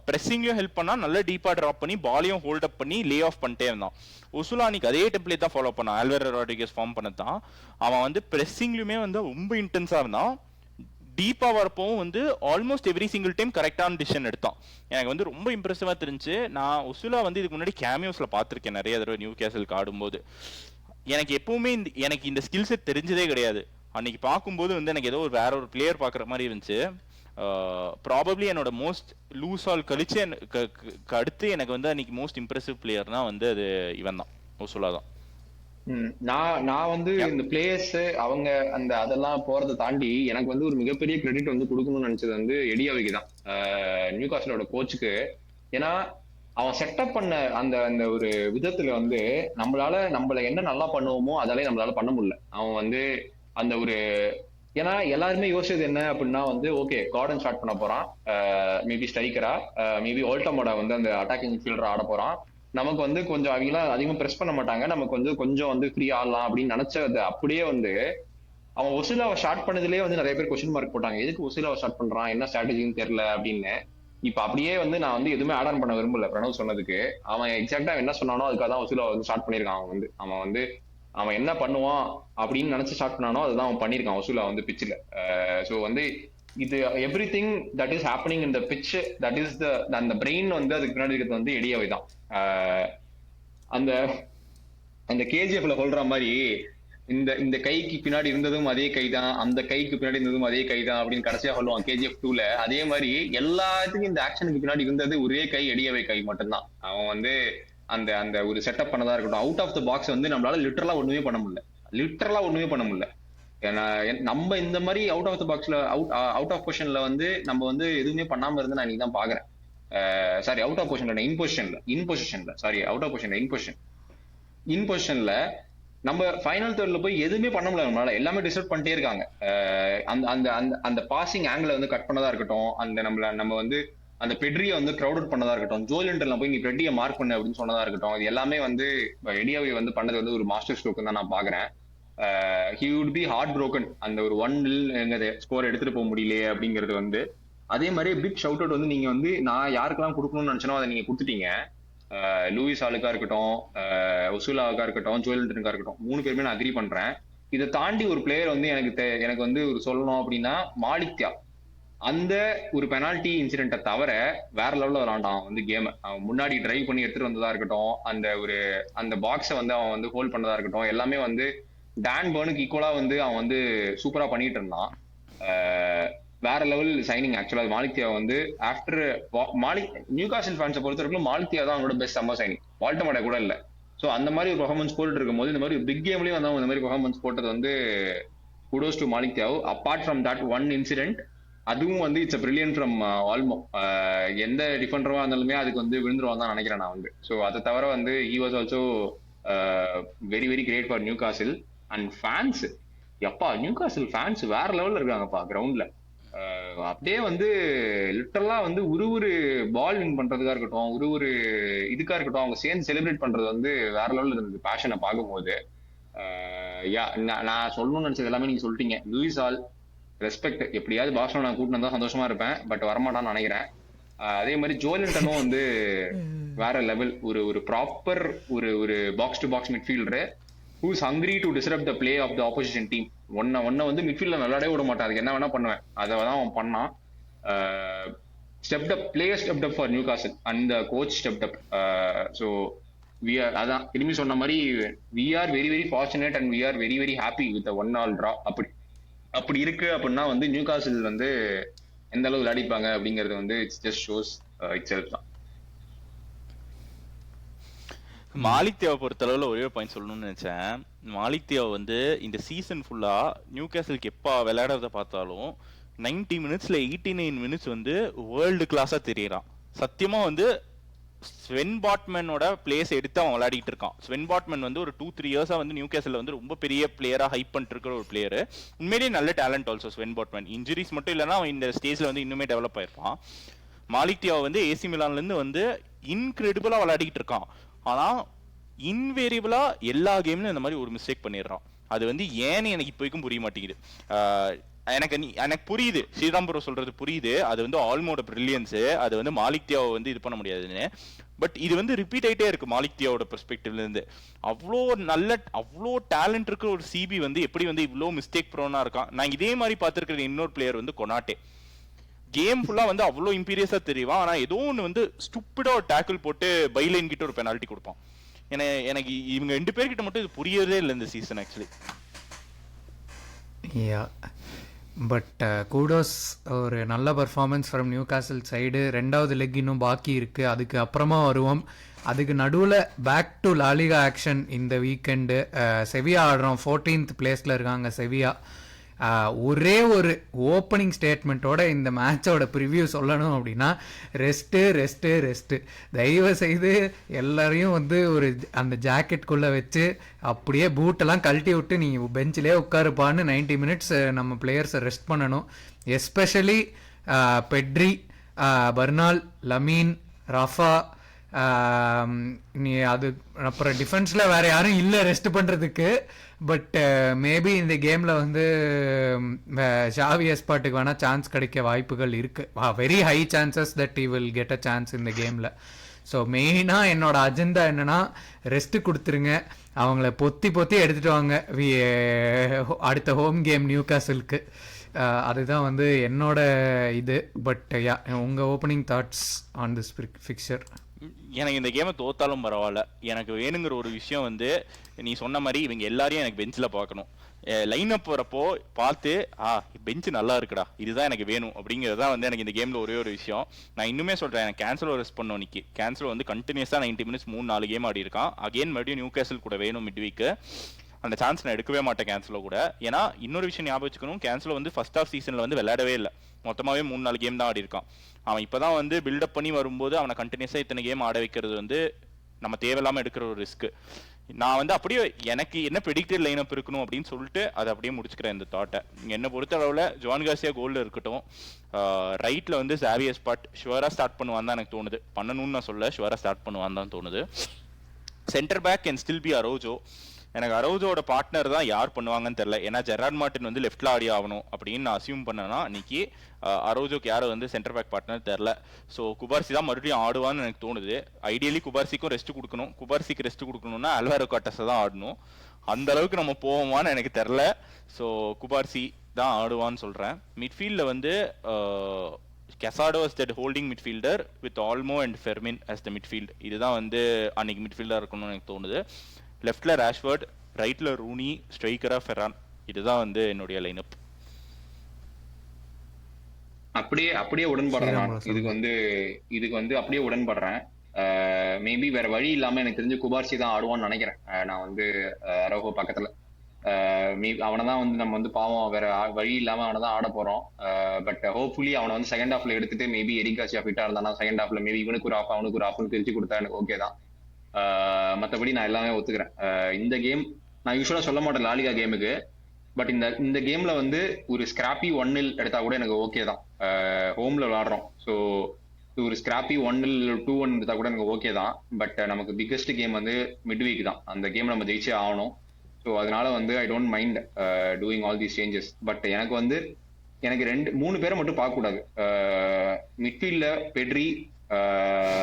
பிரெஸ்ஸிங்லையும் ஹெல்ப் பண்ணா, நல்ல டீப்பா டிராப் பண்ணி பாலையும் ஹோல்ட் அப் பண்ணி லே ஆஃப் பண்ணிட்டே இருந்தான். ஒசுலானிக்கு அதே டெம்ப்ளேட் தான் ஃபாலோ பண்ணான். ஆல்வரோ ராட்ரிகஸ் ஃபார்ம் பண்ணதான் அவன் வந்து பிரெஸ்ஸிங்லயுமே வந்து ரொம்ப இன்டென்ஸா இருந்தான். டீப்பா வரப்பவும் வந்து ஆல்மோஸ்ட் எவ்ரி சிங்கிள் டைம் கரெக்டான டிசிஷன் எடுத்தான். எனக்கு வந்து ரொம்ப இம்ப்ரெசிவா தெரிஞ்சு. நான் ஒசுலா வந்து இதுக்கு முன்னாடி கேமியோஸ்ல பார்த்துருக்கேன் நிறைய தடவை நியூ கேசலுக்கு ஆடும்போது. எனக்கு எப்பவுமே எனக்கு இந்த ஸ்கில் செட் தெரிஞ்சதே கிடையாது. அன்னைக்கு பார்க்கும்போது வந்து எனக்கு ஏதோ வேற ஒரு பிளேயர் பார்க்குற மாதிரி இருந்துச்சு. ப்ராபப்ளி என்னோட மோஸ்ட் லூசால் கழிச்சு அடுத்து எனக்கு வந்து அன்னைக்கு மோஸ்ட் இம்ப்ரெசிவ் பிளேயர்னா வந்து அது இவன் தான், ஒசுலா தான். நான் வந்து இந்த பிளேயர்ஸ் அவங்க அந்த அதெல்லாம் போறதை தாண்டி எனக்கு வந்து ஒரு மிகப்பெரிய கிரெடிட் வந்து கொடுக்கணும்னு நினைச்சது வந்து எடியாவிக்கு தான், நியூ காஸ்லோட கோச்சுக்கு. ஏன்னா அவன் செட்டப் பண்ண அந்த அந்த ஒரு விதத்துல வந்து நம்மள என்ன நல்லா பண்ணுவோமோ அதாலே நம்மளால பண்ண முடியல. அவன் வந்து அந்த ஒரு, ஏன்னா எல்லாருமே யோசிச்சது என்ன அப்படின்னா வந்து ஓகே கார்டன் ஸ்டார்ட் பண்ண போறான், மேபி ஸ்ட்ரைக்கரா, மேபி ஓல்டமோட வந்து அந்த அட்டாக்கிங் ஃபீல்டரா ஆட போறான், நமக்கு வந்து கொஞ்சம் அவங்களாம் அதிகமாக ப்ரெஸ் பண்ண மாட்டாங்க, நமக்கு வந்து கொஞ்சம் வந்து ஃப்ரீ ஆடலாம் அப்படின்னு நினைச்சது அப்படியே வந்து அவன் ஒசுலாவை ஸ்டார்ட் பண்ணதுலேயே வந்து நிறைய பேர் கொஸ்டின் மார்க் போட்டாங்க, எதுக்கு ஒசுலாவை ஸ்டார்ட் பண்றான், என்ன ஸ்ட்ராட்டஜின்னு தெரியல அப்படின்னு. இப்ப அப்படியே வந்து நான் வந்து எதுவுமே ஆட் ஆன் பண்ண விரும்பல பிரணவ் சொன்னதுக்கு. அவன் எக்ஸாக்டா என்ன சொன்னானோ அதுக்காக தான் ஒசுலாவை வந்து ஸ்டார்ட் பண்ணியிருக்கான். அவன் என்ன பண்ணுவான் அப்படின்னு நினைச்சு ஸ்டார்ட் பண்ணானோ அதுதான் அவன் பண்ணியிருக்கான் ஒசுலா வந்து பிச்சில். ஸோ வந்து இது every thing that is happening in the pitch, that is அந்த பிரெயின் வந்து அதுக்கு பின்னாடி இருக்கிறது வந்து எடியாவை தான். அந்த அந்த கேஜிஎஃப்ல சொல்ற மாதிரி இந்த கைக்கு பின்னாடி இருந்ததும் அதே கை தான், அந்த கைக்கு பின்னாடி இருந்ததும் அதே கை தான் அப்படின்னு கடைசியா சொல்லுவான் கேஜிஎஃப் 2ல. அதே மாதிரி எல்லாத்துக்கும் இந்த ஆக்ஷனுக்கு பின்னாடி இருந்தது ஒரே கை, எடியாவை கை மட்டும்தான். அவன் வந்து அந்த அந்த ஒரு செட்டப் பண்ணதா இருக்கட்டும், அவுட் ஆஃப் த பாக்ஸ் வந்து நம்மளால லிட்டரலா ஒண்ணுமே பண்ண முடியல. ஏன்னா நம்ம இந்த மாதிரி அவுட் ஆஃப் த பாக்ஸ்ல அவுட் ஆஃப் பொசிஷன்ல வந்து நம்ம வந்து எதுவுமே பண்ணாம இருந்து நான் இன்னைக்கு தான் பாக்குறேன். சாரி அவுட் ஆஃப் பொசிஷன்ல இன் பொசிஷன்ல நம்ம ஃபைனல் தேர்ட்ல போய் எதுவுமே பண்ண முடியல. நம்மளால எல்லாமே டிஸ்டர்ப் பண்ணிட்டே இருக்காங்க. அந்த அந்த பாசிங் ஆங்கிள் வந்து கட் பண்ணதா இருக்கட்டும், அந்த நம்ம வந்து அந்த பெட்ரியை வந்து க்ரௌட் அவுட் பண்ணதா இருக்கட்டும், ஜோலின்டர்ல போய் நீ பெட்ரியை மார்க் பண்ணு அப்படின்னு சொன்னதா இருக்கட்டும், இது எல்லாமே வந்து எடியாவை வந்து பண்ணது வந்து ஒரு மாஸ்டர் ஸ்ட்ரோக் தான் நான் பாக்குறேன். He would be heartbroken அந்த ஒரு 1-0 ஸ்கோர் எடுத்துட்டு போக முடியலையே அப்படிங்கிறது வந்து. அதே மாதிரி பிக் ஷவுட் அவுட் வந்து நீங்க வந்து நான் யாருக்கெல்லாம் கொடுக்கணும்னு நினைச்சனோ அதை நீங்க கொடுத்துட்டீங்க. லூயிஸ் ஆலுக்கா இருக்கட்டும், ஒசுலாவுக்கா இருக்கட்டும், ஜோலின்டனுக்கா இருக்கட்டும், 3 பேருமே நான் அக்ரி பண்றேன். இதை தாண்டி ஒரு பிளேயர் வந்து எனக்கு வந்து ஒரு சொல்லணும் அப்படின்னா மாலிக்யா. அந்த ஒரு பெனால்டி இன்சிடென்ட்டை தவிர வேற லெவல்ல விளாண்டான் வந்து கேம். அவன் முன்னாடி டிரைவ் பண்ணி எடுத்துட்டு வந்ததா இருக்கட்டும், அந்த பாக்ஸை வந்து அவன் வந்து ஹோல்ட் பண்ணதா இருக்கட்டும், எல்லாமே வந்து டான் பர்னுக்கு ஈக்குவலா வந்து அவன் வந்து சூப்பரா பண்ணிட்டு இருந்தான். வேற லெவல் சைனிங் ஆக்சுவலா. மாலிக் தியாவை வந்து ஆஃப்டர் நியூ காசில் ஃபேன்ஸை பொறுத்த வரைக்கும் மாலிக் தியா தான் அவங்களோட பெஸ்ட் சம்மர் சைனிங், வால்டமாடா கூட இல்ல. ஸோ அந்த மாதிரி ஒரு பெர்ஃபார்மன்ஸ் போட்டு இருக்கும்போது இந்த மாதிரி பிக் கேம்லயும் வந்து அவங்க இந்த மாதிரி பெர்ஃபார்மன்ஸ் போட்டது வந்து kudos to Malick Thiaw. Apart from that one incident, அதுவும் வந்து இட்ஸ் பிரில்லியன் ஃப்ரம் ஆல்மோ. எந்த டிஃபெண்டரா இருந்தாலுமே அதுக்கு வந்து விழுந்துருவான் தான் நினைக்கிறேன் நான் வந்து. ஸோ அதை தவிர வந்து he was also very very great for Newcastle. And fans, எப்பா நியூ காசில் ஃபேன்ஸ் வேற லெவல்ல இருக்காங்கப்பா கிரவுண்ட்ல. அப்படியே வந்து லிட்டரலா வந்து ஒரு பால் வின் பண்றதுக்கா இருக்கட்டும், ஒரு இதுக்கா இருக்கட்டும், அவங்க சேர்ந்து செலிப்ரேட் பண்றது வந்து வேற லெவல்ல இருந்தது பேஷனை பார்க்கும்போது. நான் சொல்லணும்னு நினைச்சது எல்லாமே நீங்க சொல்லிட்டீங்க. Luis all respect. எப்படியாவது பார்சலோனா கூட்டினா தான் சந்தோஷமா இருப்பேன், பட் வரமாட்டான்னு நினைக்கிறேன். அதே மாதிரி ஜோலின்டனும் வந்து வேற லெவல். ஒரு ப்ராப்பர் ஒரு box to box midfielder who is hungry to disrupt the play of the opposition team. ஒன்ன வந்து மிட்ஃபீல்ட்ல நல்லாடே விட மாட்டான், அதுக்கு என்ன வேணா பண்ணுவேன், அதை தான் அவன் பண்ணான். Stepped up, player stepped up for Newcastle and the coach stepped up. So அதான் திரும்பி சொன்ன மாதிரி we are very very fortunate and we are very very happy with 1-1 draw. அப்படி இருக்கு அப்படின்னா வந்து நியூ காசில் வந்து எந்த அளவு விளையாடிப்பாங்க அப்படிங்கிறது வந்து it's just shows it self தான். மாலிக் தியாவை பொறுத்தளவில் ஒரே பாயிண்ட் சொல்லணும்னு நினைச்சேன். மாலிக் தியாவை வந்து இந்த சீசன் ஃபுல்லா நியூ கேசலுக்கு எப்போ விளையாடுறத பார்த்தாலும் 90 மினிட்ஸ்ல 89 மினிட்ஸ் வந்து வேர்ல்டு கிளாஸா தெரியறான். சத்தியமா வந்து ஸ்வென் பாட்மேனோட பிளேஸ் எடுத்து அவன் விளையாடிட்டு இருக்கான். ஸ்வென் பாட்மேன் வந்து ஒரு 2-3 இயர்ஸா வந்து நியூ கேசல்ல வந்து ரொம்ப பெரிய பிளேயரா ஹைப் பண்ணிட்டு இருக்கிற ஒரு பிளேயர். உண்மையிலேயே நல்ல டேலண்ட் ஆல்சோ ஸ்வென் பாட்மேன். இன்ஜுரிஸ் மட்டும் இல்லைன்னா அவன் இந்த ஸ்டேஜ்ல வந்து இன்னுமே டெவலப் ஆயிருப்பான். மாலிக் தியாவை வந்து ஏசி மிலான்ல இருந்து வந்து இன்கிரெடிபிளா விளையாடிட்டு இருக்கான். ஆனா இன்வேரியபிளா எல்லா கேம்லயும் இந்த மாதிரி ஒரு மிஸ்டேக் பண்ணிடுறான். அது வந்து ஏன்னு எனக்கு இப்போ வரைக்கும் புரிய மாட்டேங்குது. எனக்கு புரியுது, ஸ்ரீராம் ப்ரோ சொல்றது புரியுது, அது வந்து ஆல்மோட பிரில்லியன்ஸ், அது வந்து மாலிக் தியாவை வந்து இது பண்ண முடியாதுன்னு. பட் இது வந்து ரிப்பீட் ஆயிட்டே இருக்கு மாலிக் தியாவோட பெர்ஸ்பெக்டிவ்ல இருந்து. அவ்வளோ டேலண்ட் இருக்கிற ஒரு சிபி வந்து எப்படி வந்து இவ்வளோ மிஸ்டேக் ப்ரோனா இருக்கான். நான் இதே மாதிரி பார்த்துருக்கிற இன்னொரு பிளேயர் வந்து கொனாட்டே. கேம் ஃபுல்லா வந்து அவ்வளோ இம்பீரியஸா தெரியும், ஆனா ஏதோ ஒன்று வந்து ஸ்டூப்பிடா ஒரு டேக்கிள் போட்டு பைலைன் கிட்ட ஒரு பெனால்ட்டி கொடுப்பான். எனக்கு இவங்க 2 பேர்கிட்ட மட்டும் இது புரியறதே இல்லை இந்த சீசன் ஆக்சுவலி. பட் கூடோஸ், ஒரு நல்ல பர்ஃபார்மன்ஸ் ஃப்ரம் நியூ காசில் சைடு. 2வது லெக் இன்னும் பாக்கி இருக்குது, அதுக்கு அப்புறமா வருவோம். அதுக்கு நடுவில் பேக் டு லாலிகா ஆக்ஷன் இந்த வீக்கெண்டு. செவியா ஆடுறோம், 14th பிளேஸில் இருக்காங்க செவியா. ஒரே ஒரு ஓப்பனிங் ஸ்டேட்மெண்ட்டோட இந்த மேட்சோட ப்ரிவ்யூ சொல்லணும் அப்படின்னா, ரெஸ்ட்டு. தயவு செய்து எல்லாரையும் வந்து ஒரு அந்த ஜாக்கெட்குள்ளே வச்சு அப்படியே பூட்டெல்லாம் கழட்டி விட்டு நீங்கள் பெஞ்சிலே உட்காருப்பான்னு 90 மினிட்ஸ் நம்ம பிளேயர்ஸை ரெஸ்ட் பண்ணணும். Especially Pedri, Bernal, Lamine, Rafa. நீ அது அப்புறம் டிஃபென்ஸில் வேறு யாரும் இல்லை ரெஸ்ட் பண்ணுறதுக்கு. பட் மேபி இந்த கேமில் வந்து ஷாவி எஸ்பாட்டுக்கு வேணால் சான்ஸ் கிடைக்க வாய்ப்புகள் இருக்குது. Very high chances that you will get a chance இந்த கேமில். ஸோ மெயினாக என்னோட அஜெண்டா என்னென்னா, ரெஸ்ட்டு கொடுத்துருங்க, அவங்கள பொத்தி எடுத்துகிட்டு வாங்க அடுத்த ஹோம் கேம் நியூ காசிலுக்கு. அதுதான் வந்து என்னோட இது. பட் உங்கள் opening thoughts on this fixture? எனக்கு இந்த கேமை தோத்தாலும் பரவாயில்ல, எனக்கு வேணுங்கிற ஒரு விஷயம் வந்து நீ சொன்ன மாதிரி இவங்க எல்லாரையும் எனக்கு பெஞ்சில் பார்க்கணும். லைன் அப் வரப்போ பார்த்து பெஞ்சு நல்லா இருக்குடா, இதுதான் எனக்கு வேணும் அப்படிங்கிறது தான் வந்து எனக்கு இந்த கேமில் ஒரே ஒரு விஷயம். நான் இன்னுமே சொல்கிறேன், எனக்கு கேன்சலோ ரெஸ்ட் பண்ணோம். இன்னைக்கு கேன்சலோ வந்து கண்டினியூஸாக 90 மினிட்ஸ் 3-4 கேம் ஆடி இருக்கான். அகெயின் மறுபடியும் நியூ கேசல் கூட வேணும் மிட் வீக்கு. அந்த சான்ஸ் நான் எடுக்கவே மாட்டேன் கேன்சலோ கூட. ஏன்னா இன்னொரு விஷயம் ஞாபகம் வச்சுக்கணும், கேன்சலோ வந்து ஃபர்ஸ்ட் ஆஃப் சீசனில் வந்து விளையாடவே இல்லை, மொத்தமாகவே 3-4 கேம் தான் ஆடி இருக்கான். அவன் இப்போ தான் வந்து பில்டப் பண்ணி வரும்போது அவனை கண்டினியூஸாக இத்தனை கேம் ஆட வைக்கிறது வந்து நம்ம தேவையில்லாமல் எடுக்கிற ஒரு ரிஸ்க். நான் வந்து அப்படியே எனக்கு என்ன ப்ரெடிக்டட் லைன் அப் இருக்கணும் அப்படின்னு சொல்லிட்டு அதை அப்படியே முடிச்சுக்கிறேன் இந்த தாட்டை. என்னை பொறுத்த அளவில் ஜான் கார்சியா கோல்டு இருக்கட்டும், ரைட்டில் வந்து சாவி எஸ்பாட் ஷுவராக ஸ்டார்ட் பண்ணுவான் தான் எனக்கு தோணுது. பண்ணணும்னு நான் சொல்ல, ஷுவராக ஸ்டார்ட் பண்ணுவான் தான் தோணுது. Centre back can still be Araujo. எனக்கு அரோஜோட பார்ட்னர் தான் யார் பண்ணுவாங்கன்னு தெரியல. ஏன்னா ஜெரார்ட் மார்டின் வந்து லெஃப்ட்ல ஆடி ஆகணும் அப்படின்னு நான் அசியூம் பண்ணேன்னா இன்னைக்கு அரோஜோக்கு யாரும் வந்து சென்டர் பேக் பார்ட்னர் தெரில. ஸோ குபார்சி தான் மறுபடியும் ஆடுவான்னு எனக்கு தோணுது. ஐடியலி குபார்சிக்கும் ரெஸ்ட் கொடுக்கணும். குபார்சிக்கு ரெஸ்ட் கொடுக்கணும்னா அல்வாரோ காட்டஸை தான் ஆடணும். அந்த அளவுக்கு நம்ம போவோமான்னு எனக்கு தெரில. ஸோ குபார்சி தான் ஆடுவான்னு சொல்கிறேன். மிட்ஃபீல்டில் வந்து Casado as that holding midfielder with Olmo and Fermin as the midfield. இதுதான் வந்து அன்னைக்கு மிட்ஃபீல்டா இருக்கணும்னு எனக்கு தோணுது. லெஃப்ட்ல ராஷ்வர்ட், ரைட்ல ரூனி, ஸ்ட்ரைக்கரா ஃபெரான். இதுதான் வந்து என்னுடைய லைனப். அப்படியே அப்படியே உடன்படுறேன் ஸ்ரீராம் நான். bro இதுக்கு சொல்லுங்க. வந்து அப்படியே உடன்படுறேன். மேபி வேற வழி இல்லாம எனக்கு தெரிஞ்சு குபார்சி தான் ஆடுவான்னு நினைக்கிறேன். நான் வந்து அரௌஹோ பக்கத்துல அவனை தான் வந்து நம்ம வந்து பாவம் வேற வழி இல்லாம அவனை தான் ஆட போறோம். பட் ஹோப்ஃபுல்லி அவனை வந்து செகண்ட் ஹாஃப்ல எடுத்துட்டு மேபி எரிகாசியா ஃபிட்டா இருந்தானா செகண்ட் ஹாஃப்ல மேபி இவனுக்கு ஒரு ஆஃப் அவனுக்கு ஒரு ஆஃப்னு பிரிச்சு கொடுத்தா எனக்கு ஓகே தான். மற்றபடி நான் எல்லாமே ஒத்துக்கிறேன். இந்த கேம் நான் யூஸ்வலா சொல்ல மாட்டேன் லாலிகா கேமுக்கு. பட் இந்த கேம்ல வந்து ஒரு ஸ்கிராப்பி 1-0 எடுத்தா கூட எனக்கு ஓகே தான். ஹோம்ல விளாடுறோம். ஸோ ஒரு ஸ்கிராப்பி 1-0 2-1 எடுத்தா கூட எனக்கு ஓகே தான். பட் நமக்கு பிக்கஸ்ட் கேம் வந்து மிட் வீக் தான். அந்த கேம் நம்ம ஜெயிச்சே ஆகணும். ஸோ அதனால வந்து I don't mind doing all these changes. But எனக்கு 3 பேரை மட்டும் பார்க்க கூடாது. மிட்ஃபீல்ட்ல பெட்ரி,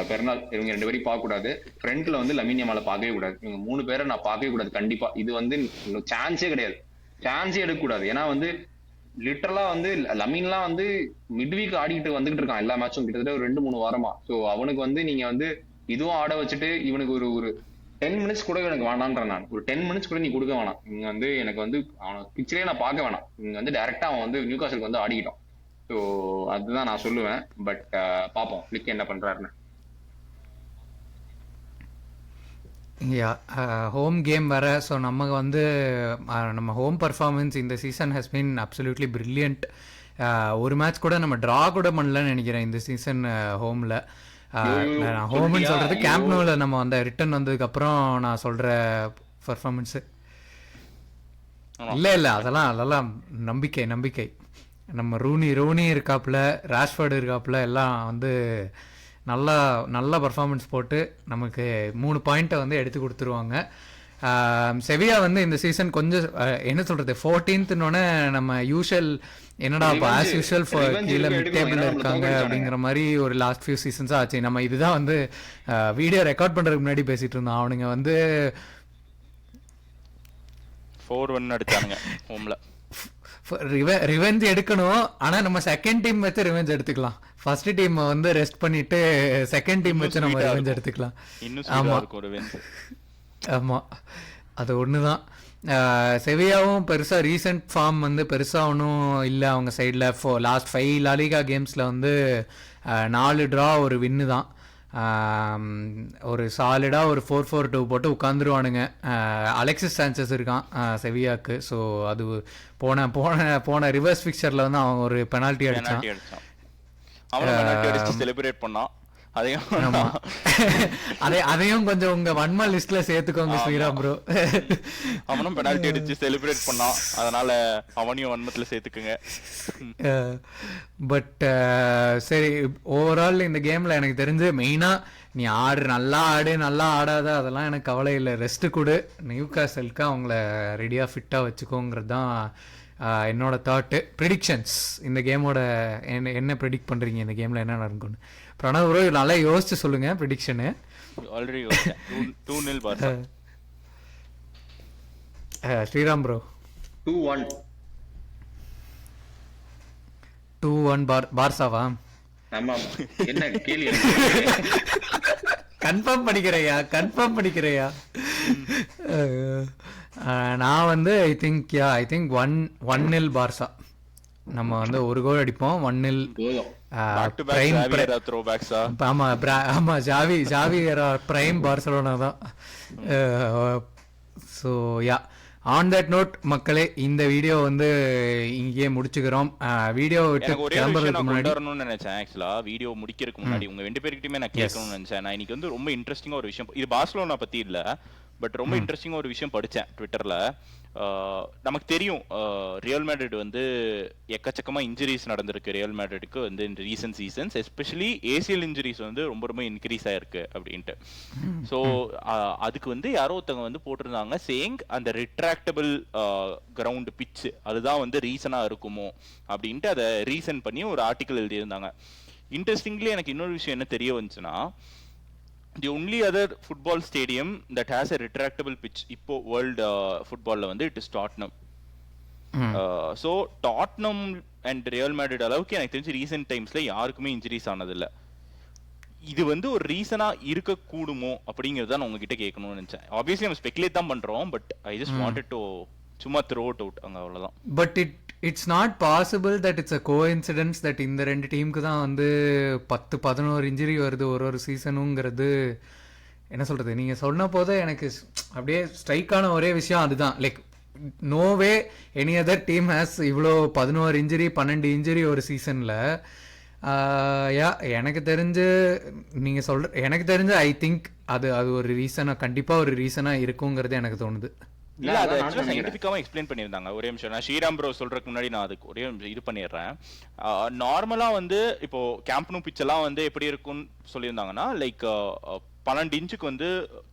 பெர்னால் இவங்க 2 பேரையும் பார்க்க கூடாது. ஃப்ரண்ட்ல வந்து லமின் யமாலை பார்க்கவே கூடாது. இவங்க 3 பேரை நான் பார்க்கவே கூடாது கண்டிப்பா. இது வந்து சான்ஸே கிடையாது. சான்ஸே எடுக்கக்கூடாது. ஏன்னா வந்து லிட்டரலா வந்து லமீன்லாம் வந்து மிட் வீக் ஆடிக்கிட்டு வந்துகிட்டு இருக்கான் எல்லா மேட்சும் கிட்டத்தட்ட ஒரு 2-3 வாரமா. ஸோ அவனுக்கு வந்து நீங்க வந்து இதுவும் ஆட வச்சுட்டு இவனுக்கு ஒரு 10 மினிட்ஸ் கூட எனக்கு வேணான்ற. நான் ஒரு 10 மினிட்ஸ் கூட நீ கொடுக்க வேணாம். இங்க வந்து எனக்கு வந்து அவனை பிக்சரே நான் பார்க்க வேணாம். இங்க வந்து டைரக்டா அவன் வந்து நியூகாசலுக்கு வந்து ஆடிக்கிட்டான். ஸோ அதுதான் நான் சொல்லுவேன். பட் பாப்போம் ஃபிளிக் என்ன பண்றாருன்னு. ஹோம் கேம் வேற. ஸோ நமக்கு வந்து நம்ம ஹோம் பர்ஃபார்மன்ஸ் இந்த season has been absolutely brilliant. ஒரு மேட்ச் கூட நம்ம ட்ரா கூட பண்ணலன்னு நினைக்கிறேன் இந்த சீசன் ஹோமில். நான் ஹோம்னு சொல்கிறது கேம்ப் நோவில் நம்ம அந்த ரிட்டர்ன் வந்ததுக்கப்புறம் நான் சொல்கிற பர்ஃபார்மன்ஸு இல்லை அதெல்லாம் நம்பிக்கை. நம்ம ரூனி இருக்காப்புல, ராஷ்ஃபோர்டு இருக்காப்புல, எல்லாம் வந்து நல்ல பர்ஃபார்மன்ஸ் போட்டு நமக்கு 3 பாயிண்ட்டை வந்து எடுத்து கொடுத்துருவாங்க. செவியா வந்து இந்த சீசன் கொஞ்சம் என்ன சொல்கிறது 14th நம்ம யூஷுவல் என்னடா ஆஸ் யூஷுவல் கீழே மிட் டேபிளில் இருக்காங்க அப்படிங்கிற மாதிரி ஒரு லாஸ்ட் ஃபியூ சீசன்ஸாக ஆச்சு. நம்ம இதுதான் வந்து வீடியோ ரெக்கார்ட் பண்ணுறதுக்கு முன்னாடி பேசிகிட்டு இருந்தோம். அவனுங்க வந்து 4-1 அடிச்சானுங்க ஹோம்ல. ரிவெஞ்ச் எடுக்கணும். ஆனா நம்ம செகண்ட் டீம் வச்சு ரிவெஞ்ச் எடுத்துக்கலாம். ஃபர்ஸ்ட் டீம் வந்து ரெஸ்ட் பண்ணிட்டு செகண்ட் டீம் வச்சு நம்ம ரிவெஞ்ச் எடுத்துக்கலாம். ஆமா அது ஒண்ணுதான். செவியாவும் பெருசா ரீசெண்ட் ஃபார்ம் வந்து பெருசா ஒன்றும் இல்லை அவங்க சைடில். லாஸ்ட் 5 லாலிகா கேம்ஸ்ல வந்து 4 ட்ரா ஒரு வின்னு தான். ஒரு சாலிடாக ஒரு 4-4-2 போட்டு உட்காந்துருவானுங்க. அலெக்சிஸ் சான்சஸ் இருக்கான் செவியாக்கு. ஸோ அது போன ரிவர்ஸ் பிக்சரில் வந்து அவன் ஒரு பெனால்ட்டி அடிச்சான். செலிப்ரேட் பண்ணான். அதையும் கொஞ்சம் உங்க வன்மா லிஸ்ட்ல சேர்த்துக்கோங்க ஸ்ரீராம் ப்ரோ. அவனும் பெனால்டி அடிச்சு செலிப்ரேட் பண்ணான். அதனால அவனையும் வன்மத்துல சேர்த்துக்குங்க. பட் சரி, ஓவரால் இந்த கேம்ல எனக்கு தெரிஞ்சு மெயினா நீ நல்லா ஆடாத அதெல்லாம் எனக்கு கவலை இல்லை. ரெஸ்ட் கொடு. நியூகாசலுக்கு அவங்கள ரெடியா ஃபிட்டா வச்சுக்கோங்கிறது தான் என்னோட தாட்டு. ப்ரிடிக்ஷன்ஸ் இந்த கேமோட என்ன ப்ரிடிக்ட் பண்றீங்க இந்த கேம்ல என்ன நடக்கும்னு? பிரணவ் ப்ரோ நல்லா யோசிச்சு சொல்லுங்க prediction. Already 2-0 Barca. Sriram bro 2-1 பார்சாவா? ஆமா என்ன கேள்வி? கன்ஃபார்ம் பண்ணிக்கிறையா? நான் வந்து ஐ திங்க் 1-0 பார்சா. நம்ம வந்து ஒரு கோல் அடிப்போம். 1-0 ஆமா ஜாவி பிரைம் பார்சலோனா தான். So yeah, on that note மக்களே, இந்த வீடியோ வந்து இங்கேயே முடிச்சுக்கிறோம். வீடியோ கிளம்புறதுக்கு முன்னாடி நினைச்சேன் ஆக்சுவலா வீடியோ முடிக்கிறதுக்கு முன்னாடி உங்க 2 பேருக்கிட்டயுமே நான் கேட்கணும்னு நினைச்சேன். நான் இன்னைக்கு வந்து ரொம்ப இன்ட்ரெஸ்டிங்கா ஒரு விஷயம், இது பார்சலோனா பத்தி இல்ல, பட் ரொம்ப இன்ட்ரெஸ்டிங்கா ஒரு விஷயம் படிச்சேன் ட்விட்டர்ல. நமக்கு தெரியும் ரியல் மேட்ரிட் வந்து எக்கச்சக்கமா இன்ஜுரிஸ் நடந்திருக்கு ரியல் மேட்ரிட்க்கு வந்து இந்த recent seasons. Especially ACL injuries வந்து ரொம்ப இன்க்ரீஸ் ஆயிருக்கு அப்படின்ட்டு. ஸோ அதுக்கு வந்து யாரோ ஒருத்தவங்க வந்து போட்டிருந்தாங்க சேயிங் அந்த ரிட்ராக்டபிள் கிரவுண்ட் பிட்ச் அதுதான் வந்து ரீசனா இருக்குமோ அப்படின்ட்டு அதை ரீசன் பண்ணி ஒரு ஆர்டிக்கல் எழுதியிருந்தாங்க. இன்ட்ரெஸ்டிங்லி எனக்கு இன்னொரு விஷயம் என்ன தெரிய வந்துச்சுன்னா, the only other football stadium that has a retractable pitch இப்போ world footballல வந்து it is Tottenham. So Tottenham and Real Madrid அளவுக்கு எனக்கு தெரிஞ்சு ரீசெண்ட் டைம்ஸ்ல யாருக்குமே இன்ஜுரிஸ் ஆனதில்லை. இது வந்து ஒரு ரீசனா இருக்க கூடுமோ அப்படிங்கறத நான் உங்ககிட்ட கேட்கணும்னு நினைச்சேன். ஆப்வியஸ்லி நம்ம ஸ்பெகுலேட் தான் பண்றோம், but I just wanted to சும்மா த்ரோ அவுட் அங்கே அவ்வளோதான். But it's not possible that it's a coincidence that இந்த 2 டீமுக்கு தான் வந்து 10-11 இன்ஜுரி வருது ஒரு சீசனுங்கிறது. என்ன சொல்கிறது, நீங்கள் சொன்ன போதே எனக்கு அப்படியே ஸ்ட்ரைக்கான ஒரே விஷயம் அதுதான். Like no way any other team has இவ்வளோ 11 இன்ஜுரி 12 இன்ஜுரி ஒரு சீசனில். யா எனக்கு தெரிஞ்சு எனக்கு தெரிஞ்சு ஐ திங்க் அது ஒரு ரீசனாக கண்டிப்பாக ஒரு ரீசனாக இருக்குங்கிறது எனக்கு தோணுது. இல்ல அது ஆக்சுவலா சயின்டிஃபிக்காவும் எக்ஸ்பிளைன் பண்ணியிருந்தாங்க. ஒரே நிமிஷம், நான் ஸ்ரீராம் ப்ரோ சொல்றதுக்கு முன்னாடி நான் அதுக்கு ஒரே இது பண்ணிடுறேன். நார்மலா வந்து இப்போ கேம்ப் நூ பிச் எல்லாம் வந்து எப்படி இருக்கும்னு சொல்லியிருந்தாங்கன்னா, லைக் 12 இன்ச்சுக்கு வந்து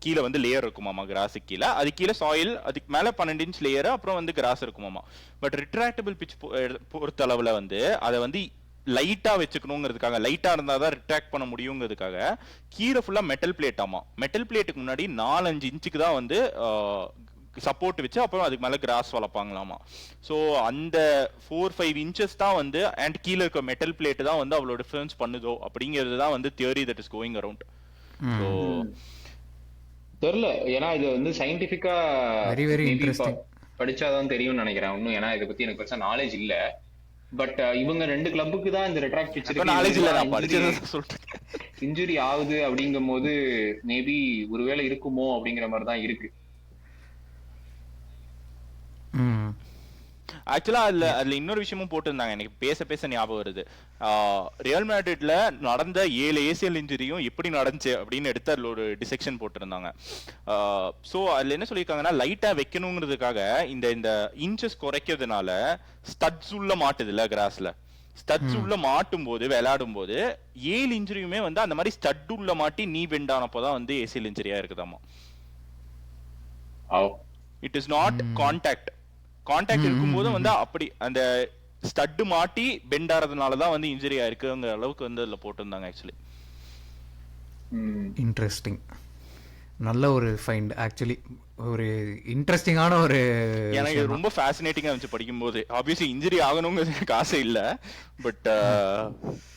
கீழே வந்து லேயர் இருக்குமாமா கிராஸுக்கு கீழே, அது கீழே சாயில், அதுக்கு மேல 12 இன்ச் லேயர், அப்புறம் வந்து கிராஸ் இருக்குமாமா. பட் ரிட்ராக்டபிள் பிச் பொறுத்த அளவுல வந்து அதை வந்து லைட்டா வச்சுக்கணுங்கிறதுக்காக, லைட்டா இருந்தாதான் ரிட்ராக்ட் பண்ண முடியுங்கிறதுக்காக கீழே ஃபுல்லா மெட்டல் பிளேட். ஆமா, மெட்டல் பிளேட்டுக்கு முன்னாடி 4-5 இன்ச்சுக்கு தான் வந்து சப்போர்ட் வச்சு அப்புறம் அதுக்கு மேல கிராஸ் வளர்ப்பாங்களாமா. ஸோ அந்த 4-5 இன்ச்சஸ் தான் வந்து அண்ட் கீழே இருக்க மெட்டல் பிளேட் தான் வந்து அவ்வளோ டிஃபரன்ஸ் பண்ணுதோ அப்படிங்கிறது தான் வந்து theory that is going around. So தெரியல, ஏன்னா இது வந்து சயின்டிபிக்கா வெரி வெரி இன்ட்ரெஸ்டிங் படிச்சாதான் தெரியும்னு நினைக்கிறேன். இன்னும் ஏன்னா இதை பத்தி எனக்கு பெருசா நாலேஜ் இல்ல. பட் இவங்க 2 கிளப்புக்கு தான் இந்த ரெட்ராக்ட் பிச் நாலேஜ் இல்ல, நான் படிச்சதை சொல்றேன். இன்ஜுரி ஆகுது அப்படிங்கும் போது மேபி ஒருவேளை இருக்குமோ அப்படிங்கிற மாதிரி தான் இருக்கு. ஆக்சுவலா அதுல இன்னொரு விஷயமும் போட்டிருந்தாங்க, எனக்கு பேச ஞாபகம் வருது. ரியல் மேட்ரிட்ல நடந்த 7 ஏசிஎல் இன்ஜுரியும் எப்படி நடந்துச்சு அப்படின்னு எடுத்து அதுல ஒரு டிசெக்ஷன் போட்டிருந்தாங்க. ஸோ அதுல என்ன சொல்லியிருக்காங்கன்னா, லைட்டா வைக்கணுங்கிறதுக்காக இந்த இன்ச்சஸ் குறைக்கிறதுனால ஸ்டட்ஸ் உள்ள மாட்டுது இல்ல கிராஸ்ல, ஸ்டட்ஸ் உள்ள மாட்டும் போது விளையாடும் போது 7 இன்ஜுரியுமே வந்து அந்த மாதிரி ஸ்டட் உள்ள மாட்டி நீ பெண்ட் ஆனப்போதான் வந்து ஏசிஎல் இன்ஜுரியா இருக்குதாமா. இட் இஸ் நாட் கான்டாக்ட் இருக்கும்போது வந்து அப்படி அந்த ஸ்டட் மாட்டி பெண்ட் ஆறதுனாலதான் வந்து இன்ஜுரி ஆயிருக்குங்கிற அளவுக்கு வந்து அதுல போட்டிருந்தாங்க. ஆக்சுவலி இன்ட்ரெஸ்டிங், நல்ல ஒரு ஃபைண்ட். ஆக்சுவலி ஒரு இன்ட்ரெஸ்டிங்கான ஒரு, எனக்கு ரொம்ப ஃபேசினேட்டிங்கா இருந்துச்சு படிக்கும்போது. ஆப்வியஸ்லி இன்ஜுரி ஆகணுங்கிறது எனக்கு ஆசை இல்லை, பட்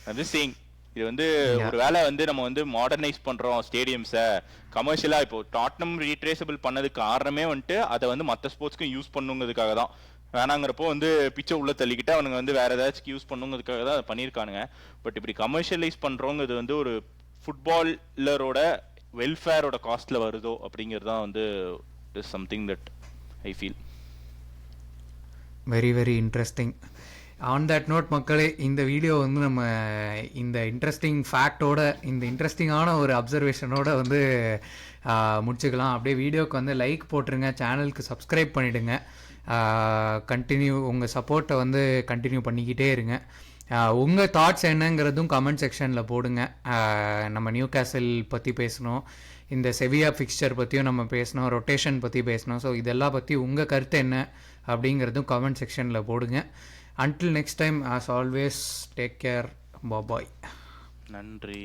ஐம் ஜஸ்ட் சேயிங் இது வந்து ஒரு வேளை வந்து நம்ம வந்து மாடர்னைஸ் பண்றோம் ஸ்டேடியம்ஸை கமர்ஷியலா. இப்போ டாட்னம் ரீட்ரேசபிள் பண்ணதுக்கு காரணமே வந்துட்டு அதை வந்து மற்ற ஸ்போர்ட்ஸ்க்கும் யூஸ் பண்ணுங்கிறதுக்காக தான். வேணாங்கிறப்போ வந்து பிச்சை உள்ள தள்ளிக்கிட்டு அவனுங்க வந்து வேற ஏதாச்சும் யூஸ் பண்ணுங்கிறதுக்காக தான் அதை பண்ணியிருக்கானுங்க. பட் இப்படி கமர்ஷியலைஸ் பண்றோங்கிறது வந்து ஒரு ஃபுட்பாலரோட வெல்ஃபேரோட காஸ்ட்ல வருதோ அப்படிங்கிறது தான் வந்து is something that I feel very very interesting. On that note மக்களே, இந்த வீடியோ வந்து நம்ம இந்த இன்ட்ரெஸ்டிங் ஃபேக்டோட, இந்த இன்ட்ரெஸ்டிங்கான ஒரு அப்சர்வேஷனோட வந்து முடிச்சுக்கலாம். அப்படியே வீடியோக்கு வந்து லைக் போட்டுருங்க, சேனலுக்கு சப்ஸ்கிரைப் பண்ணிவிடுங்க. கண்டினியூ உங்கள் சப்போர்ட்டை வந்து கண்டினியூ பண்ணிக்கிட்டே இருங்க. உங்கள் தாட்ஸ் என்னங்கிறதும் கமெண்ட் செக்ஷனில் போடுங்க. நம்ம நியூ கேசல் பற்றி பேசணும், இந்த செவியா ஃபிக்ஸ்சர் பற்றியும் நம்ம பேசணும், ரொட்டேஷன் பற்றி பேசணும். ஸோ இதெல்லாம் பற்றி உங்கள் கருத்து என்ன அப்படிங்கிறதும் கமெண்ட் செக்ஷனில் போடுங்க. Until next time, as always, take care. Bye bye. நன்றி.